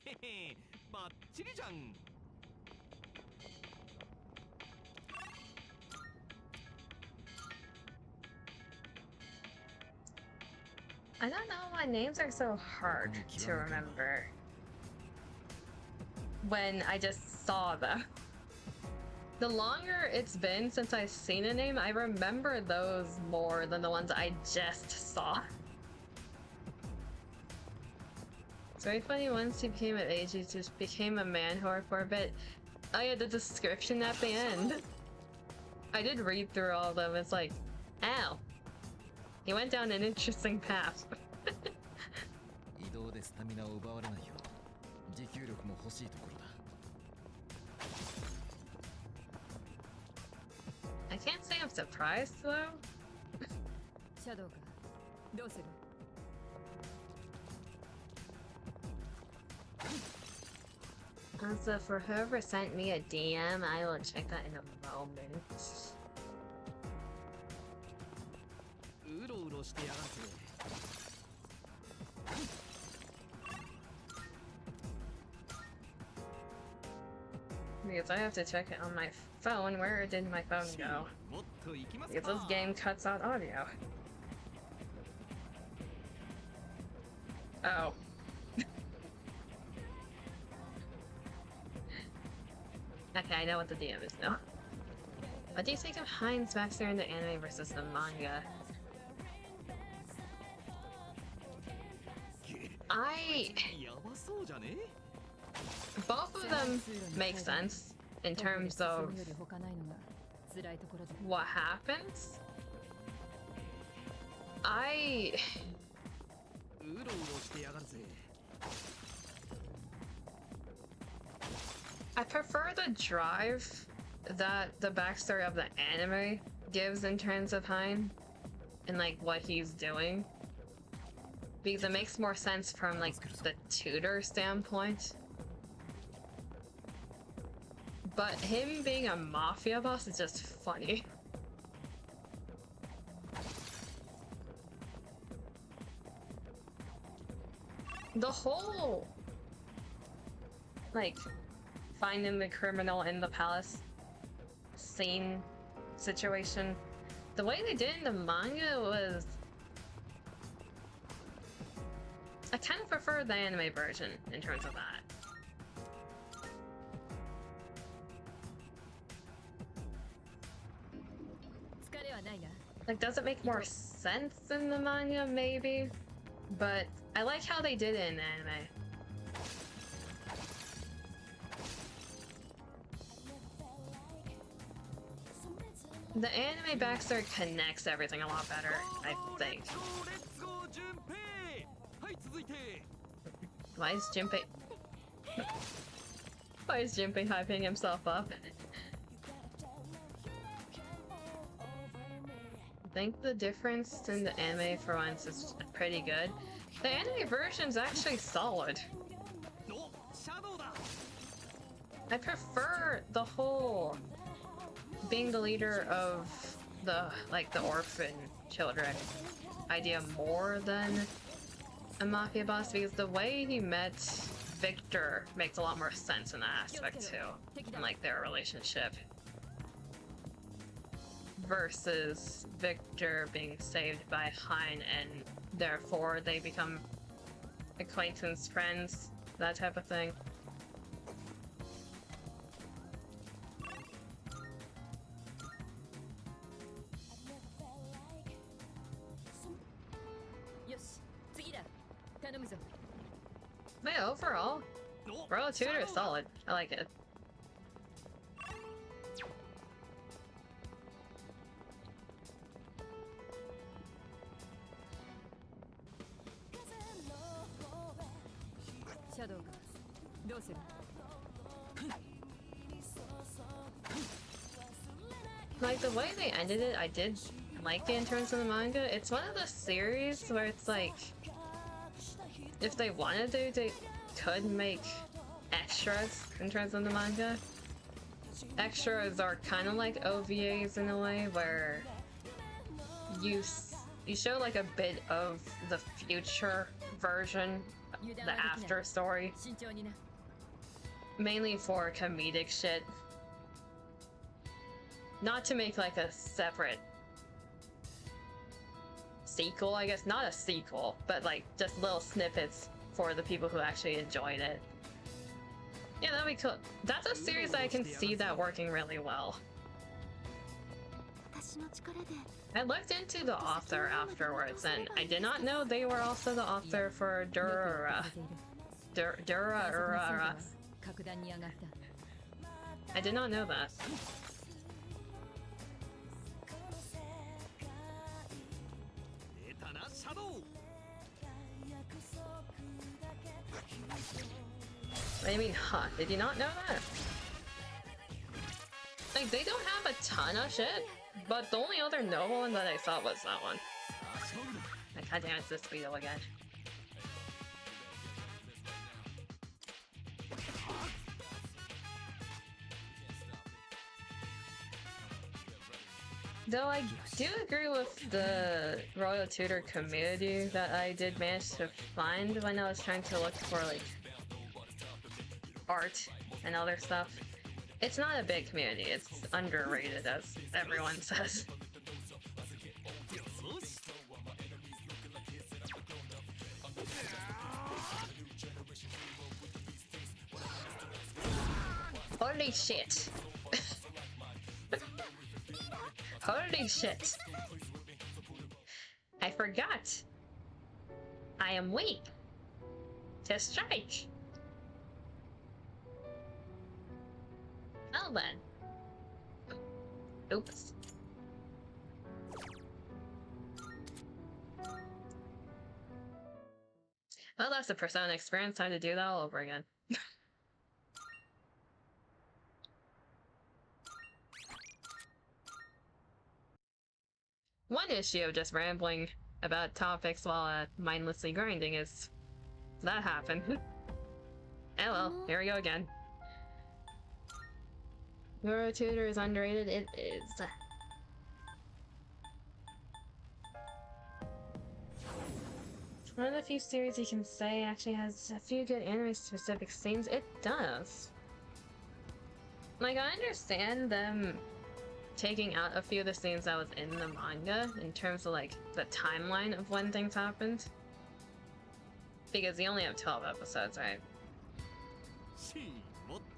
へへ、バッチリじゃん。 I don't know why names are so hard to remember when I just saw them. The longer it's been since I've seen a name, I remember those more than the ones I just saw. It's very funny, once he became of age, he just became a man whore for a bit. Oh yeah, the description at the end. I did read through all of them, it's like, ow. He went down an interesting path. I can't say I'm surprised though. Also, for whoever sent me a DM, I will check that in a moment. Because I have to check it on my phone. Where did my phone go? Because this game cuts out audio. Oh. Okay, I know what the DM is now. What do you think of Heinz backstory in the anime versus the manga? Both of them make sense in terms of what happens. I prefer the drive that the backstory of the anime gives in terms of Hein and like what he's doing, because it makes more sense from like the tutor standpoint. But him being a mafia boss is just funny. The whole like finding the criminal in the palace scene situation, the way they did in the manga was... I kind of prefer the anime version in terms of that. Like, does it make more sense in the manga? Maybe. But I like how they did it in the anime. The anime backstory connects everything a lot better, I think. Why is Junpei... Why is Junpei hyping himself up? I think the difference in the anime for once is pretty good. The anime version's actually solid. I prefer the whole being the leader of the, like, the orphan children idea more than a mafia boss because the way he met Victor makes a lot more sense in that aspect too, and like their relationship. Versus Victor being saved by Hein and therefore they become acquaintance, friends, that type of thing. But yeah, overall, Royal Tutor is solid. I like it. Like, the way they ended it, I did like it in terms of the manga. It's one of the series where it's like, if they wanted to, they could make extras in terms of the manga. Extras are kind of like OVAs in a way, where you show like a bit of the future version, the after story, mainly for comedic shit. Not to make like a separate sequel, I guess. Not a sequel, but like just little snippets for the people who actually enjoyed it. Yeah, that'd be cool. That's a series I can see that working really well. I looked into the author afterwards, and I did not know they were also the author for Durarara. Durarara. I did not know that. What do you mean, huh? Did you not know that? Like, they don't have a ton of shit, but the only other novel one that I saw was that one. Like, goddamn, it's this video again. Though I do agree with the Royal Tutor community that I did manage to find when I was trying to look for, like, art and other stuff. It's not a big community, it's underrated, as everyone says. Holy shit. Holy shit. I forgot. I am weak to strike. Well then. Oops. Well, that's the Persona experience. Time to do that all over again. One issue of just rambling about topics while mindlessly grinding is that happened. Oh well, here we go again. Royal Tutor is underrated. It is. One of the few series you can say actually has a few good anime-specific scenes. It does. Like, I understand them taking out a few of the scenes that was in the manga in terms of, like, the timeline of when things happened. Because you only have 12 episodes, right?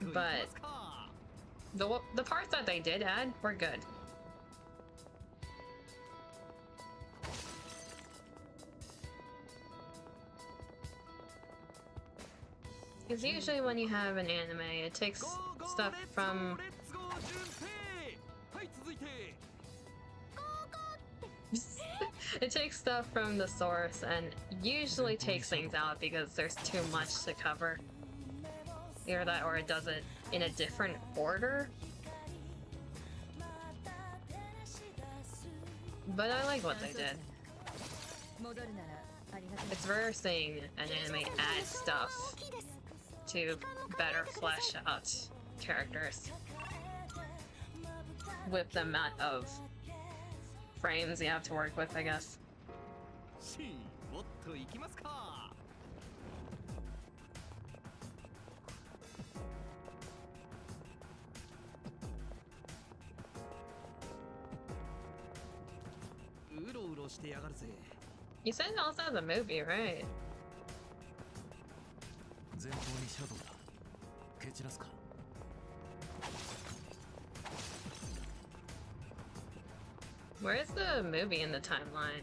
But the parts that they did add were good. Because usually when you have an anime, it takes stuff from... It takes stuff from the source and usually takes things out because there's too much to cover. Either that or it does it in a different order. But I like what they did. It's rare seeing an anime add stuff to better flesh out characters with the amount of frames you have to work with, I guess. してやがるぜ。 You said it also has a movie, right? 前方にシャドウだ。蹴散らすか。 Where's the movie in the timeline?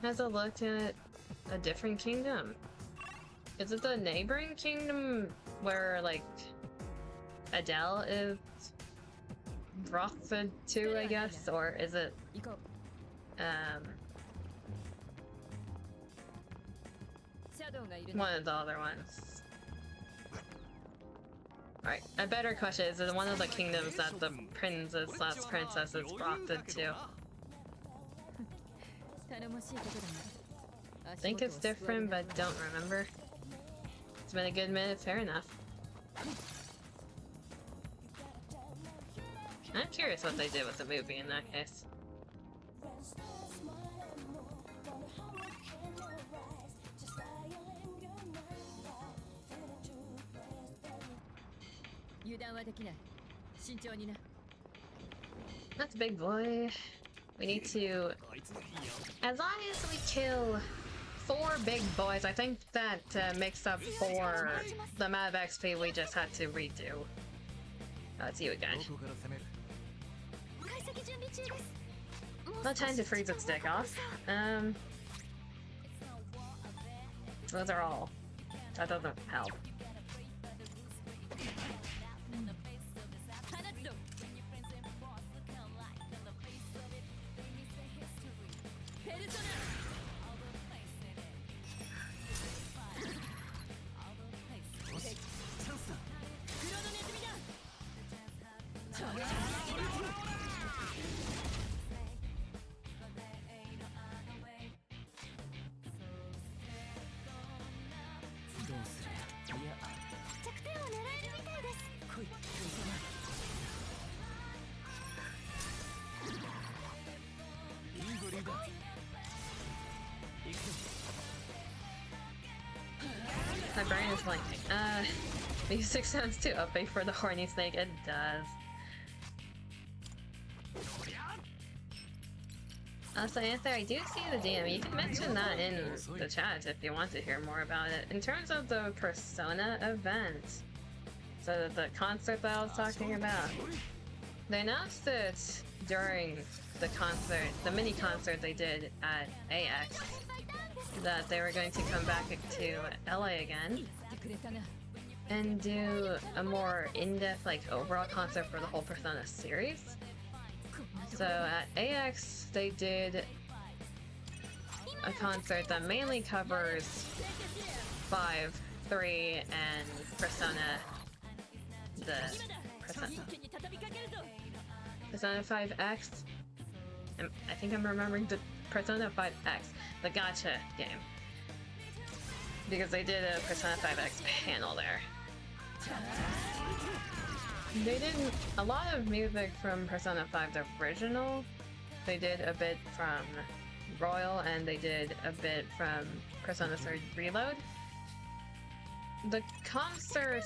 Has it looked at a different kingdom? Is it the neighboring kingdom where, like, Adele is brought to, I guess? Or is it, one of the other ones? Alright, a better question is it one of the kingdoms that the princess is brought to? I think it's different, but don't remember. It's been a good minute, fair enough. I'm curious what they did with the movie in that case. That's a big boy. We need to... As long as we kill 4 big boys, I think that makes up for the amount of XP we just had to redo. It's you again. No time to freeze its dick off. Those are all. That doesn't help. My brain is blanking. Music sounds too upbeat for the horny snake. It does. So Anthony, I do see the DM. You can mention that in the chat if you want to hear more about it. In terms of the Persona event, so the concert that I was talking about, they announced it during the concert, the mini concert they did at AX, that they were going to come back to LA again and do a more in-depth, like, overall concert for the whole Persona series. So at AX, they did a concert that mainly covers 5, 3, and Persona, Persona 5X. I think I'm remembering the Persona 5X, the gacha game, because they did a Persona 5X panel there. They did a lot of music from Persona 5 the original. They did a bit from Royal, and they did a bit from Persona 3 Reload. The concert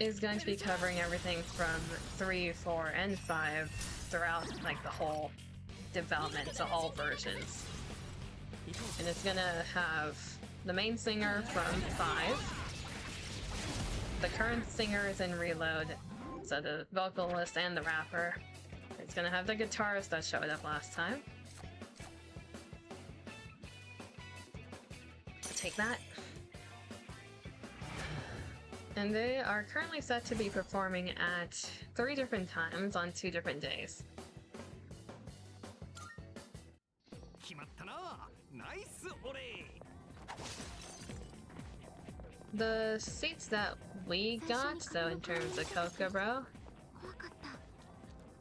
is going to be covering everything from 3, 4, and 5 throughout, like, the whole development, so all versions. And it's gonna have the main singer from 5, the current singers in Reload, so the vocalist and the rapper. It's gonna have the guitarist that showed up last time. Take that. And they are currently set to be performing at 3 different times on 2 different days. The seats that we got, so in terms of Kokoro,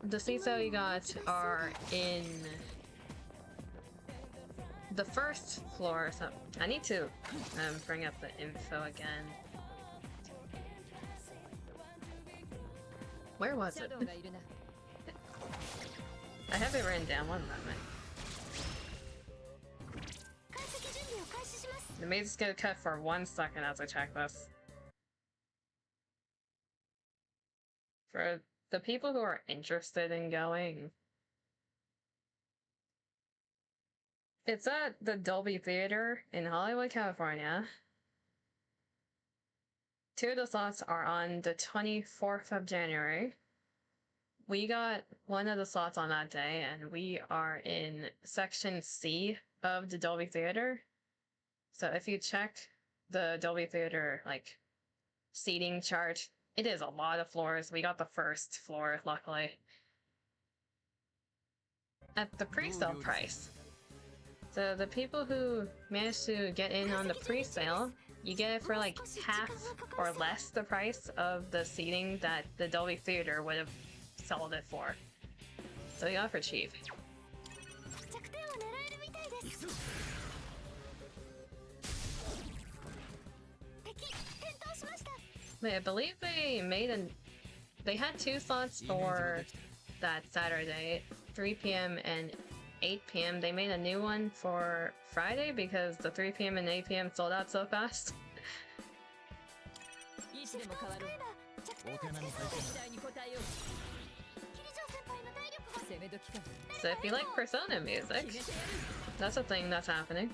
the seats that we got are in the first floor. So I need to bring up the info again. Where was it? I have it written down, one moment. The music's gonna cut for 1 second as I check this. For the people who are interested in going, it's at the Dolby Theater in Hollywood, California. 2 of the slots are on the 24th of January. We got one of the slots on that day, and we are in Section C of the Dolby Theater. So if you check the Dolby Theater, like, seating chart, it is a lot of floors. We got the first floor, luckily. At the pre-sale price. So the people who managed to get in on the pre-sale, you get it for like half or less the price of the seating that the Dolby Theater would have sold it for. So you got it for cheap. Wait, I believe they had 2 slots for that Saturday, 3 p.m. and 8 p.m. They made a new one for Friday because the 3 p.m. and 8 p.m. sold out so fast. So if you like Persona music, that's a thing that's happening.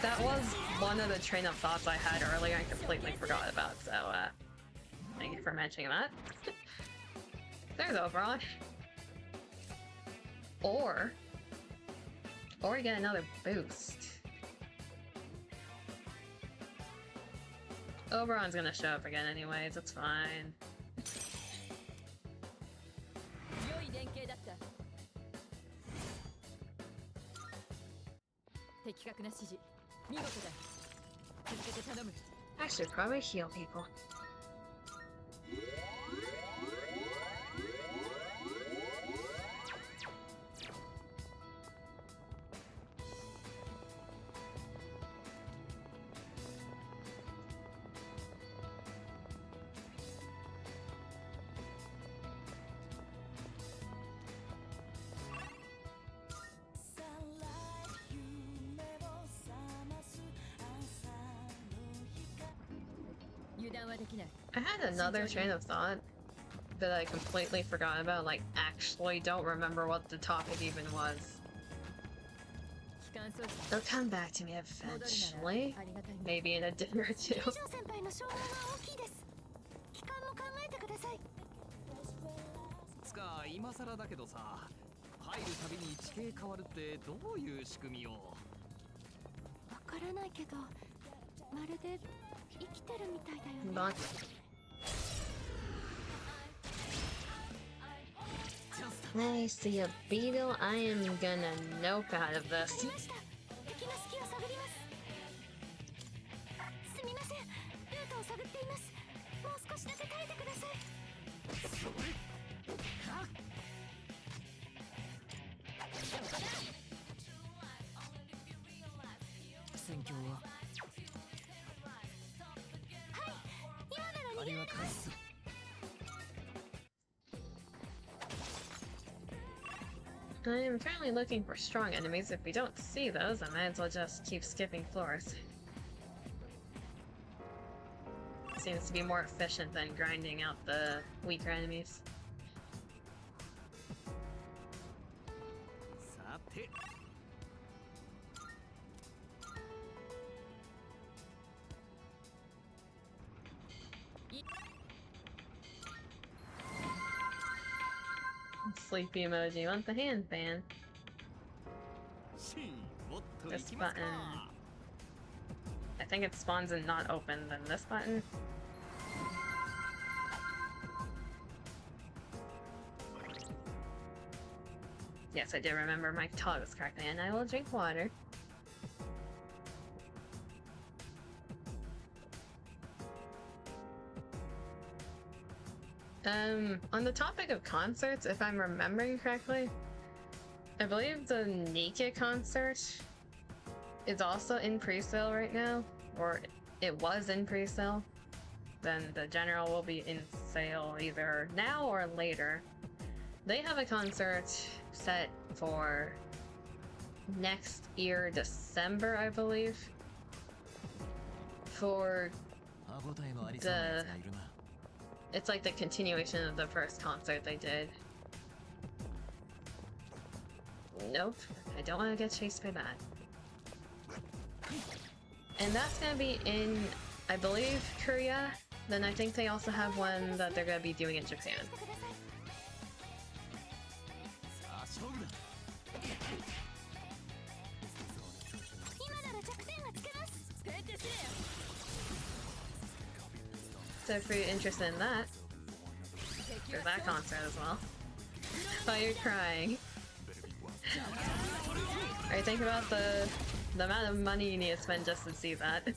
That was one of the train of thoughts I had earlier and completely forgot about, so thank you for mentioning that. There's Oberon. Or you get another boost. Oberon's gonna show up again anyways, it's fine. I should probably heal people. I had another train of thought that I completely forgot about, like actually don't remember what the topic even was. It'll come back to me eventually, maybe in a day or 2. つか今更だけどさ、入るたびに地形変わるってどういう仕組みを？わからないけど、まるで生きてるみたいだよね。I see a beetle. I am gonna nope out of this. 敵の隙を探ります。すみません、ルートを探っています。もう少しだけ耐えてください。戦況は？はい、今なら逃げられます。 I am currently looking for strong enemies. If we don't see those, I might as well just keep skipping floors. Seems to be more efficient than grinding out the weaker enemies. さて。 Sleepy emoji. Want the hand fan? This button. I think it spawns in not open than this button. Yes, I did remember my toggles correctly, and I will drink water. On the topic of concerts, if I'm remembering correctly, I believe the Nika concert is also in pre-sale right now, or it was in pre-sale. Then the general will be in sale either now or later. They have a concert set for next year, December, I believe. For 歯応えのありそうなやつがいるな。 it's like the continuation of the first concert they did. Nope, I don't want to get chased by that. And that's gonna be in, I believe, Korea. Then I think they also have one that they're gonna be doing in Japan. さあ勝負だ。今なら弱点がつけます。 So if you're interested in that, there's that concert as well. While you're crying. Are you thinking about the amount of money you need to spend just to see that?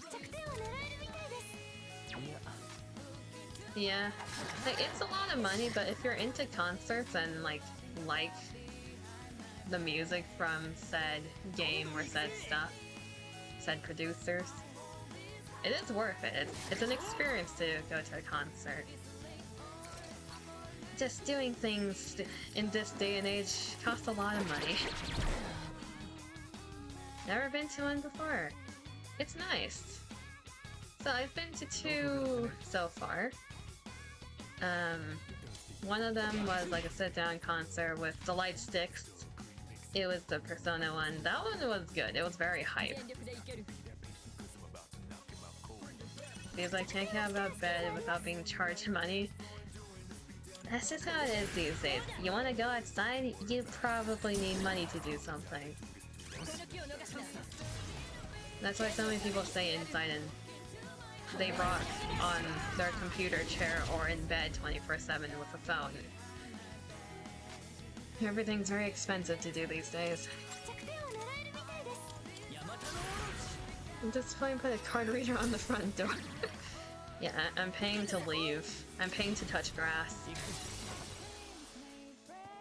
弱点を狙えるみたいです。 Yeah, like it's a lot of money, but if you're into concerts and like the music from said game or said stuff, said producers, it is worth it. It's an experience to go to a concert. Just doing things in this day and age costs a lot of money. Never been to one before. It's nice. So I've been to 2 so far. One of them was like a sit-down concert with the light sticks. It was the Persona one. That one was good. It was very hype. Because I can't get out of bed without being charged money. That's just how it is these days. You want to go outside, you probably need money to do something. That's why so many people stay inside and they rock on their computer chair or in bed 24/7 with a phone. Everything's very expensive to do these days. 弱点を狙えるみたいです。 I'm just going to put a card reader on the front door. Yeah, I'm paying to leave. I'm paying to touch grass.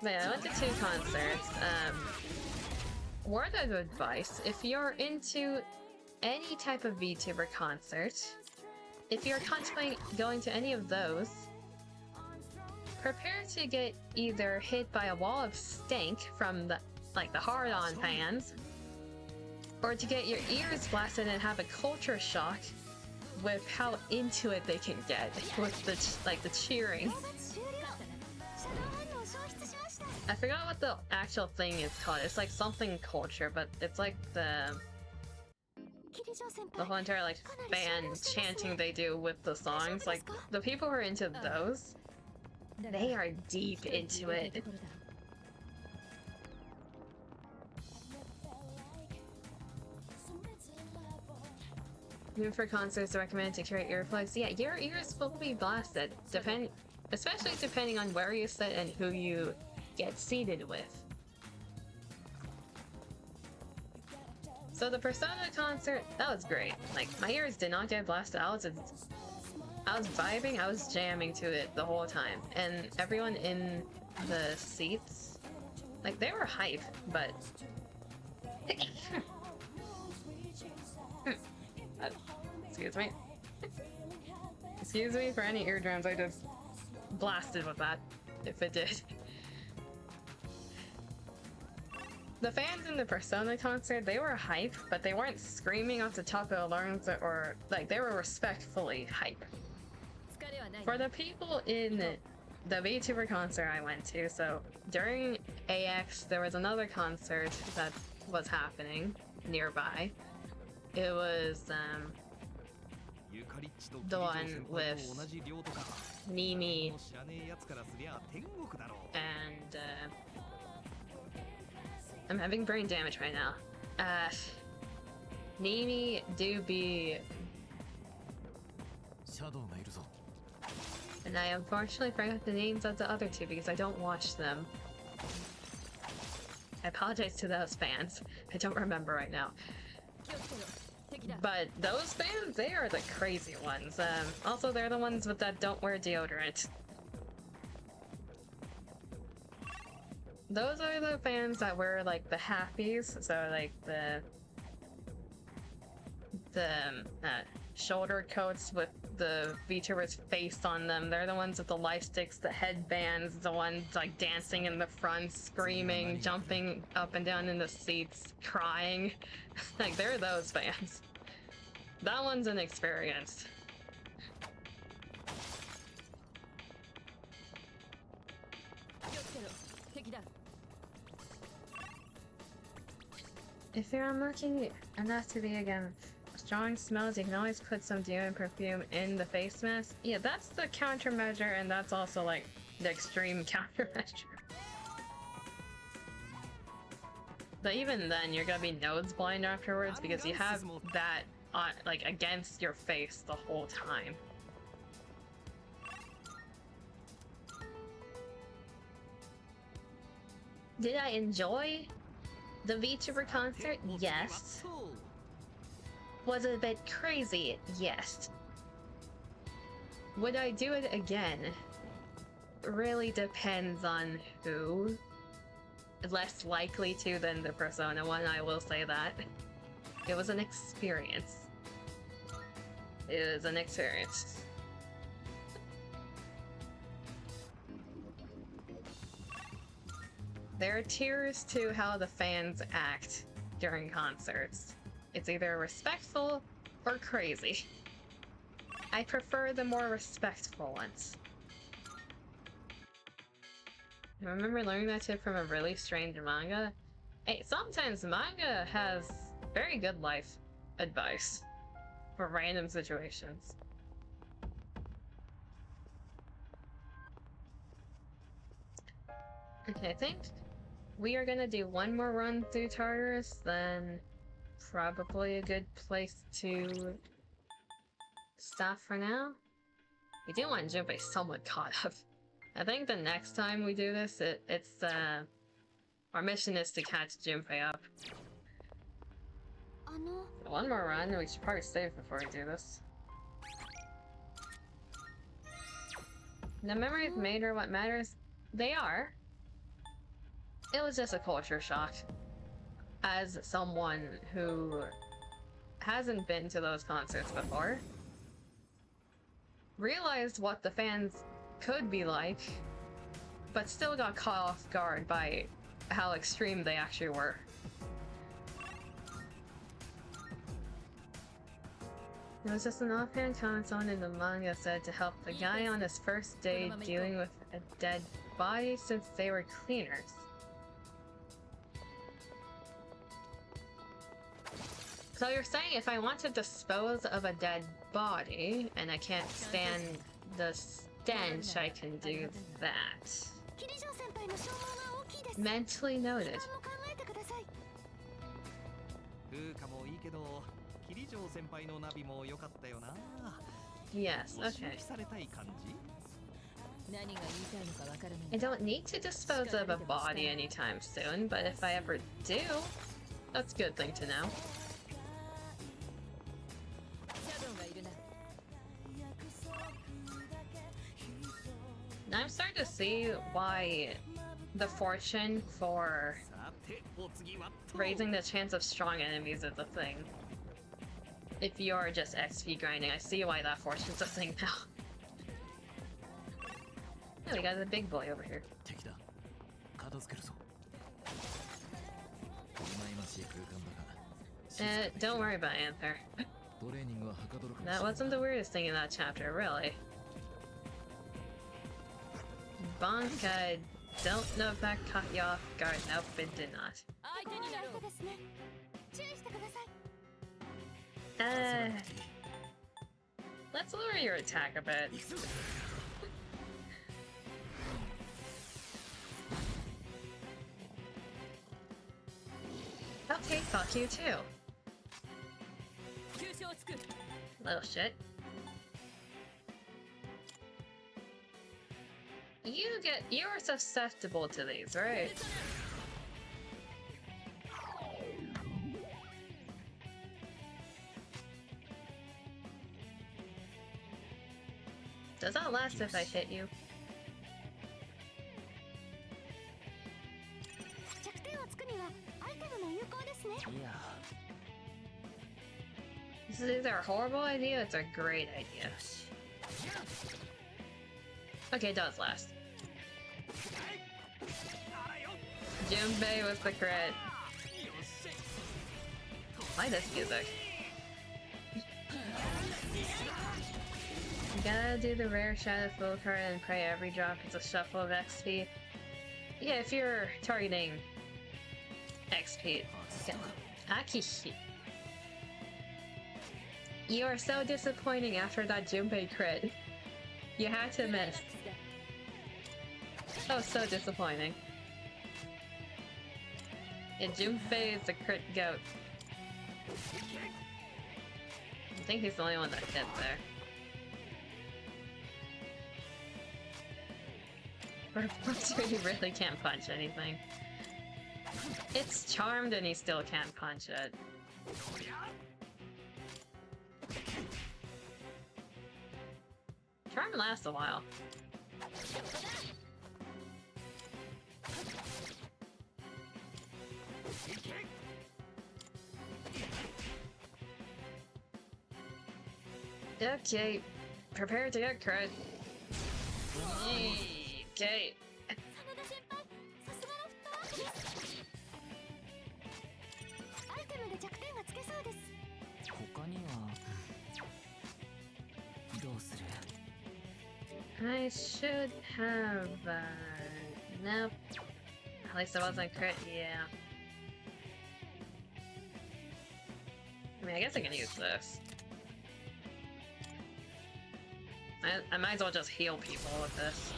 But yeah, I went to 2 concerts. Word of advice, if you're into any type of VTuber concert, if you're contemplating going to any of those, prepare to get either hit by a wall of stank from the hard-on fans, or to get your ears blasted and have a culture shock with how into it they can get with the cheering. 放抜終了。シャドウ反応消失しました。 I forgot what the actual thing is called. It's like something culture, but it's like the キリジョー先 the 輩。 whole entire like fan chanting they do with the songs. Like the people who are into those, they are deep into it. Even for concerts, recommend to carry earplugs. Yeah, your ears will be blasted, especially depending on where you sit and who you get seated with. So the Persona concert, that was great. Like my ears did not get blasted. I was vibing, I was jamming to it the whole time, and everyone in the seats, like they were hype, but. Excuse me. Excuse me for any eardrums I just blasted with that, if it did. The fans in the Persona concert, they were hype, but they weren't screaming off the top of their lungs or like they were respectfully hype. For the people in the VTuber concert I went to, so during AX there was another concert that was happening nearby. It was ユカリッチと the キリジョー one 先輩 with と同じ寮とか Mimi もう知らねえやつからすりゃ天国だろう and I'm having brain damage right now. Nimi, Doobie, シャドウがいるぞ。 and I unfortunately forgot the names of the other 2 because I don't watch them. I apologize to those fans. I don't remember right now. But those fans, they are the crazy ones. Also, they're the ones that don't wear deodorant. Those are the fans that wear like the happies, so like the shoulder coats with the VTuber's face on them. They're the ones with the light sticks, the headbands, the ones like dancing in the front, screaming, jumping up and down in the seats, crying. Like, they're those fans. That one's an experience. If you're unlucky enough to be again strong smells, you can always put some deodorant perfume in the face mask. Yeah, that's the countermeasure, and that's also like the extreme countermeasure. But even then, you're gonna be nose blind afterwards because you have that on, like, against your face the whole time. Did I enjoy the VTuber concert? Yes. Was it a bit crazy? Yes. Would I do it again? Really depends on who. Less likely to than the Persona one, I will say that. It was an experience. It was an experience. There are tiers to how the fans act during concerts. It's either respectful or crazy. I prefer the more respectful ones. I remember learning that tip from a really strange manga. Hey, sometimes manga has very good life advice for random situations. Okay, I think we are gonna do one more run through Tartarus, then probably a good place to stop for now. We do want Junpei somewhat caught up. I think the next time we do this, our mission is to catch Junpei up. One more run, we should probably save before we do this. The memories made are what matters. They are. It was just a culture shock. As someone who hasn't been to those concerts before, realized what the fans could be like, but still got caught off guard by how extreme they actually were. It was just an offhand comment someone in the manga said to help the guy on his first day dealing with a dead body since they were cleaners. So you're saying if I want to dispose of a dead body and I can't stand the stench, I can do that. Mentally noted. Yes, okay. I don't need to dispose of a body anytime soon, but if I ever do, that's a good thing to know. I'm starting to see why the fortune for raising the chance of strong enemies is a thing. If you're just XP grinding, I see why that fortune's a thing now. Oh, we got the big boy over here. Don't worry about Anther. That wasn't the weirdest thing in that chapter, really. Bonk, I don't know if that caught you off guard. Nope, it did not. Let's lower your attack a bit. Okay, fuck you too. Little shit. You're susceptible to these, right? Does that last if I hit you? This Is it either a horrible idea? It's a great idea. Okay, it does last. Junpei with the crit. Why this music? You gotta do the rare shadow full card and pray every drop is a shuffle of XP. Yeah, if you're targeting XP. Okay. Akishi. You are so disappointing after that Junpei crit. You had to miss. Oh, so disappointing. Yeah, Junpei is the crit goat. I think he's the only one that hit there. He really can't punch anything. It's charmed and he still can't punch it. Charm lasts a while. Okay, prepare to get crit. Okay. 真田先輩、さすがのフットワークです。アイテムで弱点がつけそうです。他にはどうする？ I should have, nope. At least it wasn't crit, yeah. I mean, I guess I can use this. I might as well just heal people with this.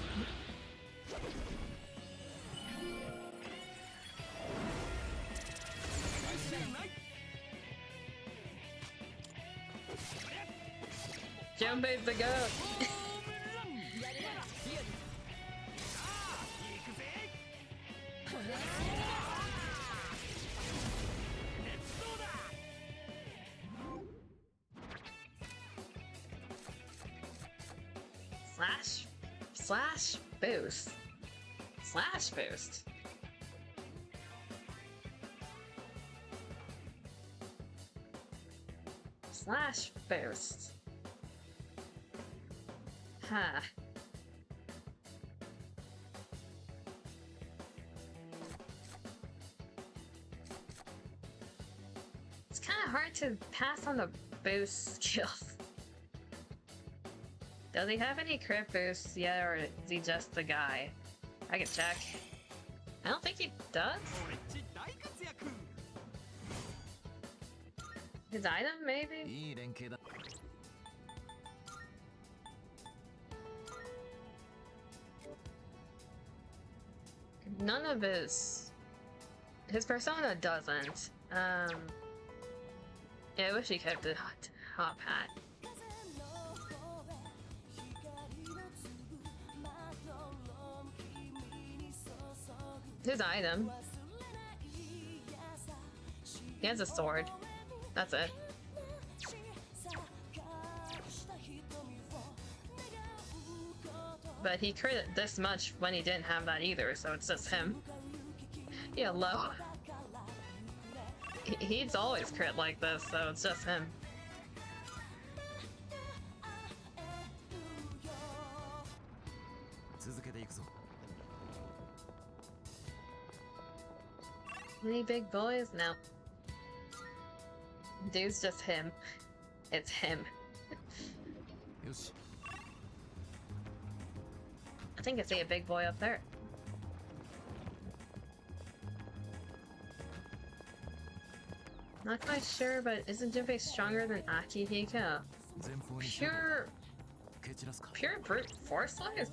Junpei's the goat! Slash boost. Slash boost. Slash boost. Huh. It's kind of hard to pass on the boost skills. Does he have any crit boosts yet, or is he just the guy? I can check. I don't think he does. His item, maybe? いい連携だ。 None of his persona doesn't. Yeah, I wish he kept the top hat. His item. He has a sword. That's it. But he crit this much when he didn't have that either, so it's just him. Yeah, low. He's always crit like this, so it's just him. Any big boys? No. Dude's just him. It's him. I think I see a big boy up there. Not quite sure, but isn't Junpei stronger than Akihiko? Pure brute force wise?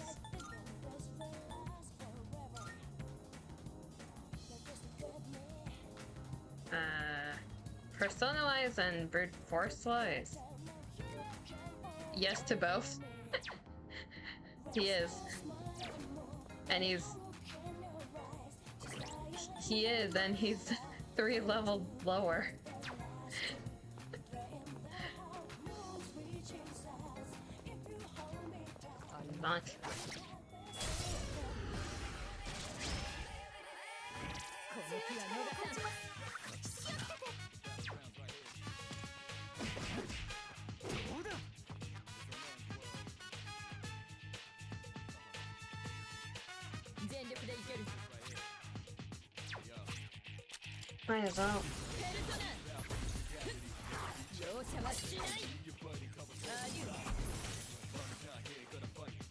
Persona wise and brute force wise? Yes to both. He is. And he is, and he's 3 levels lower. Bonk. Might as well. 容赦はしない。アデュー。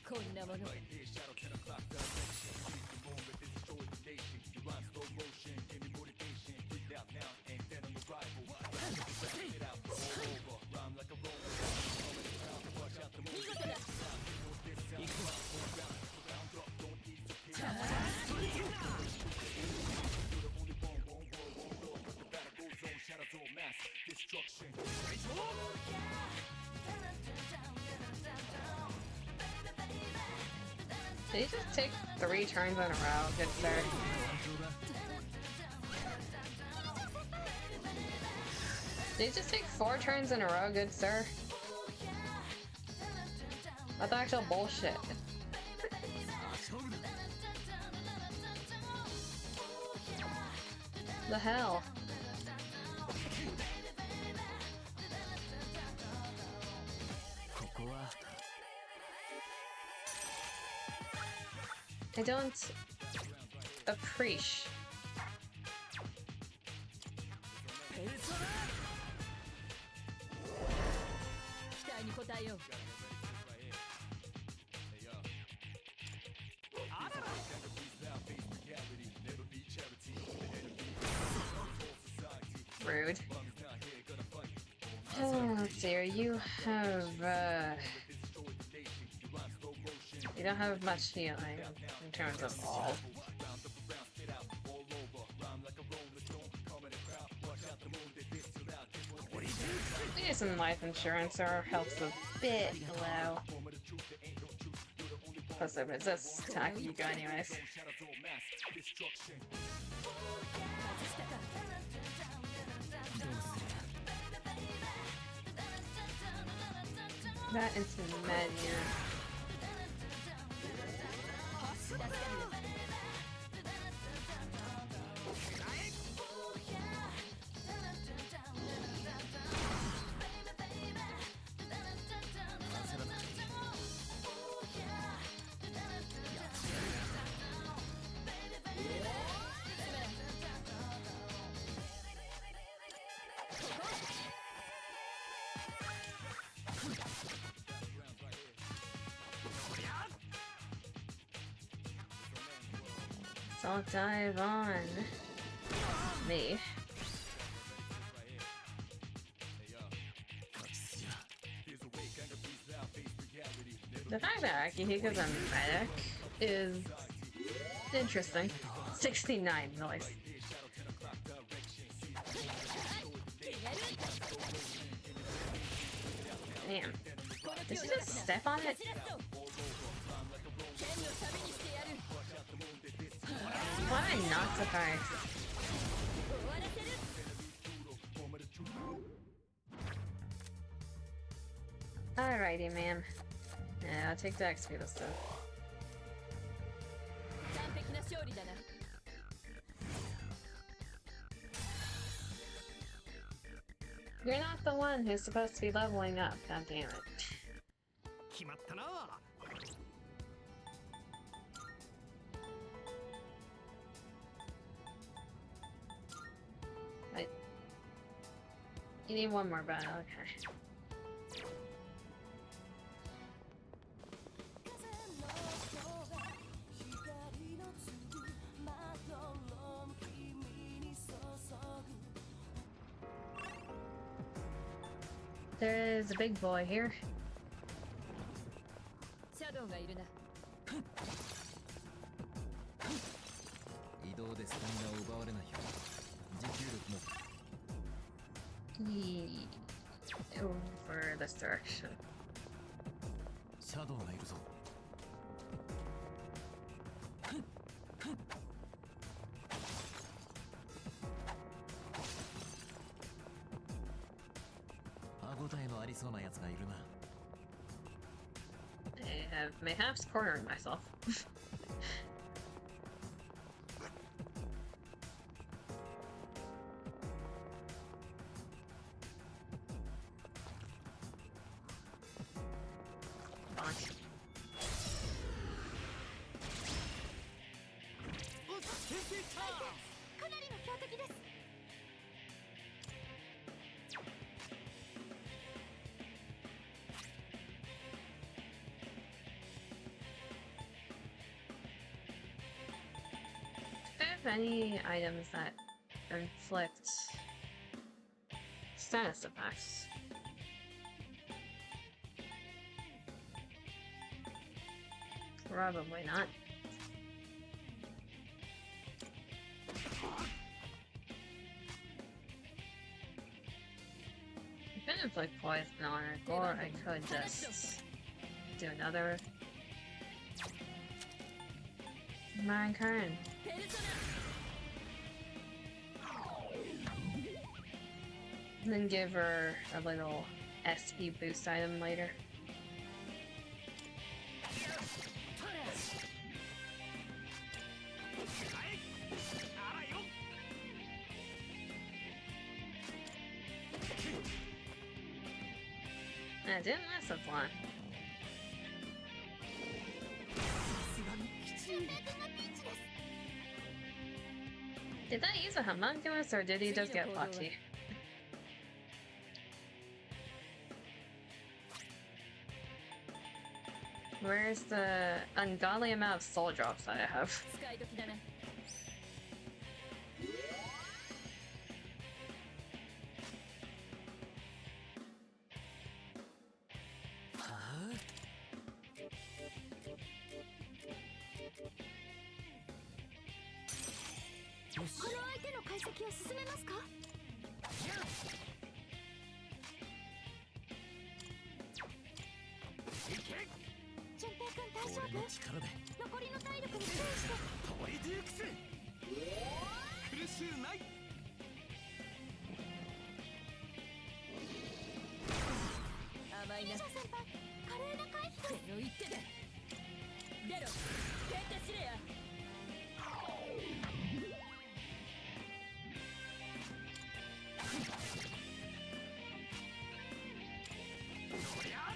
こんなもの。Did he just take 3 turns in a row? Good sir. Did he just take 4 turns in a row? Good sir. That's actual bullshit. The hell? I don't appreciate. 期待に応えよう。Rude. Let's see, you have, you don't have much healing in terms of all. We need some life insurance, our health's a bit low. Plus I resist attacking you anyways. That into the menu. So I'll dive on me. The fact that Akihiko's a medic is interesting. 69 noise. Damn. Did you just step on it? Why am I not surprised? Alrighty, man. Yeah, I'll take the XP this time. You're not the one who's supposed to be leveling up, god damn it. You need one more battle, okay. There's a big boy here. Over this direction. I have mayhaps cornered myself. have any items that inflict status effects? Probably not. I could inflict poison on it, or I could just do another Marin Current. And then give her a little SP boost item later. It didn't last so long. Did that use a homunculus or did he just get lucky? Where's the ungodly amount of soul drops that I have?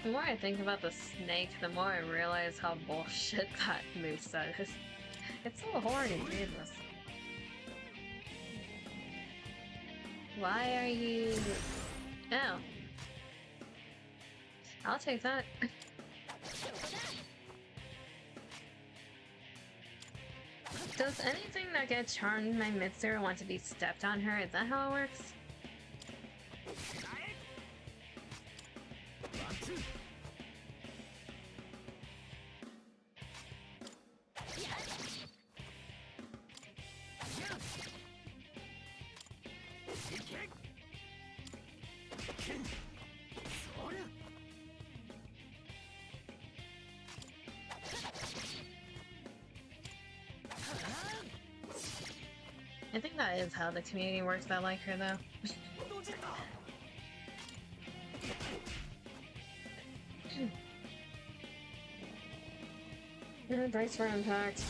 The more I think about the snake, the more I realize how bullshit that moveset is. It's so hard and needless. Why are you... Oh. I'll take that. Does anything that gets charmed by Mitsuru want to be stepped on her? Is that how it works? I think that is how the community works. I like her though. Brace for impact.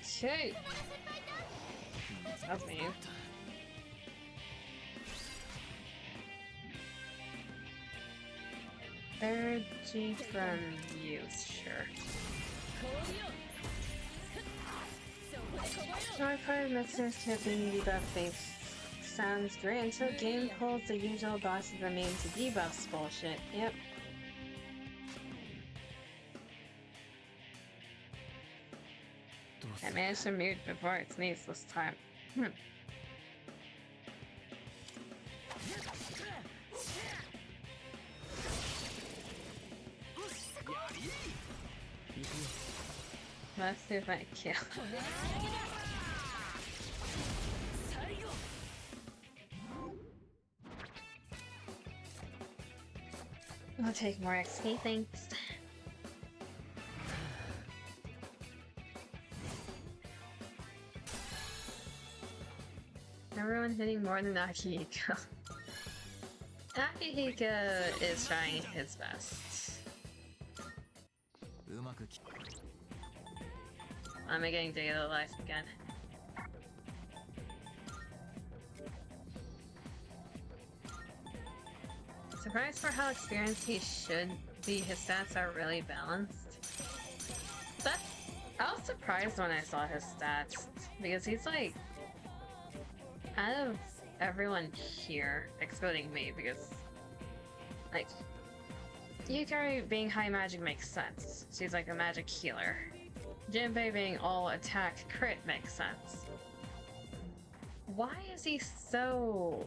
Okay. That's me. Third G from use, sure. Our part of Mixer's campaign debuff base sounds great until game pulls the usual bosses remain to debuffs bullshit. Yep. I managed to mute before it sneezed this time. Let's see if I kill. I'll take more XP, thanks. Everyone hitting more than Akihiko. Akihiko is trying his best. I'm getting to get a life again. Surprised for how experienced he should be. His stats are really balanced. I was surprised when I saw his stats because he's like out of everyone here, excluding me, because like Yukari being high magic makes sense. She's like a magic healer. Jinbei being all attack crit makes sense. Why is he so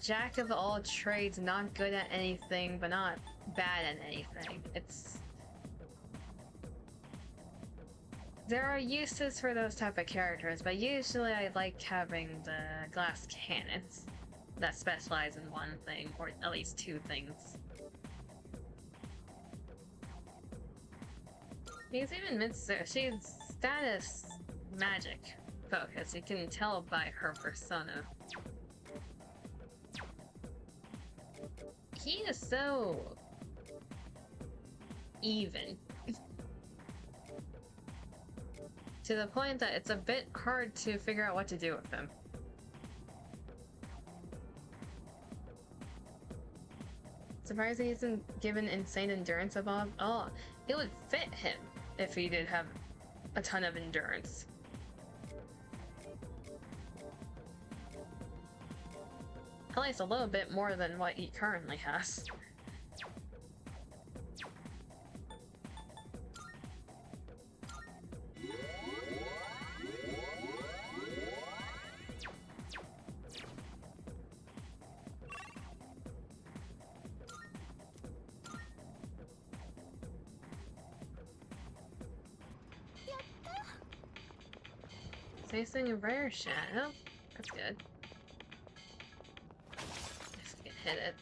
jack of all trades, not good at anything, but not bad at anything? There are uses for those type of characters, but usually I like having the glass cannons that specialize in one thing, or at least two things. Because even Mitsu, she's status magic focused. You can tell by her persona. He is so even. To the point that it's a bit hard to figure out what to do with him. Surprised he isn't given insane endurance above. Oh, it would fit him if he did have a ton of endurance. At least a little bit more than what he currently has. Facing a rare shadow? That's good. Just get hit it.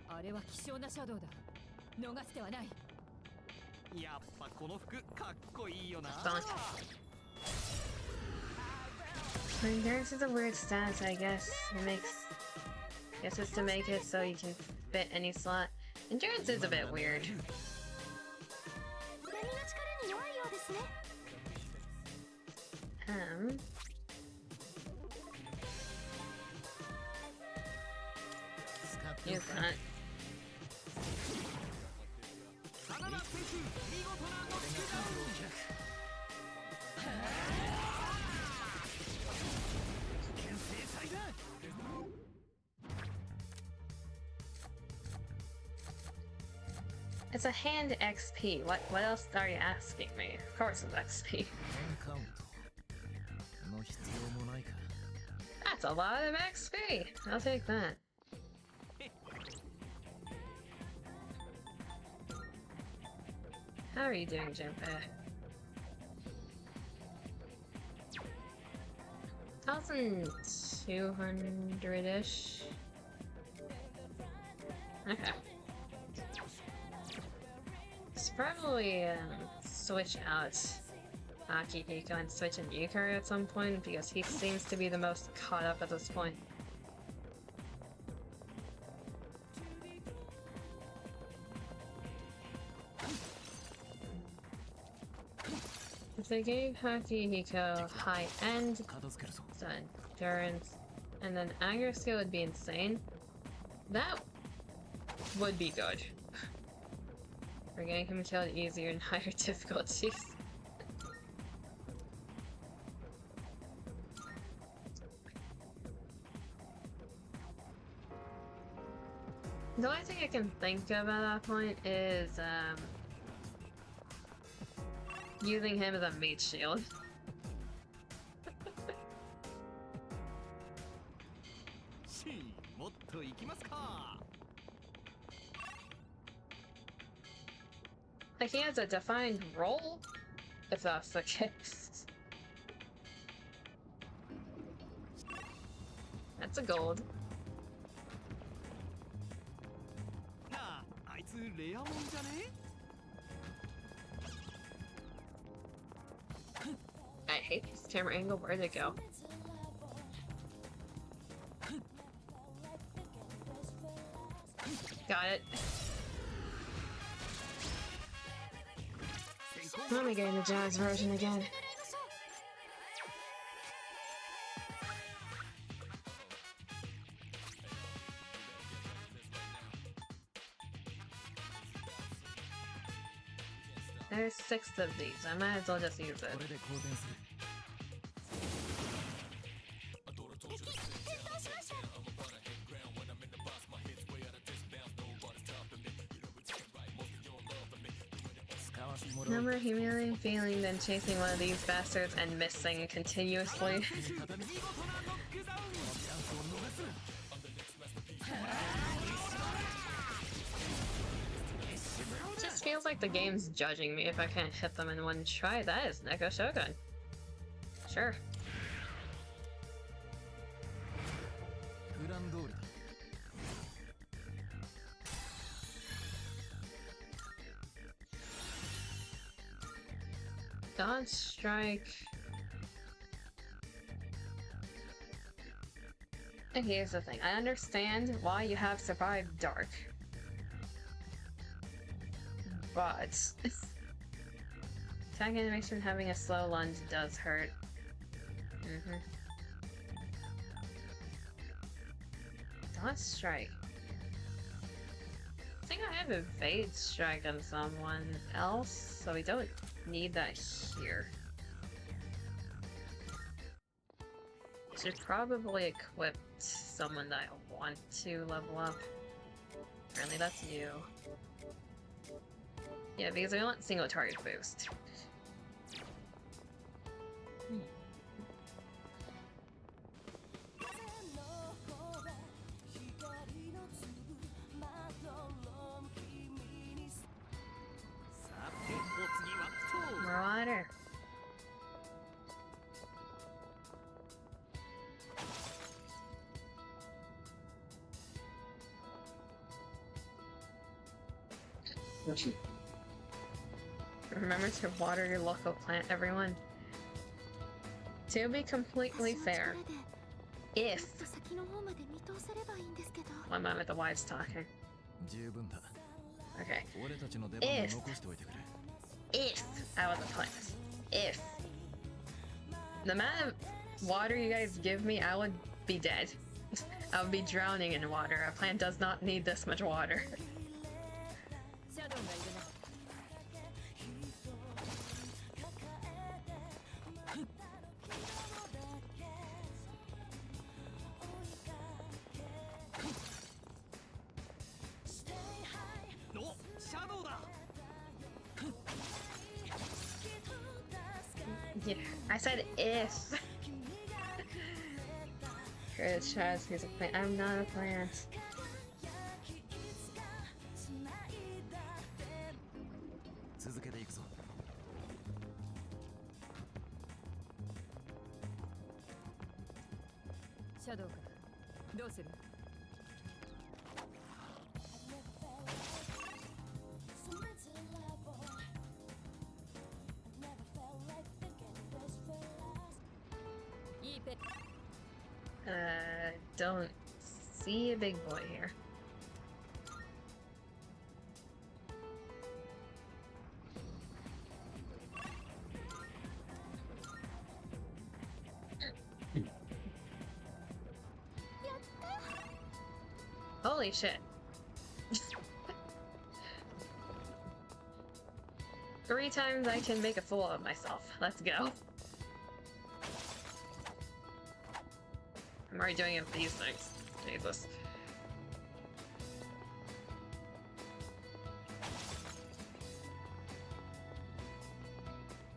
あれは希少なシャドウだ。逃す手はない。やっぱこの服かっこいいよな。 Endurance is a weird stance, I guess. Guess it's to make it so you can fit any slot. Endurance is a bit weird. 闇の力に弱いようですね。Use that. It's a hand XP. What else are you asking me? Of course it's XP. That's a lot of XP. I'll take that. How are you doing, Junpei? 1,200-ish. Okay. Should probably switch out Akihiko and switch in Yukari at some point, because he seems to be the most caught up at this point. If they gave Akihiko high end, so endurance, and then accuracy would be insane, that would be good. We're getting him killed easier in higher difficulties. The only thing I can think of at that point is using him as a meat shield. Like, he has a defined role, if that's the case. That's a gold. I hate this camera angle. Where'd it go? Got it. Let me get in the jazz version again. There's 6 of these. I might as well just use it. No more humiliating feeling than chasing one of these bastards and missing continuously. It just feels like the game's judging me if I can't hit them in one try. That is Neko Shogun. Sure. Dodge strike. And here's the thing. I understand why you have survived dark. But attack animation having a slow lunge does hurt. Dodge strike. I think I have evade strike on someone else, so we don't need that here. Should probably equip someone that I want to level up. Apparently that's you. Yeah, because I want single target boost. Marauder. Remember to water your local plant, everyone. To be completely fair, if... One moment, the wife's talking. Okay. If I was a plant, if the amount of water you guys give me, I would be dead. I would be drowning in water. A plant does not need this much water. Yeah, I said if. Good chance he's a plant. I'm not a plant. Shadow, どうする? Don't see a big boy here. Holy shit. 3 times I can make a fool of myself. Let's go. I'm already doing it with these things. Jesus.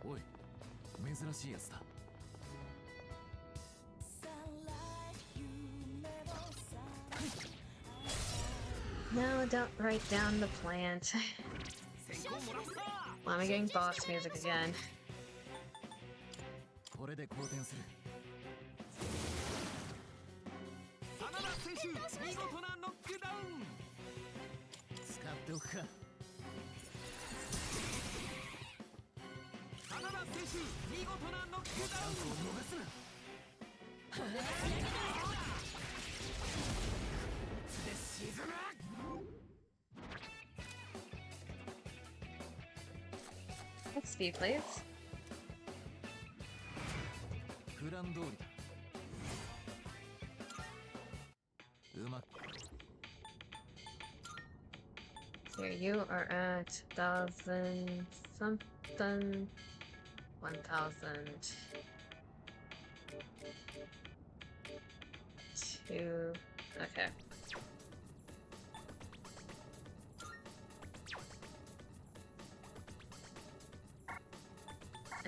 Oi, 珍しいやつだ. No, don't write down the plant. Why am I getting boss music again? これで好転する. 見事なノックダウン。使っておくか。カナダ選手、見事なノックダウン。逃すな。で沈む。XP, please. プラン通りだ。Here you are at 1,000 something. 1,000. 2. Okay.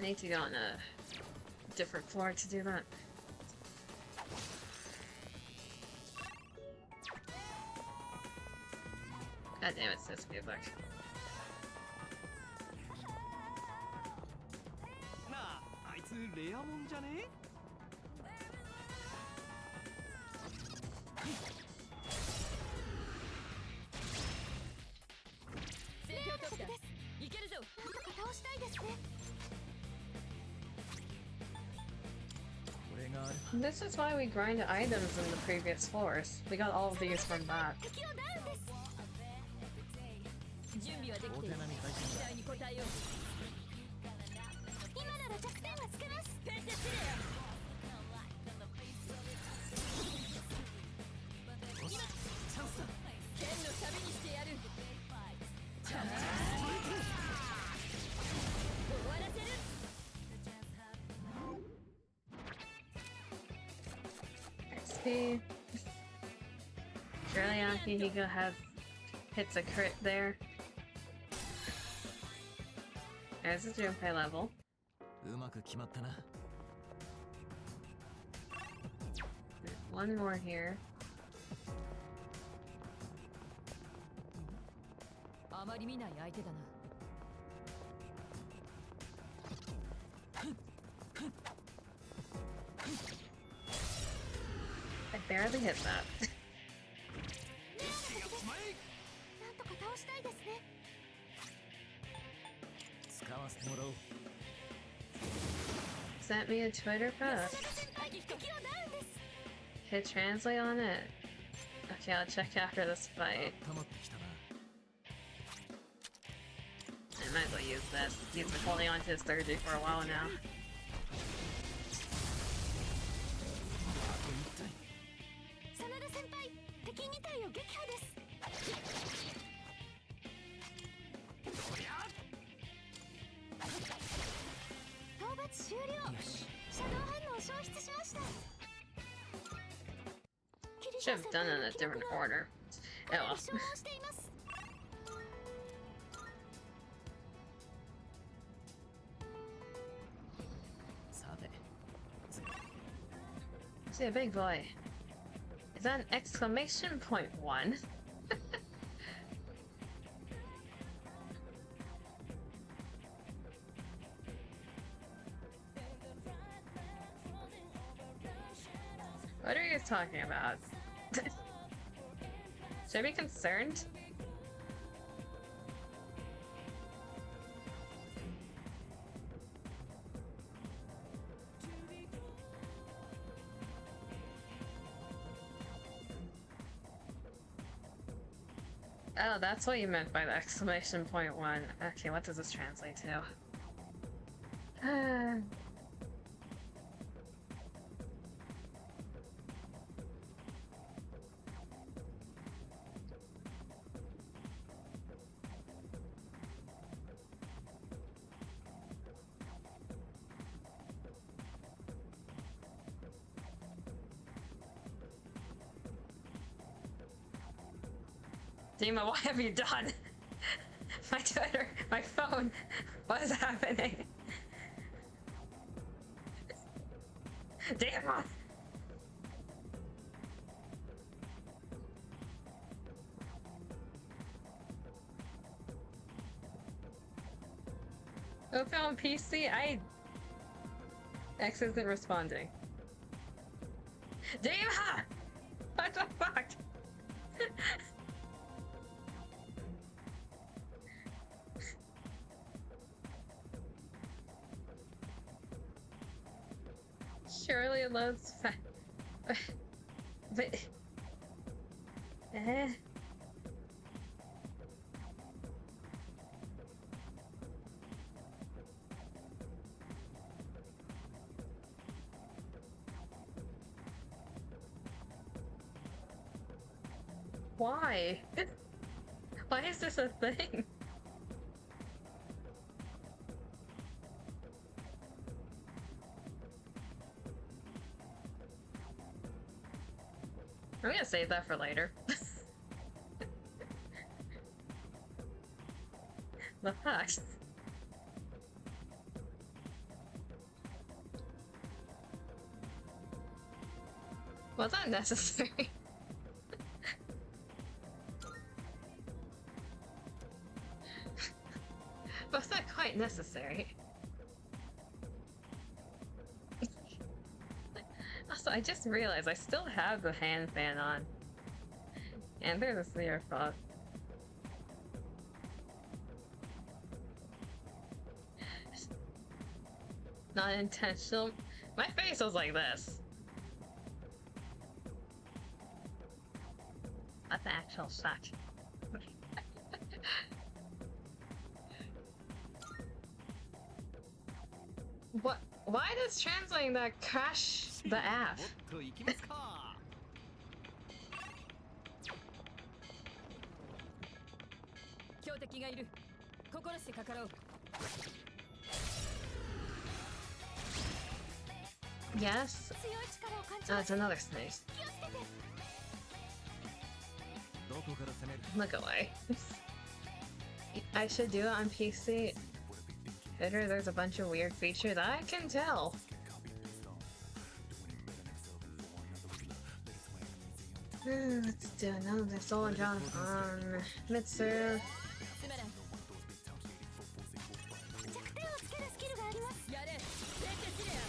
I need to go on a different floor to do that. God damn it, this music. なあ、あいつレアもんじゃね？戦況特化いけるぞ。なんとか倒したいですね。 This is why we grind items in the previous floors. We got all of these from that. 敵はダウンです。準備はできている。期待に応えよう。今なら弱点がつけます。ペンテスレア。チャンスだ。剣の旅にしてやる。チャンス。終わらせる。 XP. Driliaki, he could have hits a crit there. There's a Junpei level. うまく決まったな。 One more here. あまり見ない相手だな。 I barely hit that. なんとか倒したいですね。 使わせてもらおう。 Sent me a Twitter post. 先輩、敵はダウンです。 Hit translate on it. Okay, I'll check after this fight. 溜まってきたな。 I might as well use this. He's been holding on to his 30 for a while now. 真田先輩、敵2体を撃破です。討伐終了。シャドウ反応消失しました。 Should have done it in a different order. Oh well. 消耗しています。 さて。 See a big boy. Is that an exclamation point one? What are you talking about? Should I be concerned? Oh, that's what you meant by the exclamation point one. Okay, what does this translate to? Dima, what have you done? My Twitter, my phone, what is happening? Dima! Open on PC? X isn't responding. Dima! What the fuck? Surely it loads fast. But... Why? Why is this a thing? I'm gonna save that for later. The fuck? Was that necessary? Was that quite necessary? Also, I just realized I still have the hand fan on. And there's a clear fog. Not intentional. My face was like this. What the actual fuck? What? Why does translating that crash the app? もっと行きますか。強敵がいる。心してかかろう。 Yes. 強い力を感じ Oh, ま it's す。 another snake. 気をつけて。 どこから攻める？ Look away. I should do it on PC. Better, there's a bunch of weird features. I can tell. Let's do another solo jump on Mitsu. つまらん。弱点をつけるスキルがあります。やれ。絶対するや。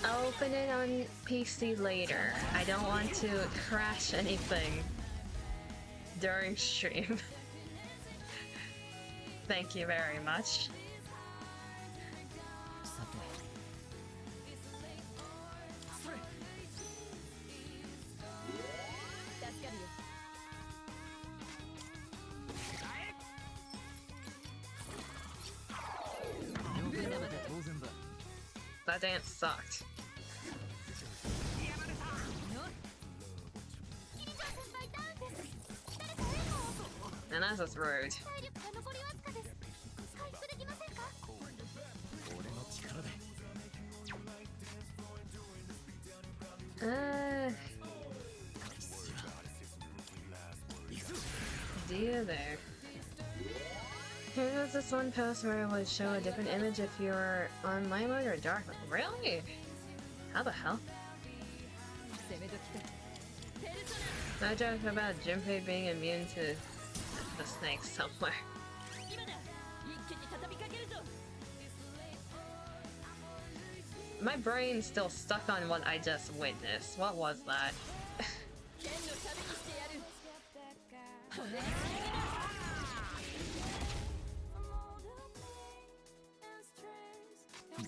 I'll open it on PC later. I don't want to crash anything during stream. Thank you very much. さて助かるよ。 当然だ。 That dance sucked. キリジョー先輩ダウンです。誰か援護を。 And that's just rude. 体力が残りわずかです。回復できませんか？ 俺の力で。 Dear there. There's this one post where it would show a different image if you were on light mode or dark mode. Really? How the hell? 攻め時か。ペルソナ。 I joke about Junpei being immune to the snakes somewhere. 今だ。一気に畳みかけるぞ。 My brain's still stuck on what I just witnessed. What was that? 剣のためにしてやる。骨。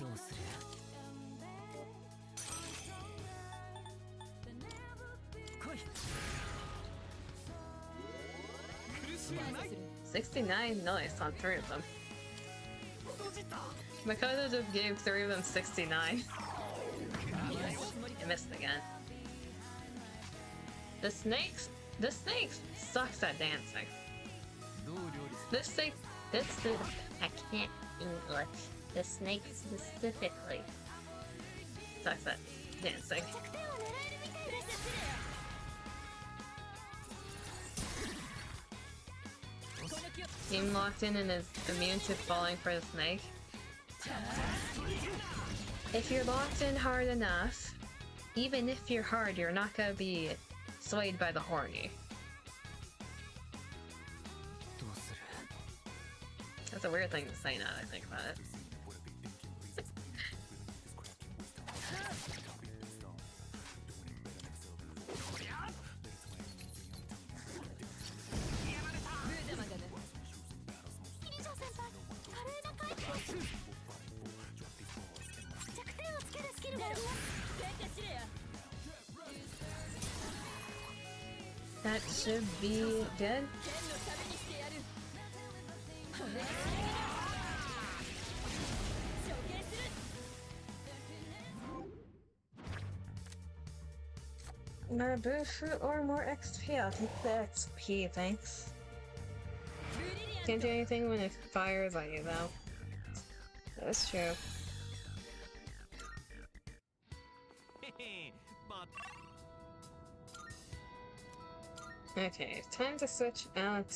どうする？ 来い。 69 nice on 3 of them. Makoto just gave 3 of them 69. I missed again. The snake sucks at dancing. どう料理す This snake, I can't English. The snake specifically sucks at dancing. 弱点を狙えるみたいです。 Being locked in and is immune to falling for the snake. If you're locked in hard enough, even if you're hard, you're not gonna be swayed by the horny. どうする？ That's a weird thing to say now that I think about it. That should be good. More boost or more XP? I'll take the XP, thanks. Can't do anything when it fires at you, though. That's true. Okay, time to switch out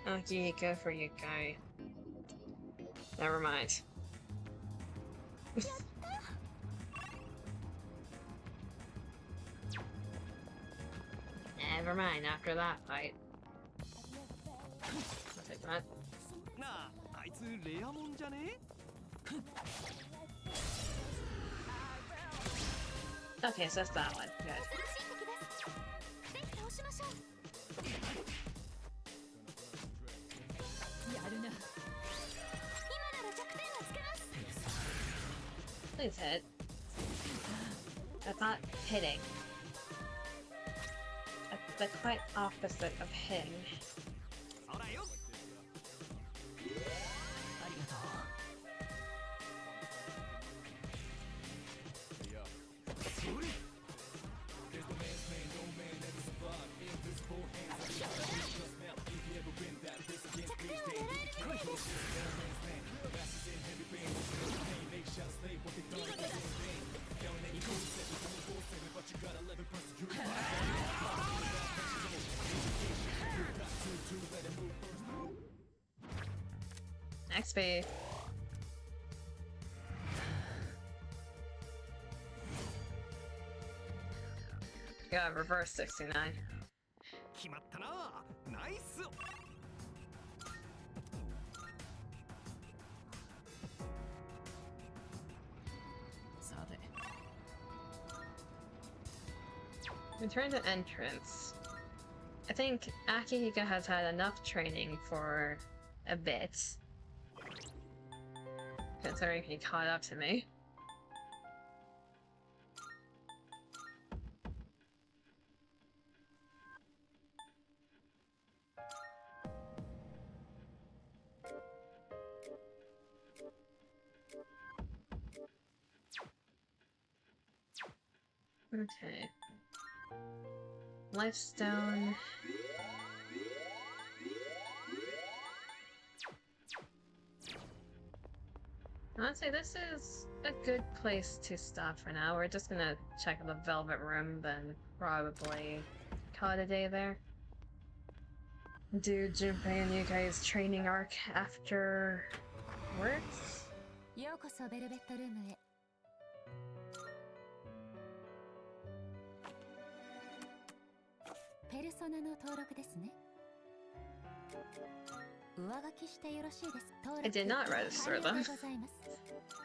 Akihiko for Yukai. Never mind. Never mind, after that fight. I'll take that. なあ、あいつレアもんじゃね？ Okay, so that's that one. Good. ぜひ倒しましょう。やるな。今なら弱点がつけます。 Please hit. That's not hitting. That's the quite opposite of hitting. ほらよ。ありがとう。 XP. Yeah, reverse 69. 決まったな。ナイス。さて。 Return to entrance. I think Akihiko has had enough training for a bit. Considering he caught up to me. Okay. Lifestone. Honestly, this is a good place to stop for now. We're just gonna check the Velvet Room, then probably call it a day there. Do Junpei and Yukai's training arc afterwards? ようこそベルベットルームへ。ペルソナの登録ですね。上書きしてよろしいです。登録 I did not register 完了 them. でございます。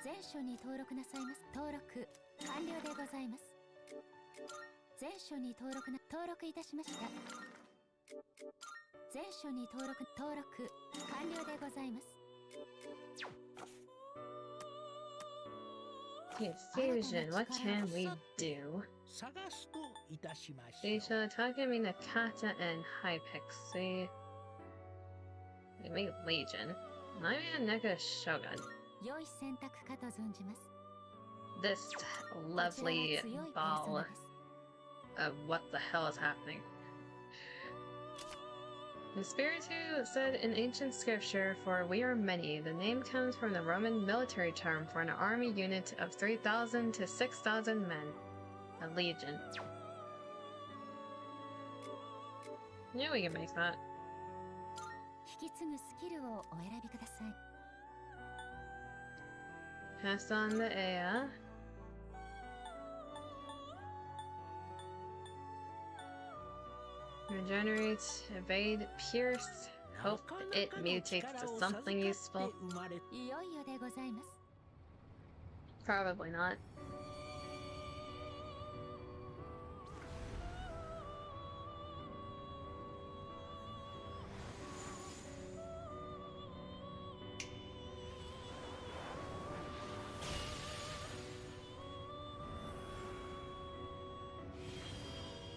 全書に登録なさいます。登録完了でございます。全書に登録いたしました。全書に登録完了でございます。 Confusion, what can we do? 探すといたしましょう。 Deisha, Takumi, Nakata, and Hypixie. We make Legion. Nami and Neka Shogun. 良い選択かと存じます。 This こちらは lovely 強いペルソ ball ナです。 of what the hell is happening. The Spiritu said in ancient scripture, "For we are many." The name comes from the Roman military term for an army unit of 3,000 to 6,000 men. A legion. Yeah, we can make that. 引き継ぐスキルをお選びください。 Pass on the Aya. Regenerate, evade, pierce. Hope it mutates to something useful. いよいよでございます。 Probably not.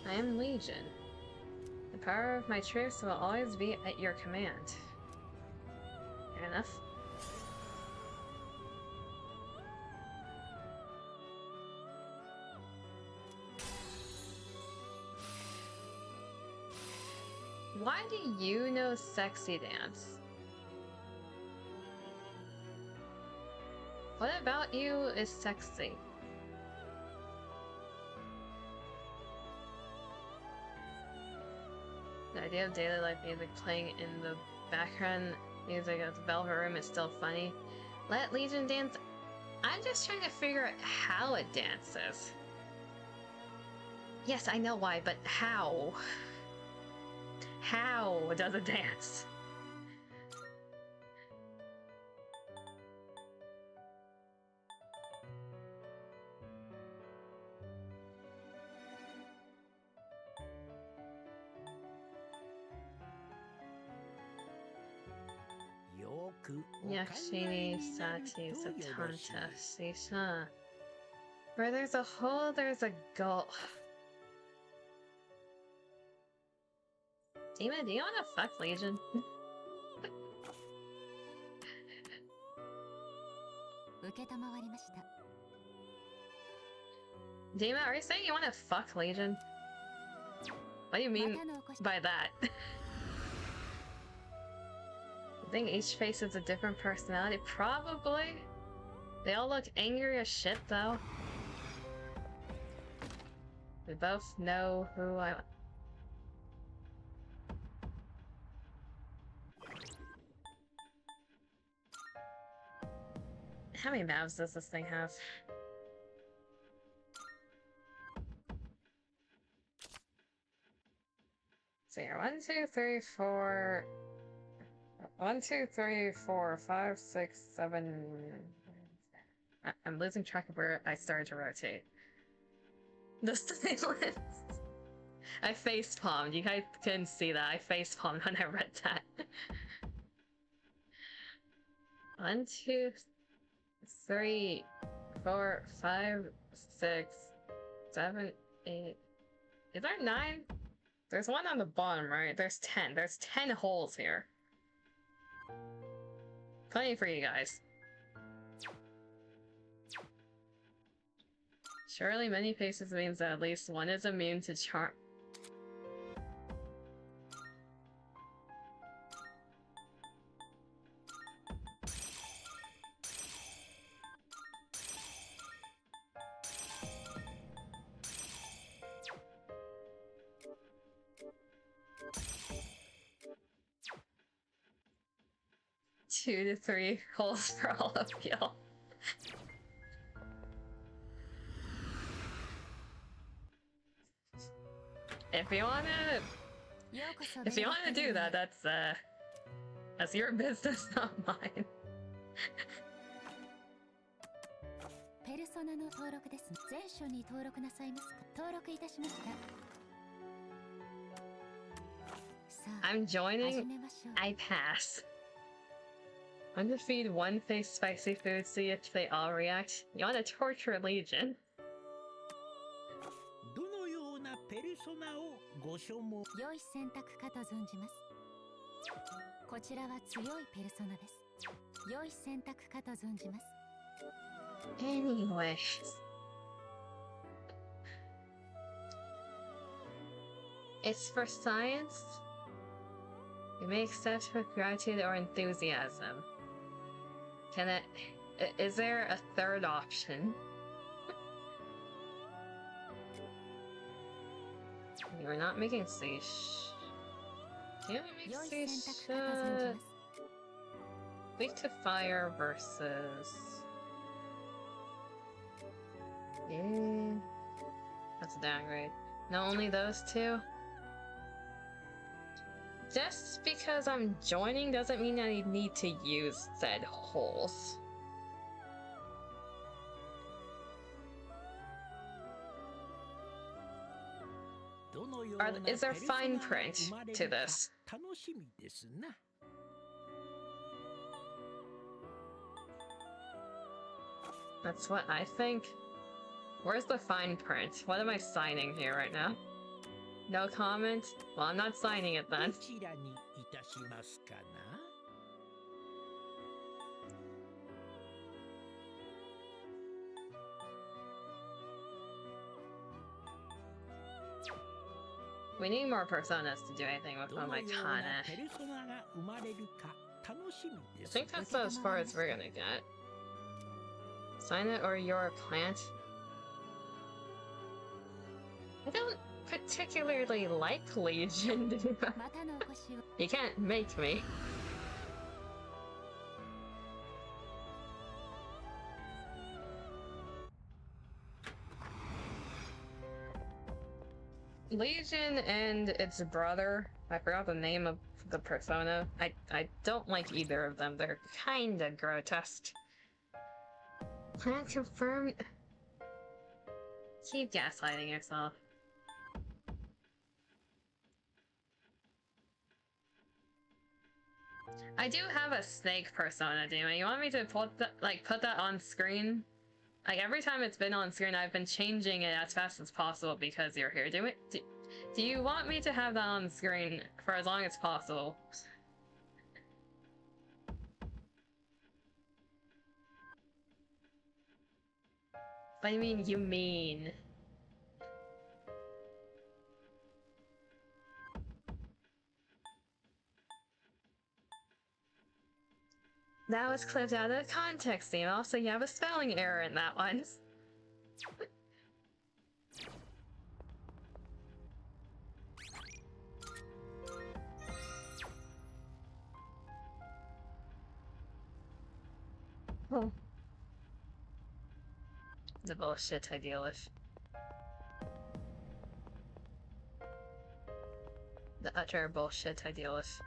I am Legion. The power of my troops will always be at your command. Fair enough. Why do you know sexy dance? What about you is sexy? The idea of daily life music playing in the background music of the Velvet Room is still funny. Let Legion dance I'm just trying to figure out how it dances. Yes, I know why, but how? How does it dance? Yakshini, Sati, Satanta, Sisha. Where there's a hole, there's a goal. Dima, do you wanna fuck Legion? Dima, are you saying you wanna fuck Legion? What do you mean by that? I think each face is a different personality. Probably. They all look angry as shit, though. We both know who I... How many mouths does this thing have? So yeah, 1, 2, 3, 4... 1, 2, 3, 4, 5, 6, 7... I'm losing track of where I started to rotate. The silence. I facepalmed. You guys couldn't see that. I facepalmed when I read that. 1, 2, 3, 4, 5, 6, 7, 8. Is there 9? There's one on the bottom, right? There's 10. There's 10 holes here. Plenty for you guys. Surely many faces means that at least one is immune to charm. Two to 3 holes for all of you. If you wanna do that, that's your business, not mine. ペルソナの登録です。全書に登録なさいますか。登録いたしました。I'm joining. I pass. I'm gonna feed one face spicy food, see if they all react. You wanna torture Legion? どのようなペルソナをご所望。良い選択かと存じます。こちらは強いペルソナです。良い選択かと存じます。Anyways. It's for science. You may accept with gratitude or enthusiasm. Can it... Is there a third option? You're not making sage. Can we make sage? Weak to fire versus... Yeah. That's a downgrade. No, only those two? Just because I'm joining doesn't mean I need to use said holes. Is there fine print to this? That's what I think. Where's the fine print? What am I signing here right now? No comment? Well, I'm not signing it then. We need more personas to do anything with one like Kana. I think that's as far as we're gonna get. Sign it or you're a plant. I don't particularly like Legion. You can't make me. Legion and its brother, I forgot the name of the persona. I don't like either of them. They're kinda grotesque. Plan confirmed. Keep gaslighting yourself. I do have a snake persona, Dima. You want me to put that on screen? Like, every time it's been on screen, I've been changing it as fast as possible because you're here. Do you want me to have that on screen for as long as possible? What do you mean, you mean? That was clipped out of context, Steve. Also, you have a spelling error in that one. Oh. The bullshit I deal with. The utter bullshit I deal with.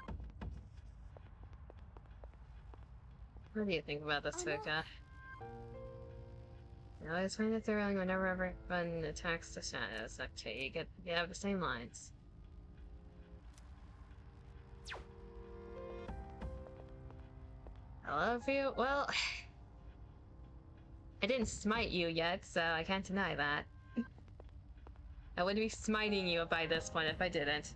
What do you think about this, Fuka? I always find it thrilling whenever everyone attacks the shadows. Okay, you have the same lines. I love you. Well, I didn't smite you yet, so I can't deny that. I would be smiting you by this point if I didn't.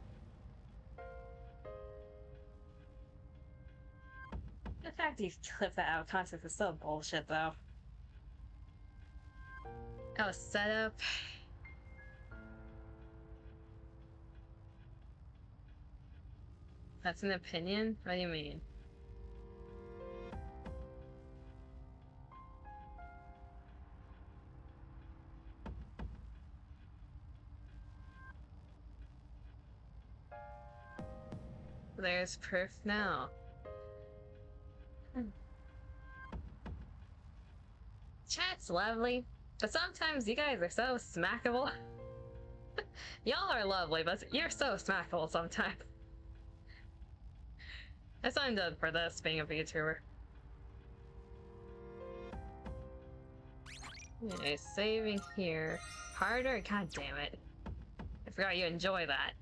The fact you clipped that out of context is so bullshit, though. Oh, setup. That's an opinion? What do you mean? There's proof now. Chat's lovely, but sometimes you guys are so smackable. Y'all are lovely, but you're so smackable sometimes. I signed up for this, being a VTuber. Okay, saving here. Harder? God damn it. I forgot you enjoy that.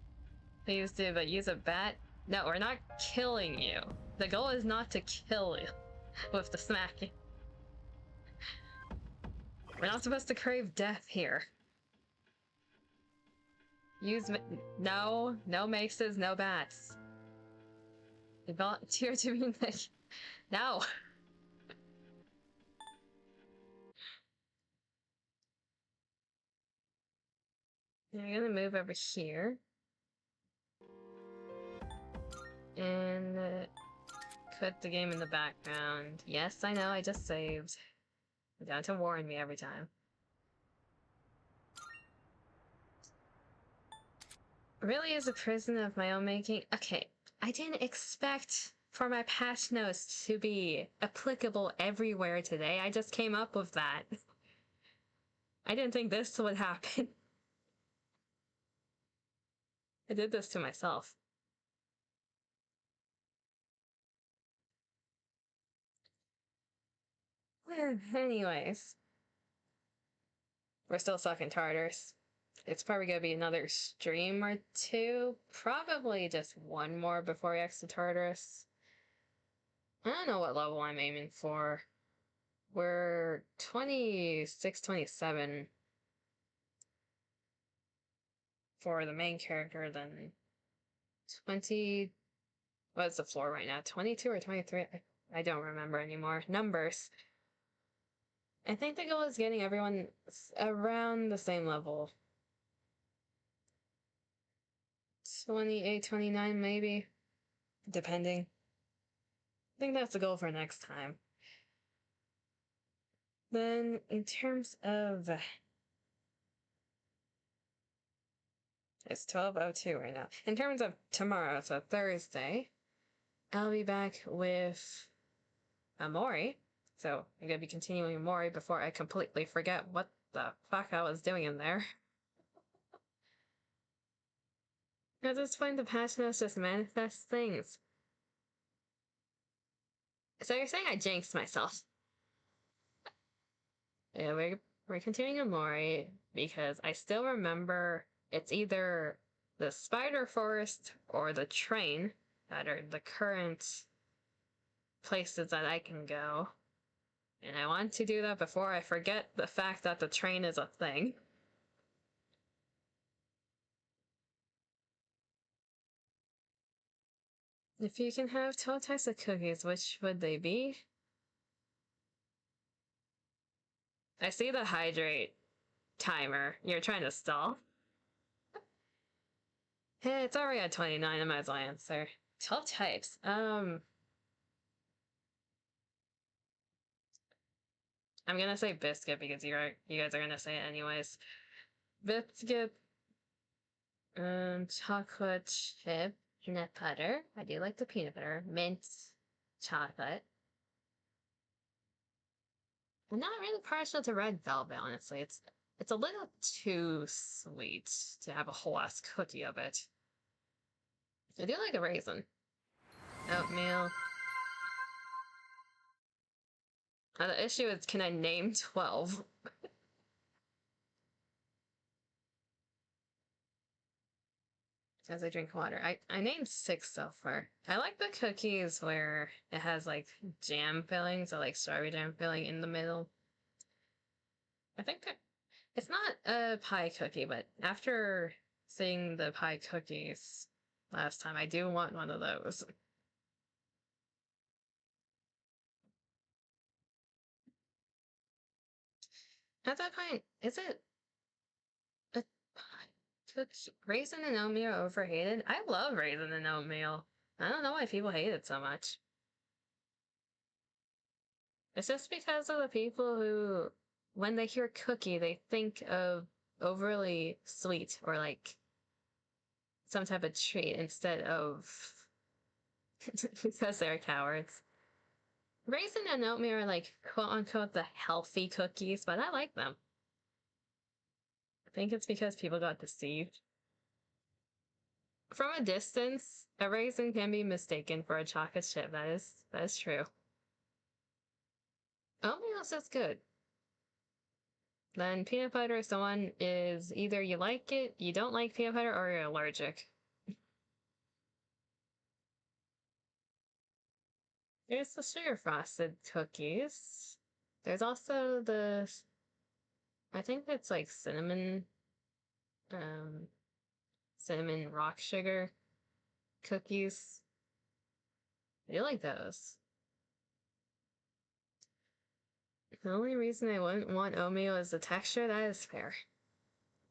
Please do, but use a bat? No, we're not killing you. The goal is not to kill you with the smacking. We're not supposed to crave death here. Use no maces, no bats. You volunteer to be like, no. I'm gonna move over here. And put the game in the background. Yes, I know, I just saved. Don't warn me every time. Really is a prison of my own making? Okay, I didn't expect for my patch notes to be applicable everywhere today. I just came up with that. I didn't think this would happen. I did this to myself. Anyways. We're still stuck in Tartarus. It's probably gonna be another stream or two. Probably just one more before we exit Tartarus. I don't know what level I'm aiming for. We're 26, 27 for the main character, then 20... What's the floor right now? 22 or 23? I don't remember anymore. Numbers. I think the goal is getting everyone around the same level. 28, 29 maybe. Depending. I think that's the goal for next time. Then, in terms of... It's 12:02 right now. In terms of tomorrow, so Thursday, I'll be back with Amori. So, I'm gonna be continuing Amori before I completely forget what the fuck I was doing in there. Because it's when the passionate just manifest things. So you're saying I jinxed myself? Yeah, we're continuing on Mori because I still remember it's either the spider forest or the train that are the current places that I can go. And I want to do that before I forget the fact that the train is a thing. If you can have 12 types of cookies, which would they be? I see the hydrate timer. You're trying to stall. Hey, it's already at 29. I might as well answer. 12 types. I'm gonna say biscuit because you guys are gonna say it anyways. Biscuit, chocolate chip, peanut butter. I do like the peanut butter. Mint chocolate. I'm not really partial to red velvet, honestly. It's a little too sweet to have a whole ass cookie of it. I do like a raisin. Oatmeal. The issue is, can I name 12? As I drink water. I named 6 so far. I like the cookies where it has like jam filling, so like strawberry jam filling in the middle. I think it's not a pie cookie, but after seeing the pie cookies last time, I do want one of those. At that point, is it a pie cookie? Raisin and oatmeal are overhated? I love raisin and oatmeal. I don't know why people hate it so much. It's just because of the people who, when they hear cookie, they think of overly sweet or like some type of treat instead of because they're cowards. Raisin and oatmeal are like quote unquote the healthy cookies, but I like them. I think it's because people got deceived. From a distance, a raisin can be mistaken for a chocolate chip. That is true. Oatmeal is just good. Then peanut butter, someone is either you like it, you don't like peanut butter, or you're allergic. There's the sugar frosted cookies. There's also the, I think it's like cinnamon, cinnamon rock sugar cookies. I do like those. The only reason I wouldn't want oatmeal is the texture. That is fair.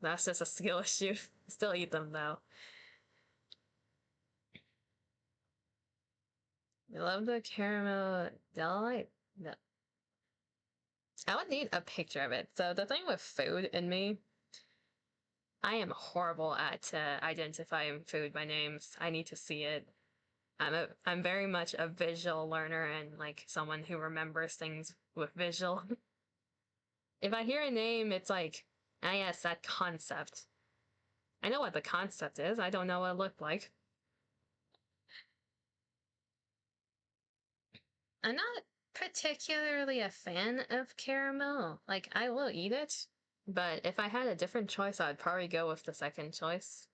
That's just a skill issue. Still eat them though. I love the caramel delight. No. I would need a picture of it. So the thing with food in me, I am horrible at identifying food by names. I need to see it. I'm very much a visual learner and like someone who remembers things with visual. If I hear a name, it's like, ah yes, that concept. I know what the concept is. I don't know what it looked like. I'm not particularly a fan of caramel. Like, I will eat it, but if I had a different choice, I'd probably go with the second choice.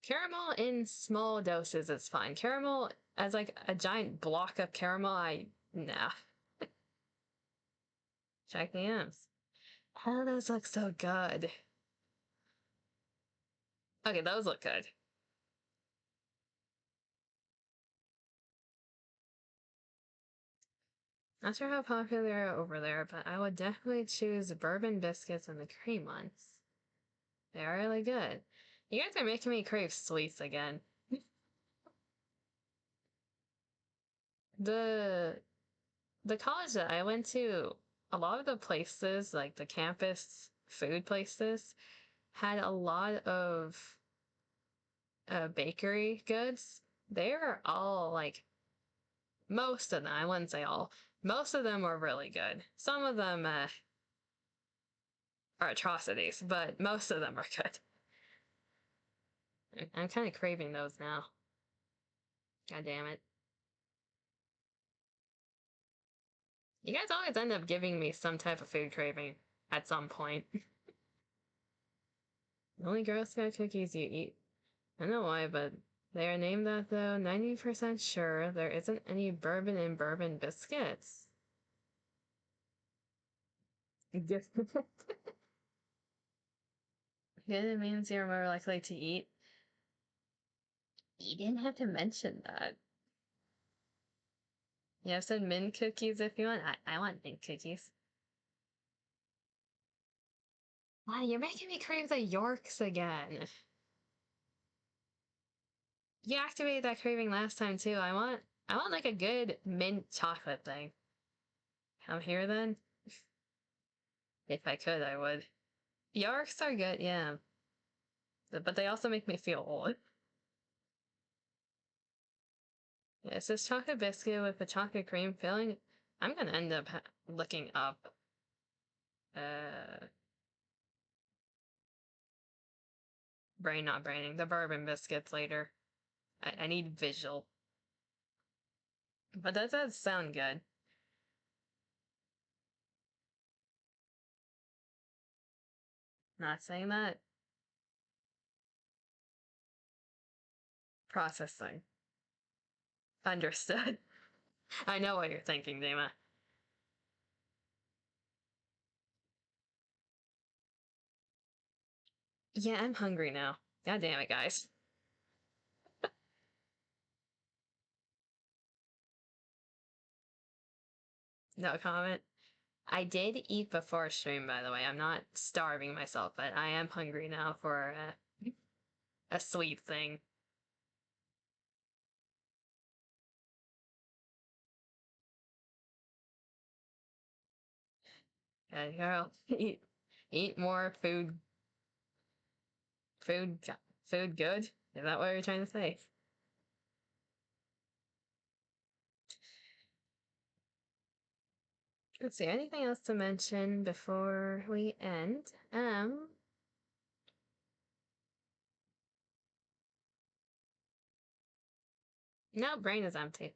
Caramel in small doses is fine. Caramel as like a giant block of caramel, nah. Check the M's. Oh, those look so good. Okay, those look good. Not sure how popular they are over there, but I would definitely choose bourbon biscuits and the cream ones. They are really good. You guys are making me crave sweets again. The college that I went to, a lot of the places, like the campus food places, had a lot of bakery goods. They were all like, most of them, I wouldn't say all, most of them were really good. Some of them are atrocities, but most of them are good. I'm kind of craving those now. God damn it. You guys always end up giving me some type of food craving at some point. The only Girl Scout cookies you eat. I don't know why, but they are named that though. 90% sure there isn't any bourbon in bourbon biscuits. Good. It means you're more likely to eat. You didn't have to mention that. You have said mint cookies if you want. I want mint cookies. Wow, you're making me crave the Yorks again. You activated that craving last time too. I want like a good mint chocolate thing. Come here then. If I could, I would. Yorks are good, yeah. But they also make me feel old. Yeah, it's this chocolate biscuit with a chocolate cream filling. I'm gonna end up looking up. Not braining. The bourbon biscuits later. I need visual. But that does sound good. Not saying that. Processing. Understood. I know what you're thinking, Dima. Yeah, I'm hungry now. God damn it, guys. No comment. I did eat before stream, by the way. I'm not starving myself, but I am hungry now for a sweet thing. Yeah, girl, eat more food. Food good? Is that what you're trying to say? Let's see, anything else to mention before we end? No, brain is empty.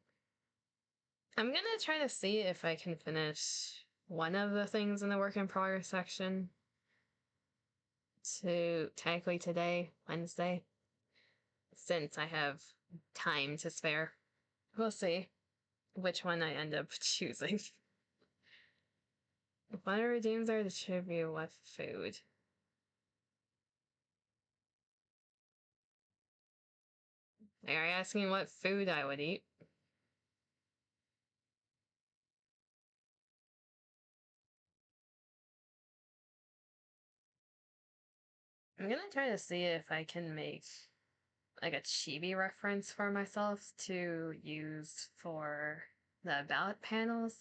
I'm gonna try to see if I can finish one of the things in the work in progress section to technically today, Wednesday, since I have time to spare. We'll see which one I end up choosing. What redeems are distributed with food? Are you asking what food I would eat? I'm gonna try to see if I can make like a chibi reference for myself to use for the ballot panels.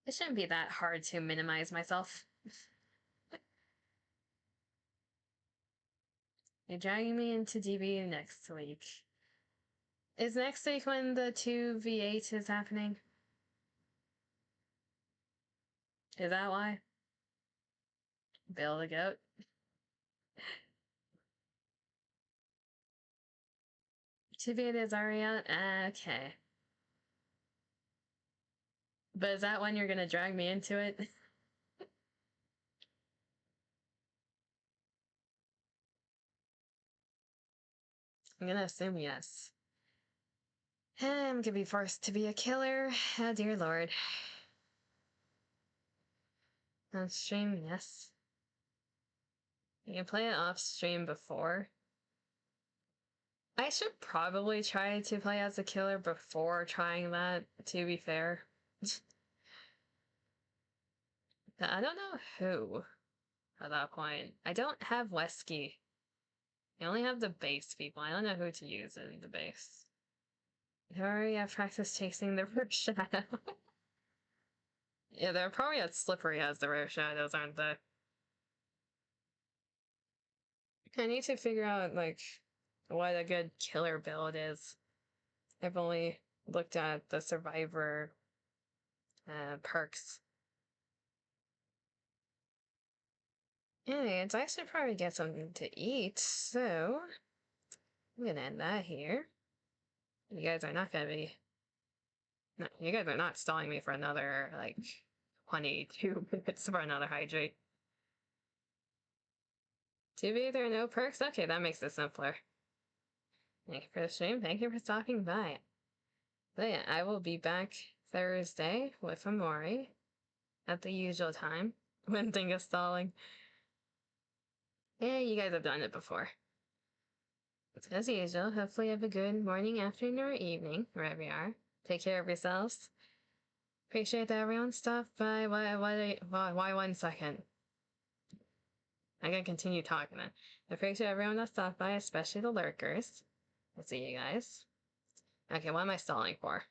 It shouldn't be that hard to minimize myself. You're dragging me into DB next week. Is next week when the 2v8 is happening? Is that why? Bill the goat? To be it is already out? Okay. But is that when you're gonna drag me into it? I'm gonna assume yes. I'm gonna be forced to be a killer. Oh dear lord. On stream, yes. You can play it off stream before. I should probably try to play as a killer before trying that, to be fair. I don't know who at that point. I don't have Wesky. I only have the base people. I don't know who to use in the base. I already have practice chasing the rare shadow. Yeah, they're probably as slippery as the rare shadows, aren't they? I need to figure out, like, what a good killer build is. I've only looked at the survivor perks. Anyways, I should probably get something to eat, so I'm gonna end that here. You guys are not gonna be. No, you guys are not stalling me for another, like, 22 minutes for another hydrate. Too bad there are no perks? Okay, that makes it simpler. Thank you for the stream. Thank you for stopping by. But yeah, I will be back Thursday with Amori at the usual time when things are stalling. Yeah, you guys have done it before. As usual, hopefully you have a good morning, afternoon, or evening, wherever you are. Take care of yourselves. Appreciate that everyone stopped by. Why 1 second? I'm gonna continue talking then. I appreciate everyone that stopped by, especially the lurkers. I'll see you guys. Okay, what am I stalling for?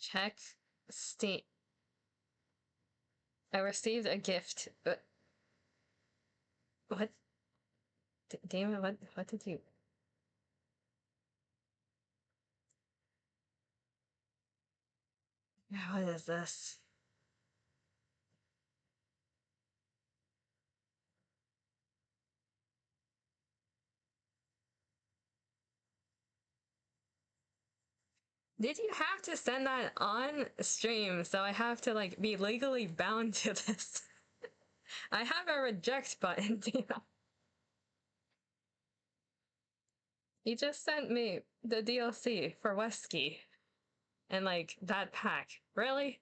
Check Steam. I received a gift. What? Damn it, what did you... What is this? Did you have to send that on stream? So I have to, like, be legally bound to this. I have a reject button. He just sent me the DLC for Wesky. And, like, that pack. Really?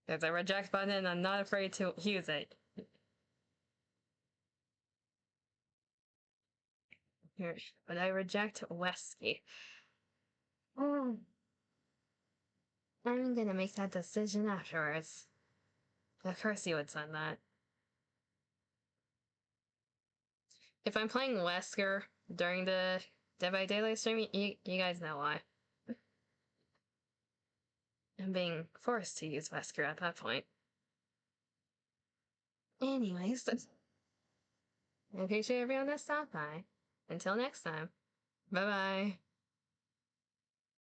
There's a reject button and I'm not afraid to use it. Here, but I reject Wesky. I'm gonna make that decision afterwards. Of course you would send that. If I'm playing Wesker during the Dead by Daylight stream, you guys know why. I'm being forced to use Wesker at that point. Anyways, I appreciate everyone that stopped by. Until next time, bye bye.